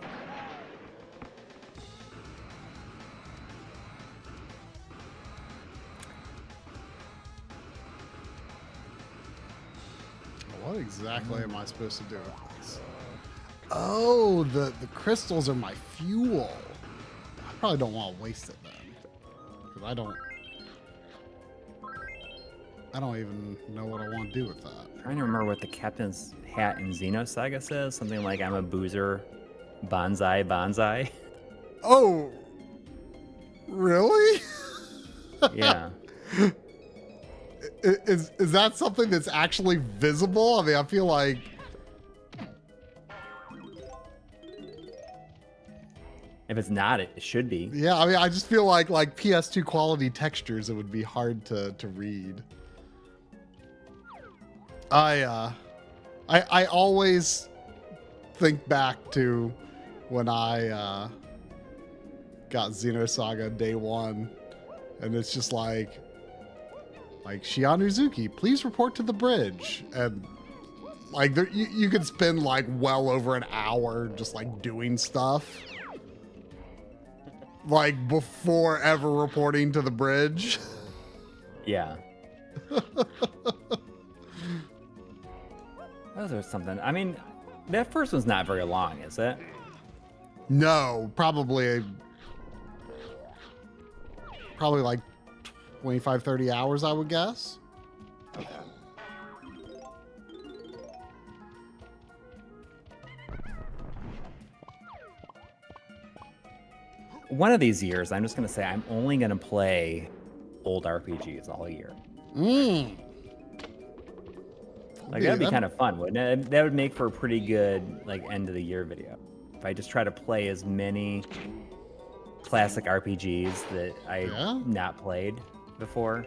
What exactly am I supposed to do with this? Oh, the crystals are my fuel. I probably don't want to waste it then, because I don't even know what I want to do with that. I'm trying to remember what the captain's hat in Xenosaga says. Something like, I'm a boozer, bonsai. Oh, really? Yeah. Is that something that's actually visible? I mean, I feel like... If it's not, it should be. Yeah, I mean, I just feel like PS2 quality textures, it would be hard to read. I always think back to when I got Xenosaga day one, and it's just like Shianuzuki, please report to the bridge, and like you could spend like well over an hour just like doing stuff, like before ever reporting to the bridge. Yeah. Those are something. I mean, that first one's not very long, is it? No, probably like 25, 30 hours, I would guess. One of these years, I'm just going to say I'm only going to play old RPGs all year. Like, that'd be kind of fun, wouldn't it? That would make for a pretty good, like, end of the year video. If I just try to play as many classic RPGs that I've not played before.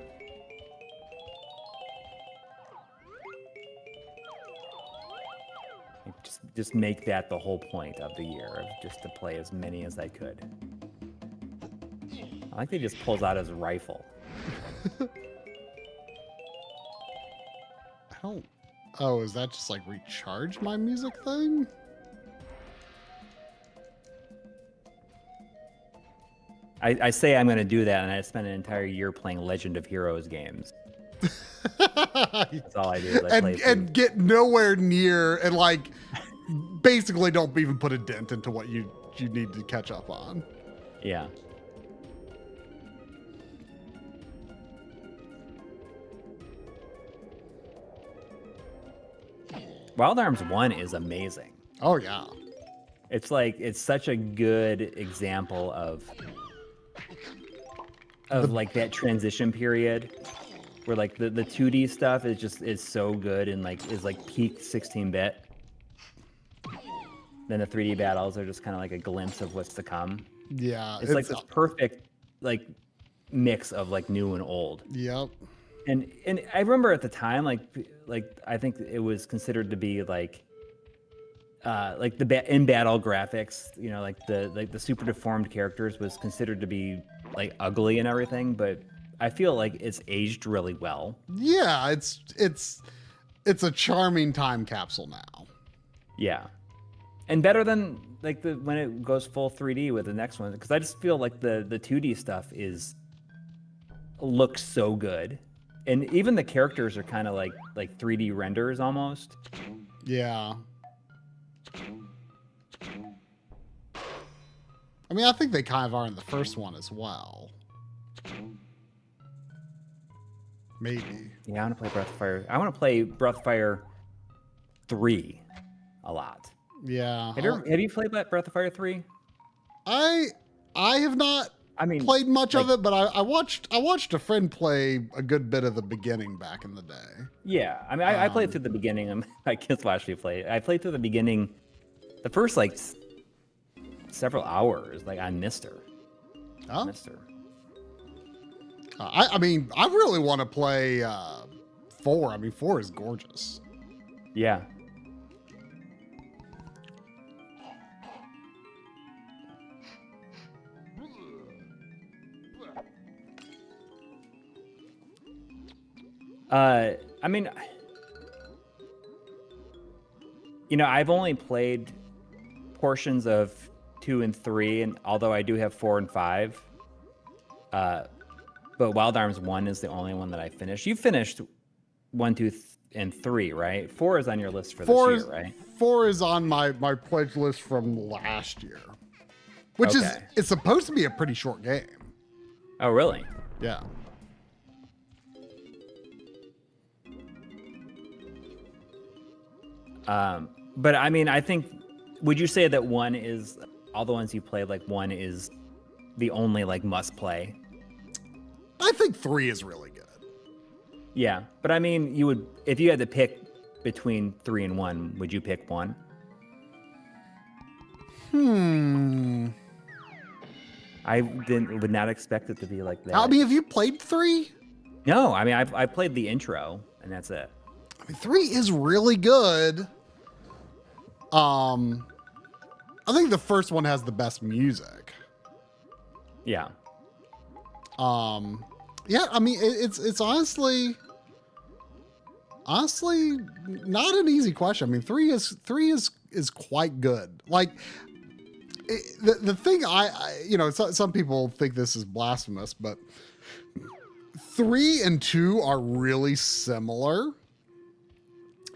Just make that the whole point of the year, just to play as many as I could. I like that he just pulls out his rifle. Oh, is that just like recharge my music thing? I say I'm going to do that, and I spent an entire year playing Legend of Heroes games. That's all I do. Is I play and get nowhere near, and like basically don't even put a dent into what you need to catch up on. Yeah. Wild Arms 1 is amazing. Oh yeah. It's like, it's such a good example of like that transition period where like the 2D stuff is so good and like is like peak 16-bit. Then the 3D battles are just kind of like a glimpse of what's to come. Yeah. It's like this perfect like mix of like new and old. Yep. And I remember at the time, like I think it was considered to be like the in battle graphics, you know, like the super deformed characters was considered to be like ugly and everything, but I feel like it's aged really well. Yeah, it's a charming time capsule now. Yeah, and better than like when it goes full 3D with the next one, because I just feel like the 2D stuff looks so good, and even the characters are kind of like 3D renders almost. Yeah. I mean, I think they kind of are in the first one as well. Maybe. Yeah, I want to play Breath of Fire. I want to play Breath of Fire 3 a lot. Yeah. Have you played Breath of Fire 3? I have not played much of it, but I watched a friend play a good bit of the beginning back in the day. Yeah, I mean, I played through the beginning. My kids watched me play. I played through the beginning, the first like several hours, like on Mister. Oh. Mister. I mean, I really want to play 4. I mean, 4 is gorgeous. Yeah. I mean, you know, I've only played portions of 2 and 3, and although I do have 4 and 5, but Wild Arms 1 is the only one that I finished. You finished 1, 2, and 3, right? 4 is on your list for this year, right? 4 is on my pledge list from last year, which is it's supposed to be a pretty short game. Oh, really? Yeah. But I mean, I think, would you say that 1 is, all the ones you played, like 1 is the only like must play? I think 3 is really good. Yeah, but I mean, you would, if you had to pick between 3 and 1, would you pick 1? I would not expect it to be like that. I mean, have you played 3? No, I mean, I played the intro, and that's it. I mean, 3 is really good. I think the first one has the best music. Yeah. Yeah, I mean, it's honestly not an easy question. I mean, 3 is quite good. Like, the thing you know, some people think this is blasphemous, but 3 and 2 are really similar.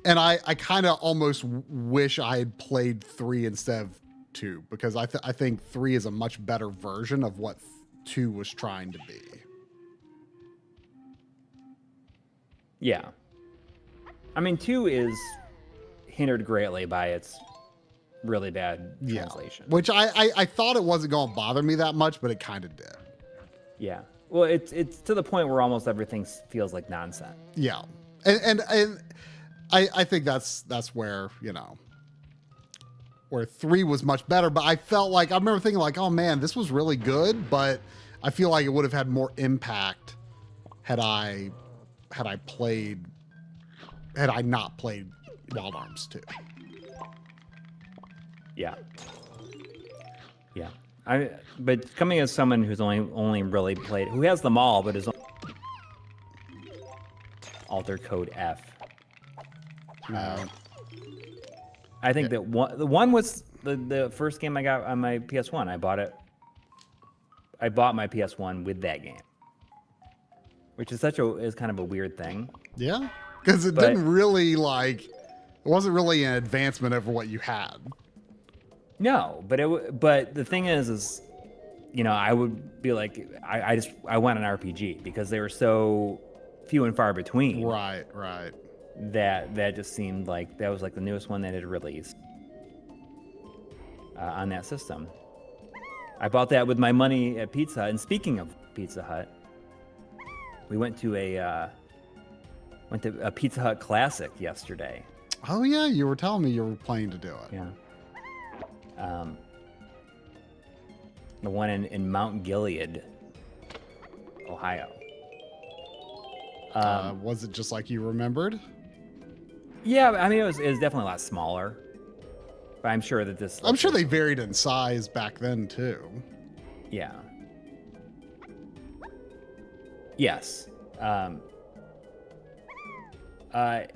And I kind of almost wish I had played 3 instead of 2, because I think 3 is a much better version of what 2 was trying to be. Yeah. I mean, 2 is hindered greatly by its really bad translation. Which I thought it wasn't going to bother me that much, but it kind of did. Yeah. Well, it's to the point where almost everything feels like nonsense. Yeah. And I think that's where, you know, where 3 was much better, but I felt like, I remember thinking like, oh man, this was really good, but I feel like it would have had more impact had I not played Wild Arms 2. Yeah. Yeah. But coming as someone who's only really played, who has them all, but is Alter Code F. I think that the one was the first game I got on my PS1. I bought my PS1 with that game, which is kind of a weird thing. Yeah, because it didn't really it wasn't really an advancement over what you had. No, but the thing is, you know, I would be like, I want an RPG because they were so few and far between. Right. That just seemed like that was like the newest one that had released on that system. I bought that with my money at Pizza Hut. And speaking of Pizza Hut, we went to a Pizza Hut Classic yesterday. Oh yeah, you were telling me you were planning to do it. Yeah. The one in Mount Gilead. Ohio. Was it just like you remembered? Yeah, I mean, it was definitely a lot smaller. But I'm sure that this. I'm sure they varied in size back then too. Yeah. Yes. But I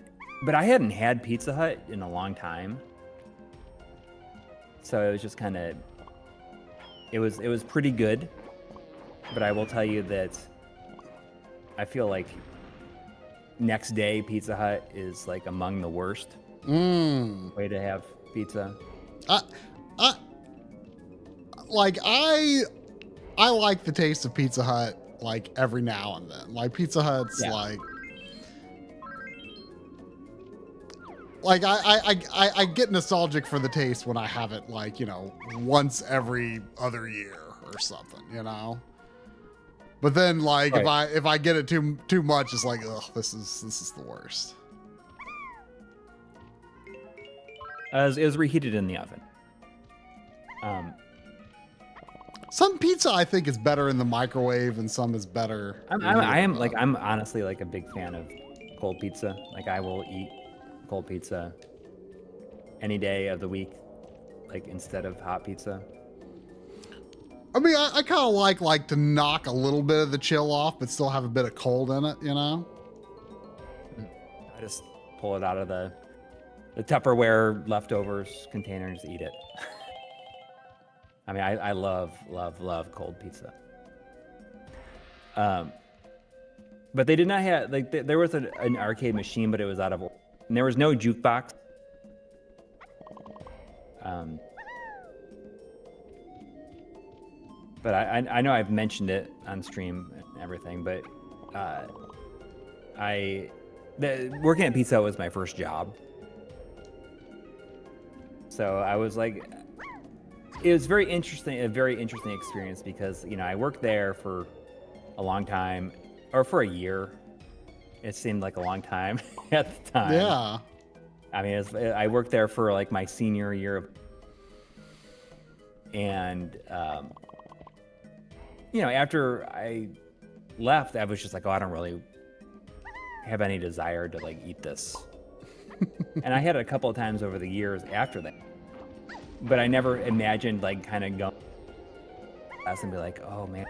hadn't had Pizza Hut in a long time, so it was just kind of. It was pretty good, but I will tell you that I feel like next day Pizza Hut is like among the worst way to have pizza. I like the taste of Pizza Hut like every now and then. Like Pizza Hut's like I get nostalgic for the taste when I have it like, you know, once every other year or something, you know. But then like if I get it too much, it's like, ugh, this is the worst. It was reheated in the oven. Some pizza I think is better in the microwave and some is better. I'm honestly like a big fan of cold pizza. Like I will eat cold pizza any day of the week, like instead of hot pizza. I mean, I kind of like to knock a little bit of the chill off, but still have a bit of cold in it, you know? I just pull it out of the Tupperware leftovers container and just eat it. I mean, I love cold pizza. But they did not have, like, there was an arcade machine, but it was out of, and there was no jukebox. But I know I've mentioned it on stream and everything, but working at Pizza Hut was my first job. So I was like, it was a very interesting experience because, you know, I worked there for a long time, or for a year. It seemed like a long time at the time. Yeah. I mean, I worked there for like my senior year, and you know, after I left, I was just like, oh, I don't really have any desire to like eat this. And I had it a couple of times over the years after that, but I never imagined like kind of going and be like, oh man,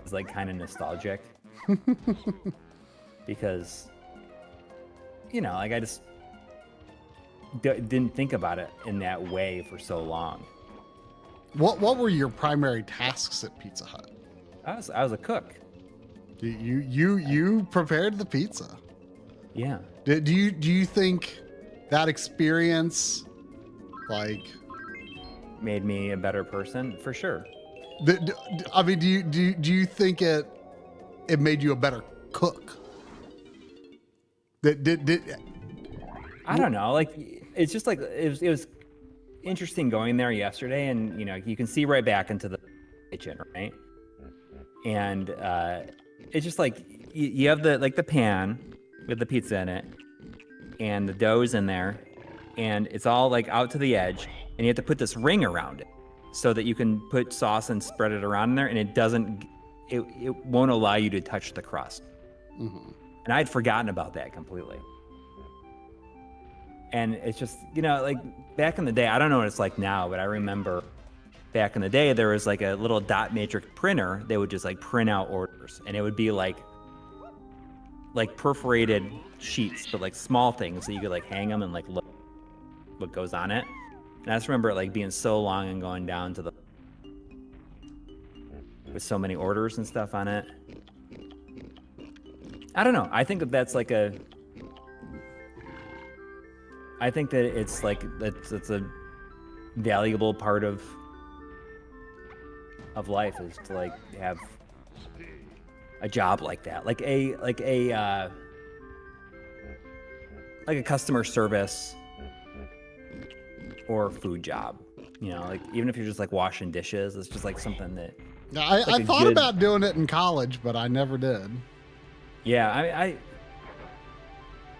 it's like kind of nostalgic. Because, you know, like I just didn't think about it in that way for so long. What were your primary tasks at Pizza Hut? I was a cook. You prepared the pizza. Yeah. Do you think that experience like made me a better person? For sure. I mean, do you think it made you a better cook? I don't know. Like, it's just like it was interesting going there yesterday, and you know, you can see right back into the kitchen, right? And it's just like you have the pan with the pizza in it, and the dough's in there, and it's all like out to the edge, and you have to put this ring around it so that you can put sauce and spread it around in there, and it won't allow you to touch the crust. Mm-hmm. And I'd forgotten about that completely. And it's just, you know, like back in the day, I don't know what it's like now, but I remember back in the day, there was like a little dot matrix printer. They would just like print out orders, and it would be like perforated sheets, but like small things so you could like hang them and like look what goes on it. And I just remember it like being so long and going down to with so many orders and stuff on it. I don't know. I think that's like I think that it's like it's a valuable part of life, is to like have a job like that, like a customer service or food job. You know, like even if you're just like washing dishes, it's just like something that. I thought about doing it in college, but I never did. Yeah,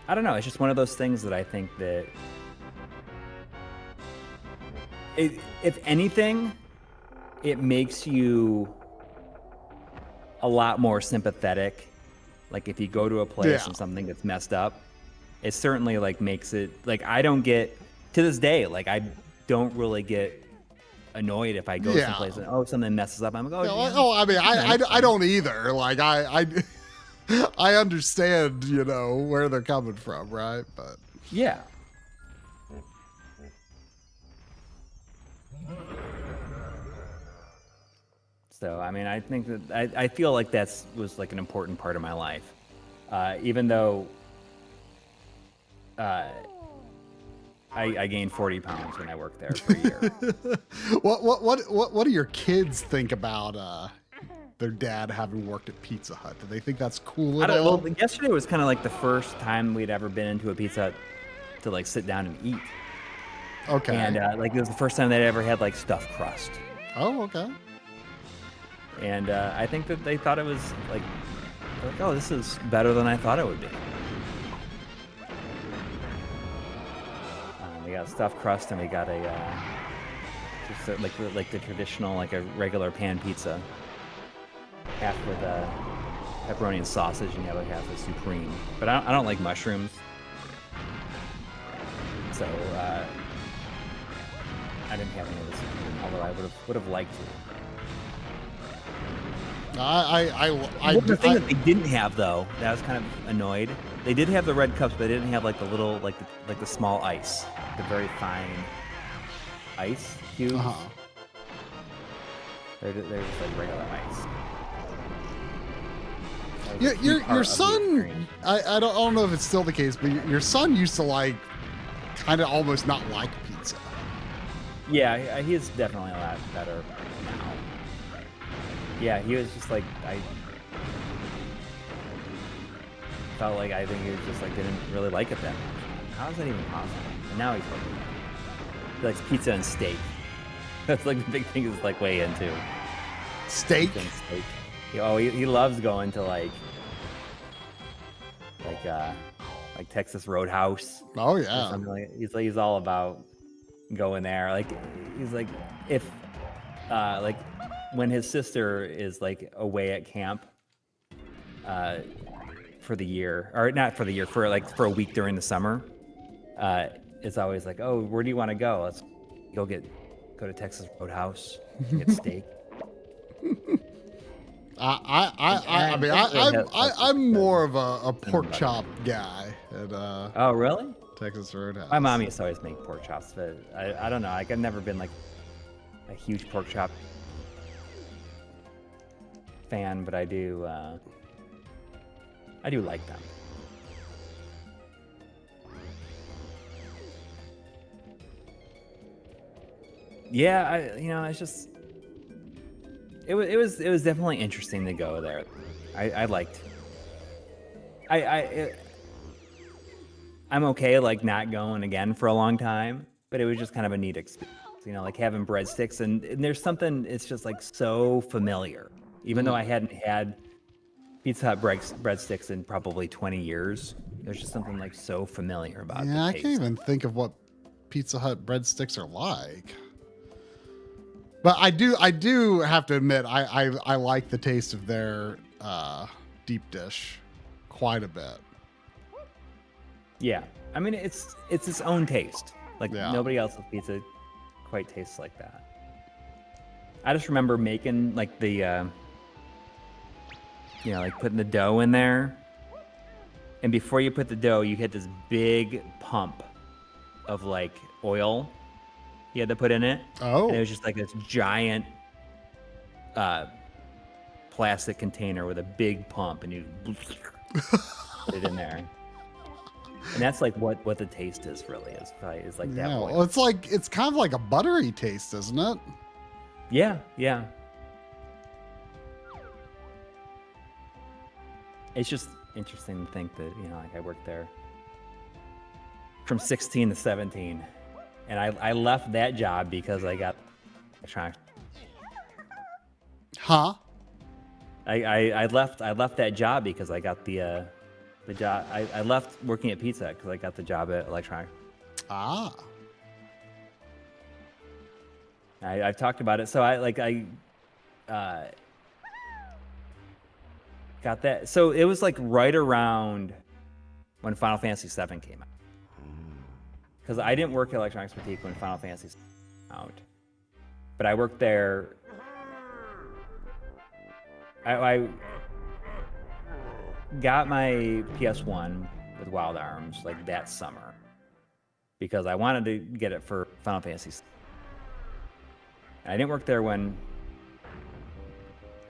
I don't know. It's just one of those things that I think that, if anything, it makes you a lot more sympathetic. Like if you go to a place Yeah. and something gets messed up, it certainly like makes it like I don't get to this day. Like I don't really get annoyed if I go Yeah. someplace and something messes up. I'm like, Yeah, yeah. I mean, I fine. don't either. Like I understand, you know, where they're coming from, right? But Yeah. So, I mean, I think that I feel like was like an important part of my life. Even though I gained 40 pounds when I worked there for a year. what do your kids think about their dad having worked at Pizza Hut? Do they think that's cool at all? Well, yesterday was kind of like the first time we'd ever been into a Pizza Hut to like sit down and eat. Okay. And like it was the first time they'd ever had like stuffed crust. Oh, okay. And I think that they thought it was like, oh, this is better than I thought it would be. We got stuffed crust and we got just like the traditional, like a regular pan pizza. Half with pepperoni and sausage and the other half with supreme. But I don't like mushrooms. So I didn't have any of the supreme, although I would have liked to. The thing that they didn't have though, that I was kind of annoyed. They did have the red cups, but they didn't have like the little like the small ice, the very fine ice cubes. Uh-huh. They're just like regular ice. Your son, I don't know if it's still the case, but your son used to like kind of almost not like pizza. Yeah, he is definitely a lot better now. Yeah, he was just like, I felt like I think he was just like didn't really like it that much. How is that even possible? And now he's like, he likes pizza and steak. That's like the big thing is like way into Steak? pizza and steak. He loves going to like Texas Roadhouse. Oh Or yeah. something like he's all about going there. Like he's like if like when his sister is like away at camp for the year, or not for the year, for a week during the summer, it's always like, oh, where do you want to go? Let's go to Texas Roadhouse, get steak. I'm more of a pork chop guy at Oh, really? Texas Roadhouse. My mom used to always make pork chops, but I don't know. Like I've never been like a huge pork chop fan, but I do like them. Yeah, it's just it was definitely interesting to go there. I liked. I'm okay like not going again for a long time, but it was just kind of a neat experience. Like having breadsticks and there's something, it's just like so familiar. Even though I hadn't had Pizza Hut breadsticks in probably 20 years, there's just something like so familiar about it. Yeah, I can't even think of what Pizza Hut breadsticks are like. But I do have to admit, I like the taste of their deep dish quite a bit. Yeah, I mean it's its own taste. Like Yeah. nobody else's pizza quite tastes like that. I just remember making like the like putting the dough in there, and before you put the dough, you hit this big pump of like oil you had to put in it. Oh. And it was just like this giant plastic container with a big pump, and you put it in there. And that's like what the taste is really is like that. Yeah, oil. well, it's kind of like a buttery taste, isn't it? Yeah. It's just interesting to think that, like I worked there from 16 to 17, and I left that job because I got Huh? I left that job because I got the job. I left working at Pizza because I got the job at Electronic. Ah. I've talked about it. So Got that. So it was like right around when Final Fantasy VII came out. Because I didn't work at Electronics Boutique when Final Fantasy VII came out. But I worked there. I got my PS1 with Wild Arms like that summer. Because I wanted to get it for Final Fantasy VII. I didn't work there when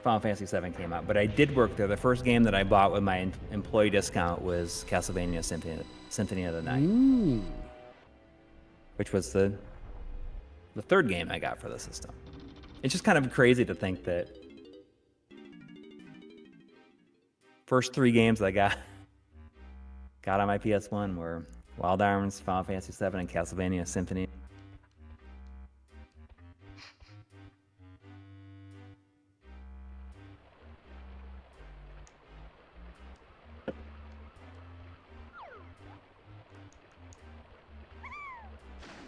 Final Fantasy VII came out, but I did work there. The first game that I bought with my employee discount was Castlevania Symphony of the Night, which was the third game I got for the system. It's just kind of crazy to think that first 3 games I got on my PS1 were Wild Arms, Final Fantasy VII, and Castlevania Symphony.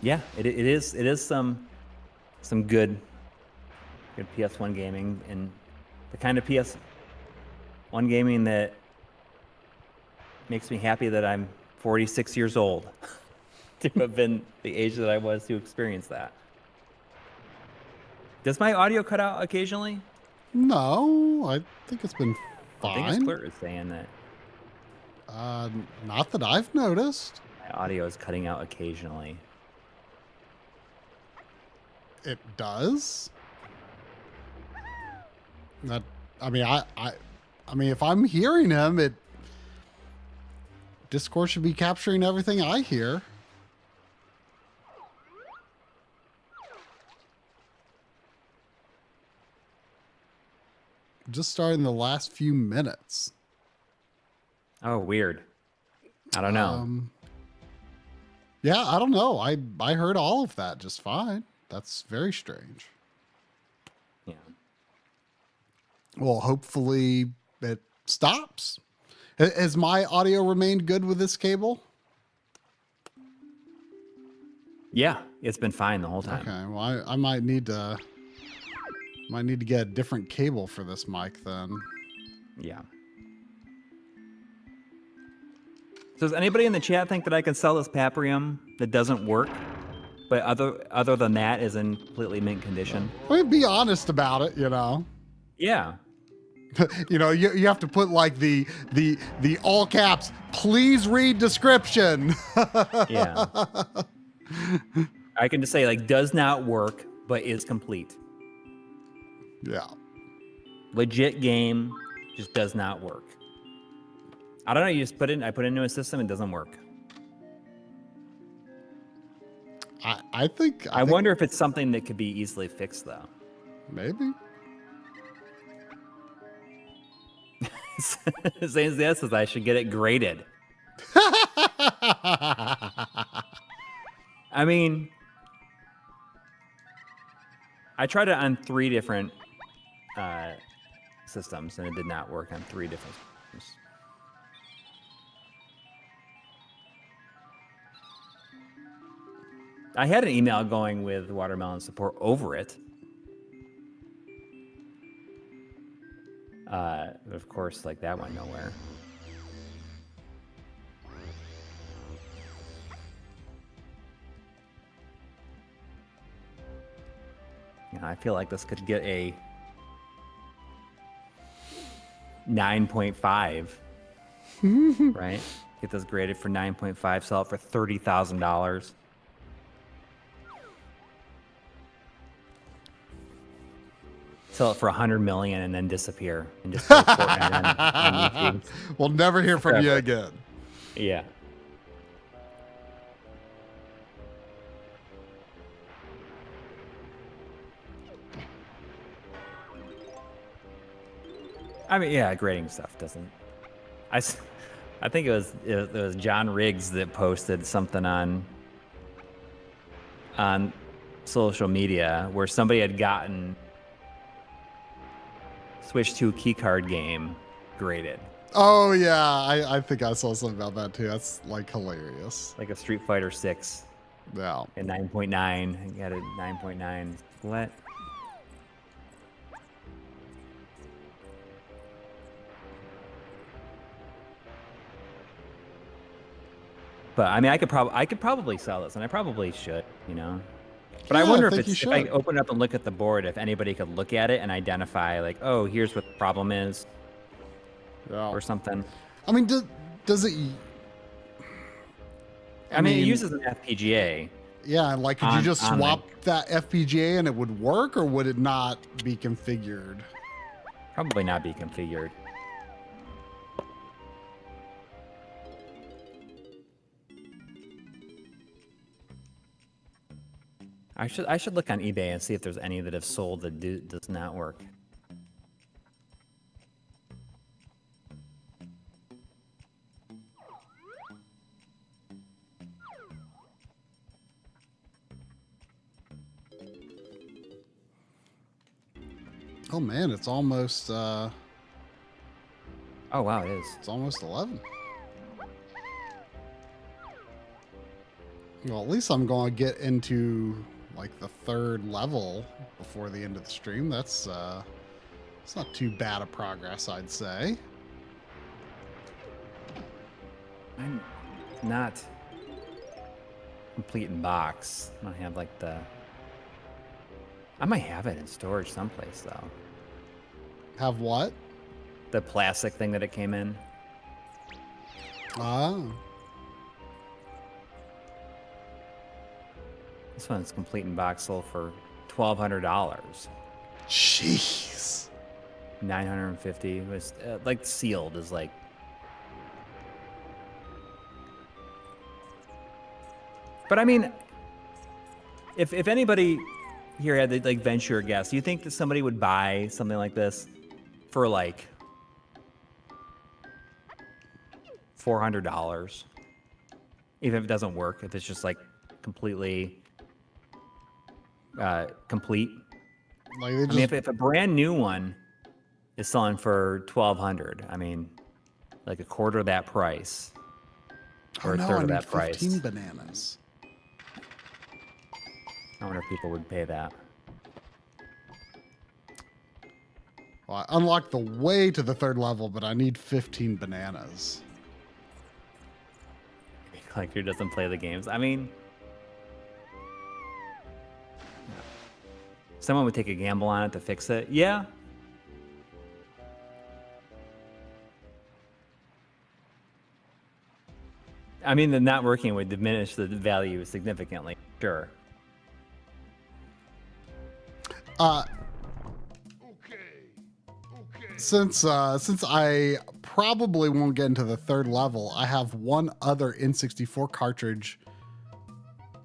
Yeah, it is some good PS1 gaming, and the kind of PS1 gaming that makes me happy that I'm 46 years old to have been the age that I was to experience that. Does my audio cut out occasionally? No, I think it's been fine. I think it's clear is saying that. Not that I've noticed. My audio is cutting out occasionally. It does. That I mean, if I'm hearing him, Discord should be capturing everything I hear. Just starting the last few minutes. Oh, weird. I don't know. Yeah, I don't know. I heard all of that just fine. That's very strange. Yeah. Well, hopefully it stops. Has my audio remained good with this cable? Yeah, it's been fine the whole time. Okay, well, I might need to get a different cable for this mic then. Yeah. So does anybody in the chat think that I can sell this Paprium that doesn't work, but other than that is in completely mint condition? I mean, be honest about it, you know. Yeah. You know, you have to put like the all caps, please read description. Yeah. I can just say like does not work, but is complete. Yeah. Legit game, just does not work. I don't know, you just I put it into a system, it doesn't work. I think I wonder if it's something that could be easily fixed though. Maybe. Saying this is I should get it graded. I mean, I tried it on 3 different systems and it did not work on 3 different systems. I had an email going with Watermelon support over it. But of course, like that went nowhere. You know, I feel like this could get a 9.5, right? Get this graded for 9.5, sell it for $30,000. Sell it for 100 million and then disappear and just play Fortnite on YouTube. We'll never hear from you again. Yeah. I mean, yeah, grading stuff doesn't. I think it was John Riggs that posted something on social media where somebody had gotten Switch 2 keycard game graded. Oh yeah, I think I saw something about that too. That's like hilarious. Like a Street Fighter 6. Yeah. At 9.9. Got a 9.9. What? But I mean, I could probably sell this, and I probably should, you know. But I Yeah, wonder I if think you if I should. open it up and look at the board, if anybody could look at it and identify like, oh, here's what the problem is, Yeah. or something. I mean, does it? I mean, it uses an FPGA. Yeah, and like, could you on- just on the- swap that FPGA and it would work, or would it not be configured? Probably not be configured. I should look on eBay and see if there's any that have sold that does not work. Oh man, it's almost Oh wow, it is. it's almost 11. Well, at least I'm going to get into like the 3rd level before the end of the stream. That's it's not too bad a progress, I'd say. I'm not complete in box. I don't have like the. I might have it in storage someplace though. Have what? The plastic thing that it came in. Oh. This one's complete in box, sold for $1,200. Jeez. 950 was like sealed is like. But I mean, if anybody here had to like venture a guess, do you think that somebody would buy something like this for like $400? Even if it doesn't work, if it's just like completely complete. Like they I just, mean, if a brand new one is selling for $1,200, I mean, like a quarter of that price, or oh a no, third I of need that 15 price. bananas. I wonder if people would pay that. Well, I unlocked the way to the 3rd level, but I need 15 bananas. Like, who doesn't play the games? I mean, someone would take a gamble on it to fix it. Yeah. I mean, the not working would diminish the value significantly. Sure. Since I probably won't get into the 3rd level, I have one other N64 cartridge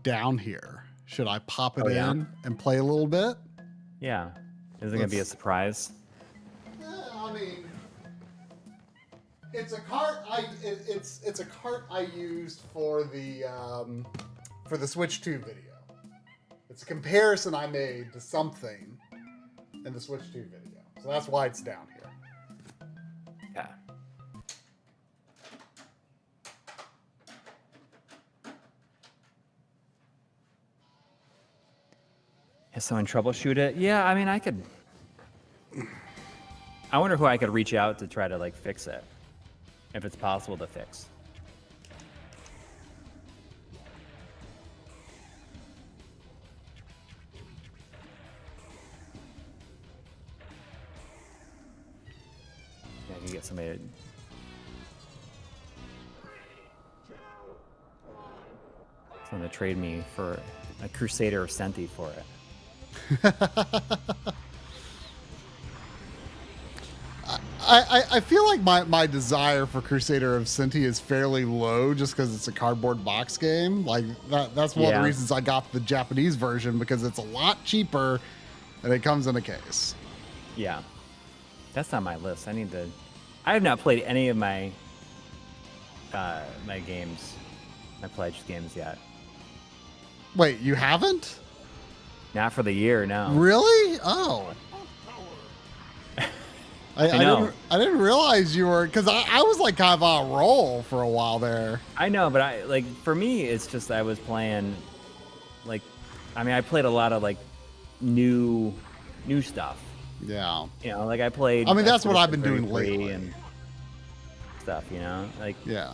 down here. Should I pop it Oh, yeah? in and play a little bit? Yeah. Is it going to be a surprise? I mean, it's a cart. It's a cart I used for the Switch 2 video. It's a comparison I made to something in the Switch 2 video, so that's why it's down here. Yeah. Has someone troubleshoot it? Yeah, I mean, I could. I wonder who I could reach out to try to like fix it, if it's possible to fix. Yeah, I can get somebody to. Someone to trade me for a Crusader of Senti for it. I feel like my desire for Crusader of Senti is fairly low just because it's a cardboard box game. Like that's one of Yeah. the reasons I got the Japanese version, because it's a lot cheaper and it comes in a case. Yeah. That's on my list. I have not played any of my my games, my pledged games yet. Wait, you haven't? Not for the year, no. Really? Oh. I know. I didn't realize you were, because I was like kind of on a roll for a while there. I know, but for me, it's just I was playing, like, I mean, I played a lot of like new stuff. Yeah. You know, like I played. I mean, that's what I've been Expedition doing 33 lately. and stuff. You know, like Yeah.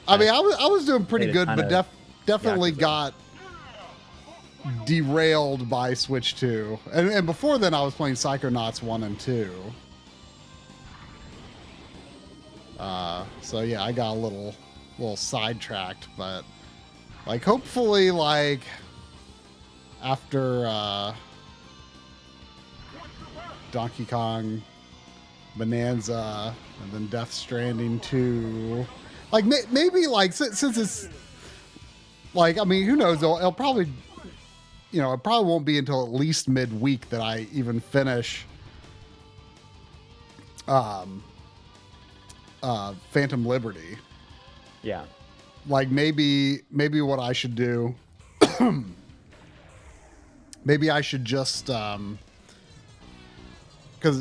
I mean, I was doing pretty Played a good, ton but of definitely Yakuza. got derailed by Switch 2. And before then, I was playing Psychonauts 1 and 2. So yeah, I got a little sidetracked, but like hopefully like after Donkey Kong Bonanza and then Death Stranding 2, like maybe like since it's like, I mean, who knows, it'll probably, you know, it probably won't be until at least midweek that I even finish Phantom Liberty. Yeah. Like maybe what I should do, maybe I should just because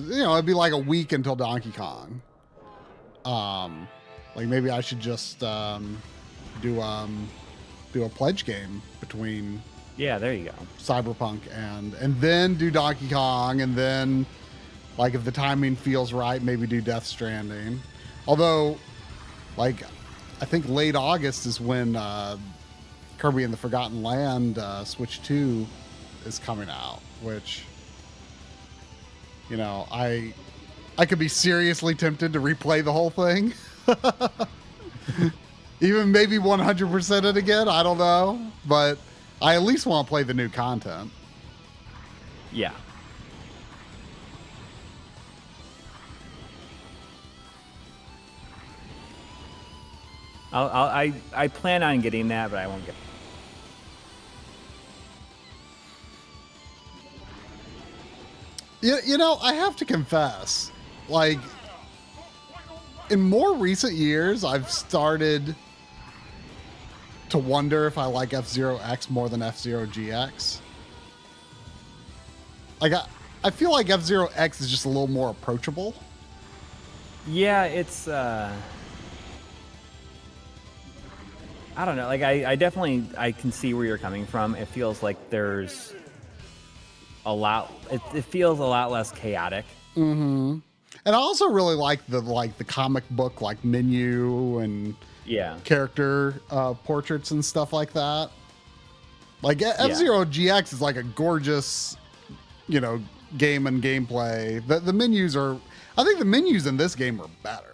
you know it'd be like a week until Donkey Kong. Like maybe I should just do a pledge game between Yeah, there you go. Cyberpunk and then do Donkey Kong, and then like if the timing feels right, maybe do Death Stranding. Although, like, I think late August is when Kirby and the Forgotten Land Switch 2 is coming out, which, you know, I could be seriously tempted to replay the whole thing. Even maybe 100% it again, I don't know. But I at least want to play the new content. Yeah. I plan on getting that, but I won't get. You know, I have to confess, like, in more recent years, I've started to wonder if I like F-Zero X more than F-Zero GX. Like, I feel like F-Zero X is just a little more approachable. Yeah, it's I don't know. Like I definitely I can see where you're coming from. It feels like there's a lot. It feels a lot less chaotic. Mm-hmm. And I also really like the comic book like menu and Yeah. character portraits and stuff like that. Like F-Zero GX is like a gorgeous, you know, game and gameplay. The menus are, I think the menus in this game are better.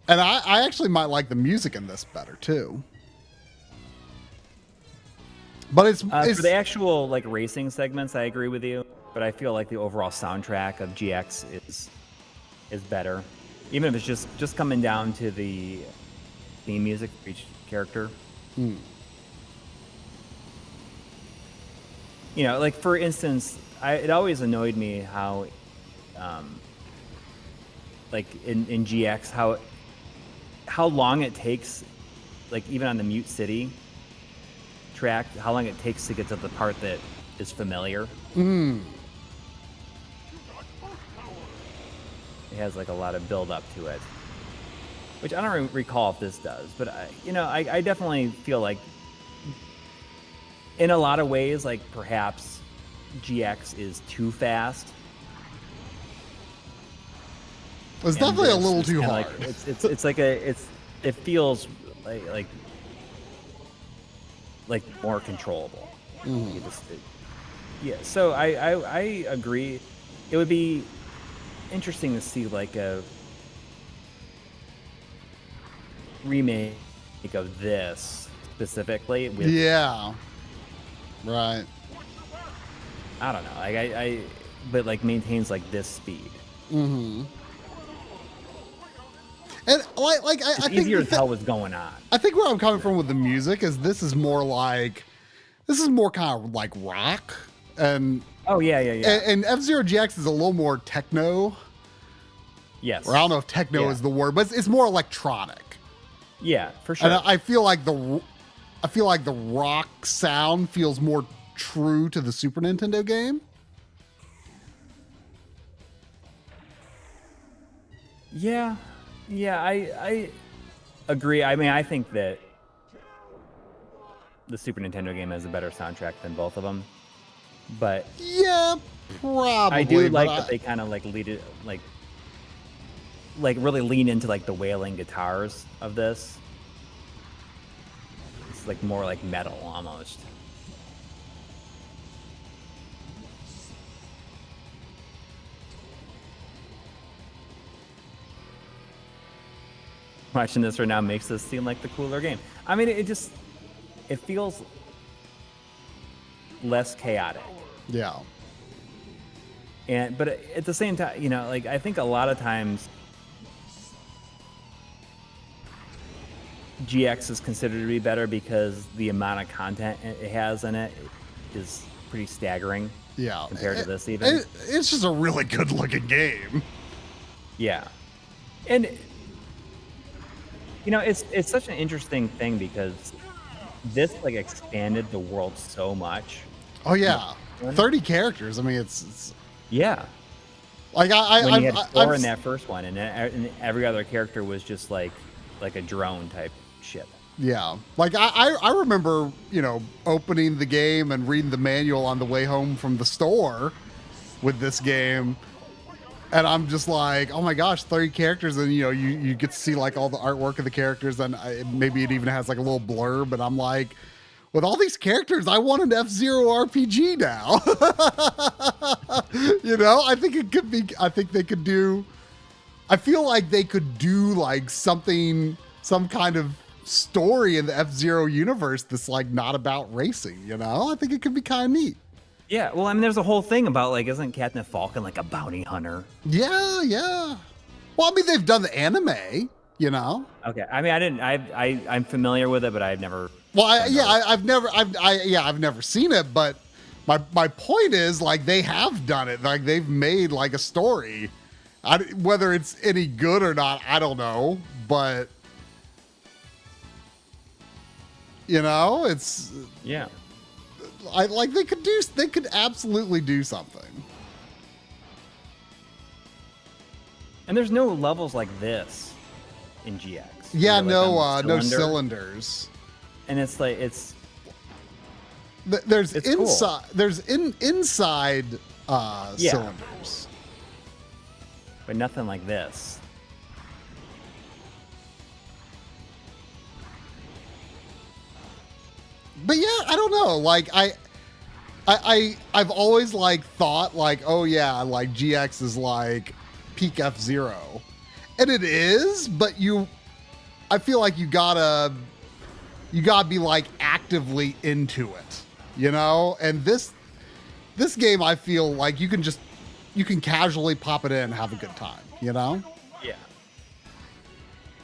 And I actually might like the music in this better too. But it's for the actual like racing segments, I agree with you. But I feel like the overall soundtrack of GX is better, even if it's just coming down to the theme music for each character. Hmm. You know, like for instance, it always annoyed me how, like in GX, how long it takes, like even on the Mute City track, how long it takes to get to the part that is familiar. Mm. It has like a lot of build up to it, which I don't recall if this does, but I definitely feel like in a lot of ways, like perhaps GX is too fast. It's definitely a little too kinda hard. Like, it's like it feels like more controllable. Mm. Yeah, so I agree. It would be interesting to see like a remake of this specifically with, Yeah. Right. I don't know, like I but like maintains like this speed. Mm-hmm. And I It's think easier to tell what's going on. I think where I'm coming from with the music is this is more kind of like rock, and Oh yeah. and F-Zero GX is a little more techno. Yes. Or I don't know if techno Yeah. is the word, but it's more electronic. Yeah, for sure. And I feel like the rock sound feels more true to the Super Nintendo game. Yeah, I agree. I mean, I think that the Super Nintendo game has a better soundtrack than both of them, but Yeah, probably. I do like but that they kind of like lead it, like like really lean into like the wailing guitars of this. It's like more like metal almost. Watching this right now makes this seem like the cooler game. I mean, it feels less chaotic. Yeah. But at the same time, you know, like I think a lot of times GX is considered to be better because the amount of content it has in it is pretty staggering. Yeah. Compared to this even. It's just a really good looking game. Yeah. And you know, it's such an interesting thing because this like expanded the world so much. Oh yeah. 30 characters. I mean, it's yeah. Like when you had 4 in that first one, and every other character was just like a drone type ship. Yeah. Like I remember, you know, opening the game and reading the manual on the way home from the store with this game. And I'm just like, oh my gosh, 30 characters. And, you know, you get to see like all the artwork of the characters. And maybe it even has like a little blurb. And I'm like, with all these characters, I want an F-Zero RPG now. You know, I think it could be, I think they could do, I feel like they could do like something, some kind of story in the F-Zero universe that's like not about racing, you know? I think it could be kind of neat. Yeah, well, I mean, there's a whole thing about like, isn't Captain Falcon like a bounty hunter? Yeah, yeah. Well, I mean, they've done the anime, you know. Okay, I mean, I'm familiar with it, but I've never. Well, I've never seen it, but my point is like they have done it, like they've made like a story. Whether it's any good or not, I don't know, but you know, it's yeah. I like they could absolutely do something. And there's no levels like this in GX. Yeah, like no cylinders. And it's like there's it's inside cool. there's inside cylinders. But nothing like this. But yeah, I don't know. Like I've always like thought like, oh yeah, like GX is like peak F-Zero. And it is, but I feel like you gotta be like actively into it, you know? And this game, I feel like you can casually pop it in and have a good time, you know? Yeah.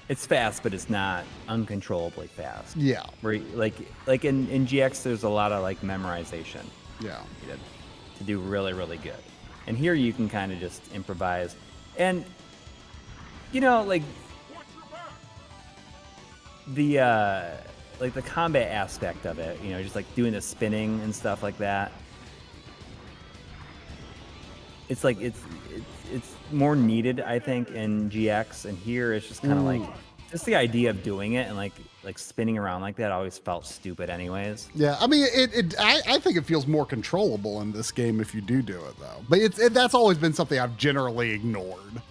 It's fast, but it's not uncontrollably fast. Yeah. Where like in GX, there's a lot of like memorization. Yeah. Needed to do really, really good. And here you can kind of just improvise. And, you know, like the combat aspect of it, you know, just like doing the spinning and stuff like that. It's like it's more needed, I think, in GX, and here it's just kind of like just the idea of doing it and like spinning around like that always felt stupid, anyways. Yeah, I mean, I think it feels more controllable in this game if you do it though. But that's always been something I've generally ignored.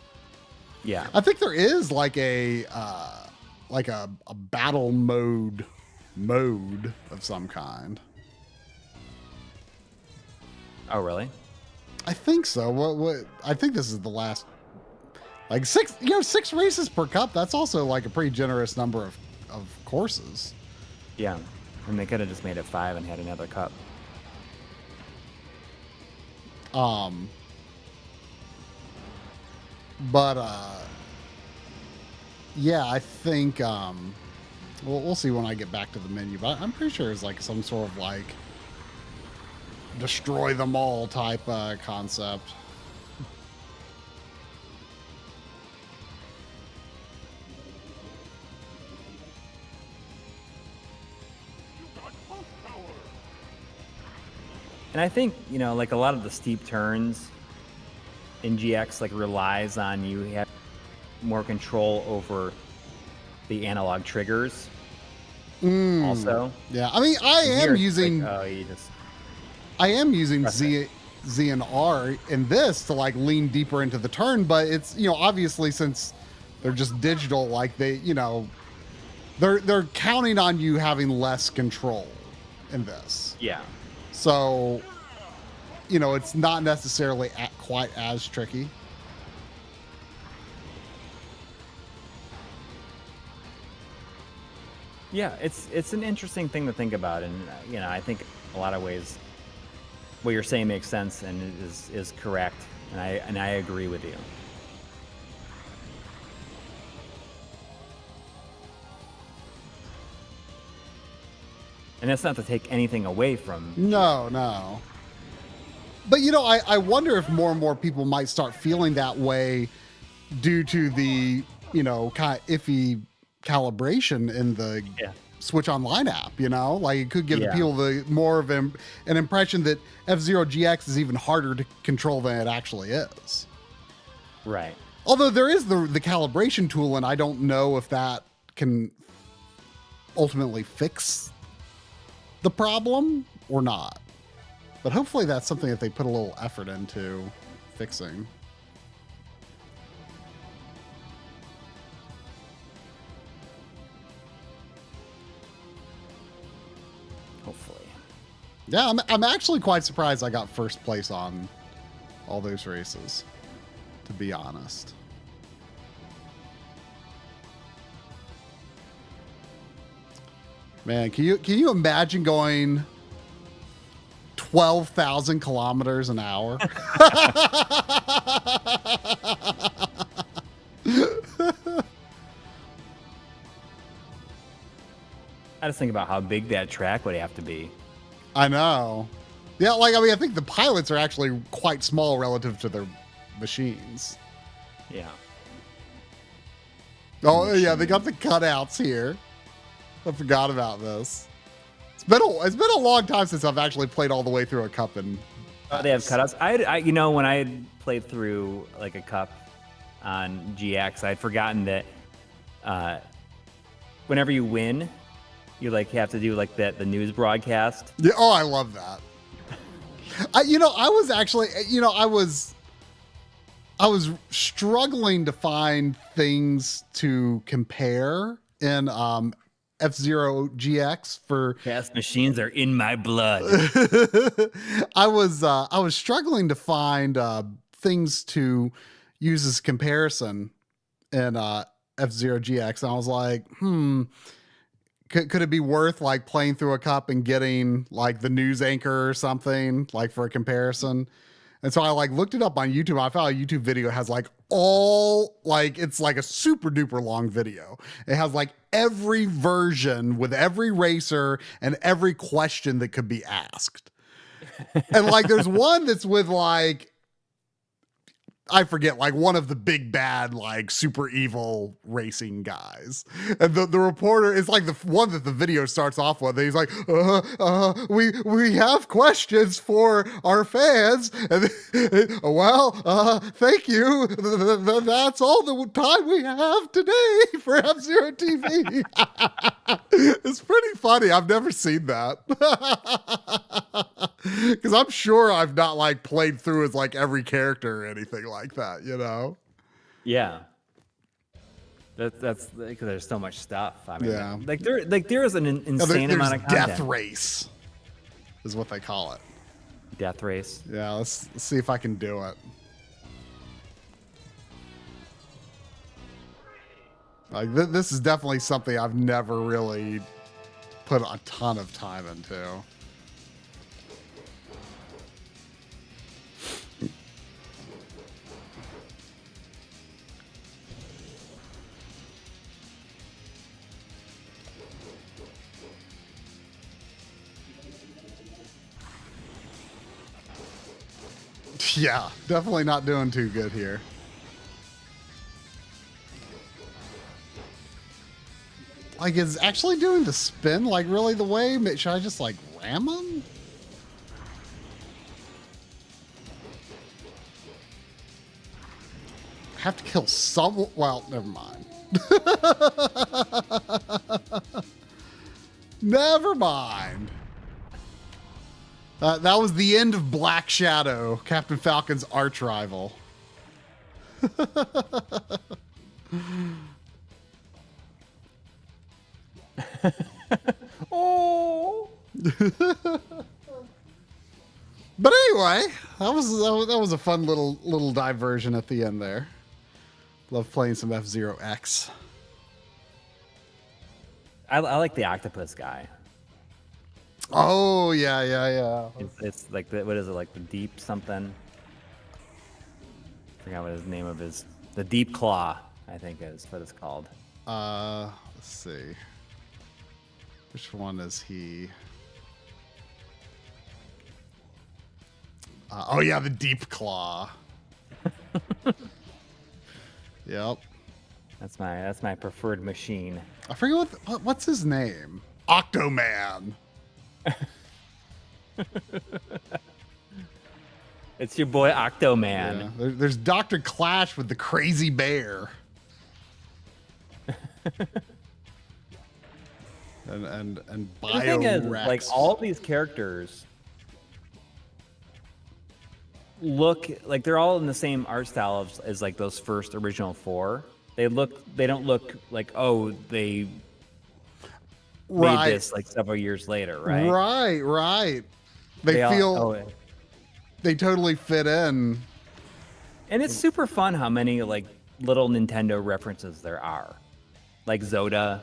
Yeah, I think there is like a battle mode of some kind. Oh, really? I think so. What? I think this is the last, like 6 races per cup. That's also like a pretty generous number of courses. Yeah, and they could have just made it 5 and had another cup. But yeah, I think we'll see when I get back to the menu. But I'm pretty sure it's like some sort of like destroy them all type concept. And I think, you know, like a lot of the steep turns in GX like relies on you have more control over the analog triggers. Also. Yeah, I mean, I am using Z and R in this to like lean deeper into the turn, but it's, you know, obviously since They're just digital, like they're counting on you having less control in this. Yeah. So, it's not necessarily quite as tricky. Yeah, it's an interesting thing to think about, and I think a lot of ways what you're saying makes sense and is correct, and I agree with you. And that's not to take anything away from. No. But I wonder if more and more people might start feeling that way due to the kind of iffy calibration in the Switch Online app. Like it could give people more of an impression that F-Zero GX is even harder to control than it actually is. Right. Although there is the calibration tool, and I don't know if that can ultimately fix the problem or not. But hopefully that's something that they put a little effort into fixing. Hopefully. Yeah, I'm actually quite surprised I got first place on all those races, to be honest. Man, can you imagine going 12,000 kilometers an hour? I just think about how big that track would have to be. I know. Yeah, I think the pilots are actually quite small relative to their machines. Yeah. Oh, yeah, they got the cutouts here. I forgot about this. It's been a long time since I've actually played all the way through a cup and. They have cutouts. I when I had played through like a cup on GX, I'd forgotten that whenever you win, you have to do the news broadcast. Yeah. Oh, I love that. I was struggling to find things to compare in F-Zero GX for Fast machines are in my blood. I was struggling to find things to use as comparison in F-Zero GX, and I was like, could it be worth playing through a cup and getting the news anchor or something for a comparison? And so I looked it up on YouTube. I found a YouTube video has it's a super duper long video. It has every version with every racer and every question that could be asked. And there's one that's with I forget, one of the big bad, super evil racing guys. And the reporter is the one that the video starts off with. He's like, we have questions for our fans. And thank you. That's all the time we have today for F-Zero TV. It's pretty funny. I've never seen that. Because I'm sure I've not played through as every character or anything like that, Yeah. That's because there's so much stuff. I mean, yeah. there is an insane amount of content. Death Race is what they call it. Death Race. Yeah, let's see if I can do it. This is definitely something I've never really put a ton of time into. Yeah, definitely not doing too good here. Is actually doing the spin really the way? Should I just ram him? I have to kill some. Well, never mind. Never mind. That was the end of Black Shadow, Captain Falcon's arch rival. Oh. But anyway, that was a fun little diversion at the end there. Love playing some F-Zero X. I like the octopus guy. Oh yeah. It's like what is it, like the deep something? I forgot what his name of his. The Deep Claw, I think is what it's called. Let's see. Which one is he? Oh yeah, the Deep Claw. Yep. That's my preferred machine. I forget what's his name. Octoman. It's your boy Octoman. Yeah. There's Dr. Clash with the crazy bear. and The thing is, Bio-Rex. like all these characters look like they're all in the same art style as like those first original four. They don't look like, oh, they made this like several years later, right? Right. They totally fit in. And it's super fun how many like little Nintendo references there are. Like Zoda,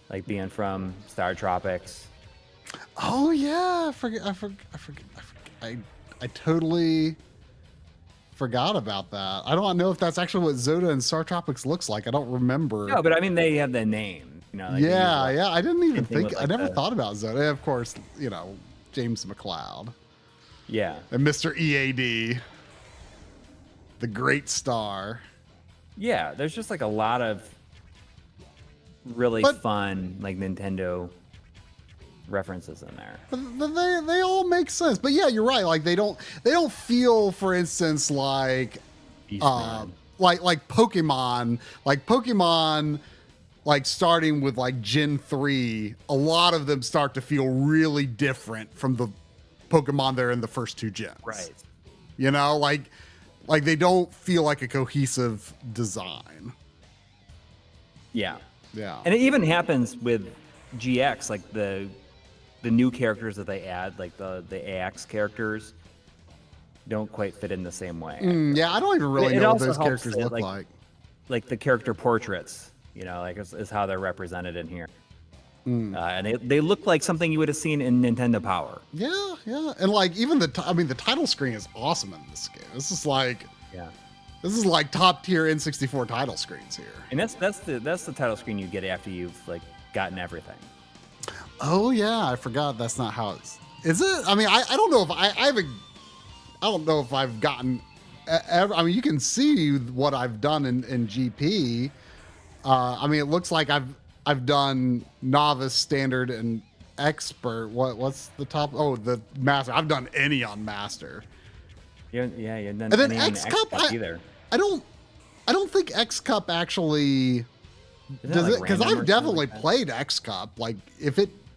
like being from Star Tropics. Oh yeah, I totally forgot about that. I don't know if that's actually what Zoda and Star Tropics looks like. I don't remember. No, but I mean they have the name, you know. Like yeah. I didn't even think. Like I never thought about Zoda. Of course, James McCloud. Yeah. And Mr. EAD, the great star. Yeah, there's just like a lot of really fun like Nintendo references in there. But they all make sense. But yeah, you're right. Like they don't feel, for instance, like Pokemon, like starting with like Gen 3, a lot of them start to feel really different from the Pokemon there in the first two gens. Right. Like they don't feel like a cohesive design. Yeah. Yeah. And it even happens with GX, like the new characters that they add, like the AX characters, don't quite fit in the same way. Yeah, I don't even really know what those characters look like. Like the character portraits, like is how they're represented in here. And they look like something you would have seen in Nintendo Power. Yeah. And like even the title screen is awesome in this game. This is like top tier N64 title screens here. And that's the title screen you get after you've like gotten everything. Oh yeah, I forgot that's not how it's. Is it? I mean, I don't know if I don't know if I've gotten ever. I mean, you can see what I've done in GP. I mean, it looks like I've done novice, standard, and expert. What's the top? Oh, the master. I've done any on master. You done and then any X Cup either. I don't think X Cup actually does it, because I've definitely played X Cup. Like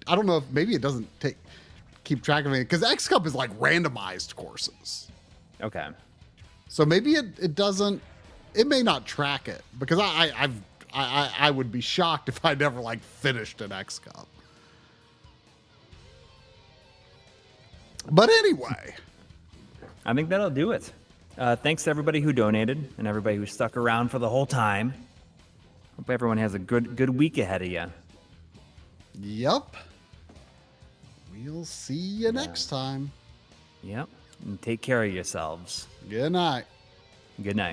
I don't know if maybe it doesn't keep track of it, because X Cup is like randomized courses. Okay. So maybe it doesn't. It may not track it, because I would be shocked if I never like finished an X Cup. But anyway, I think that'll do it. Thanks to everybody who donated and everybody who stuck around for the whole time. Hope everyone has a good week ahead of you. Yep. We'll see you next time. Yep. And take care of yourselves. Good night. Good night.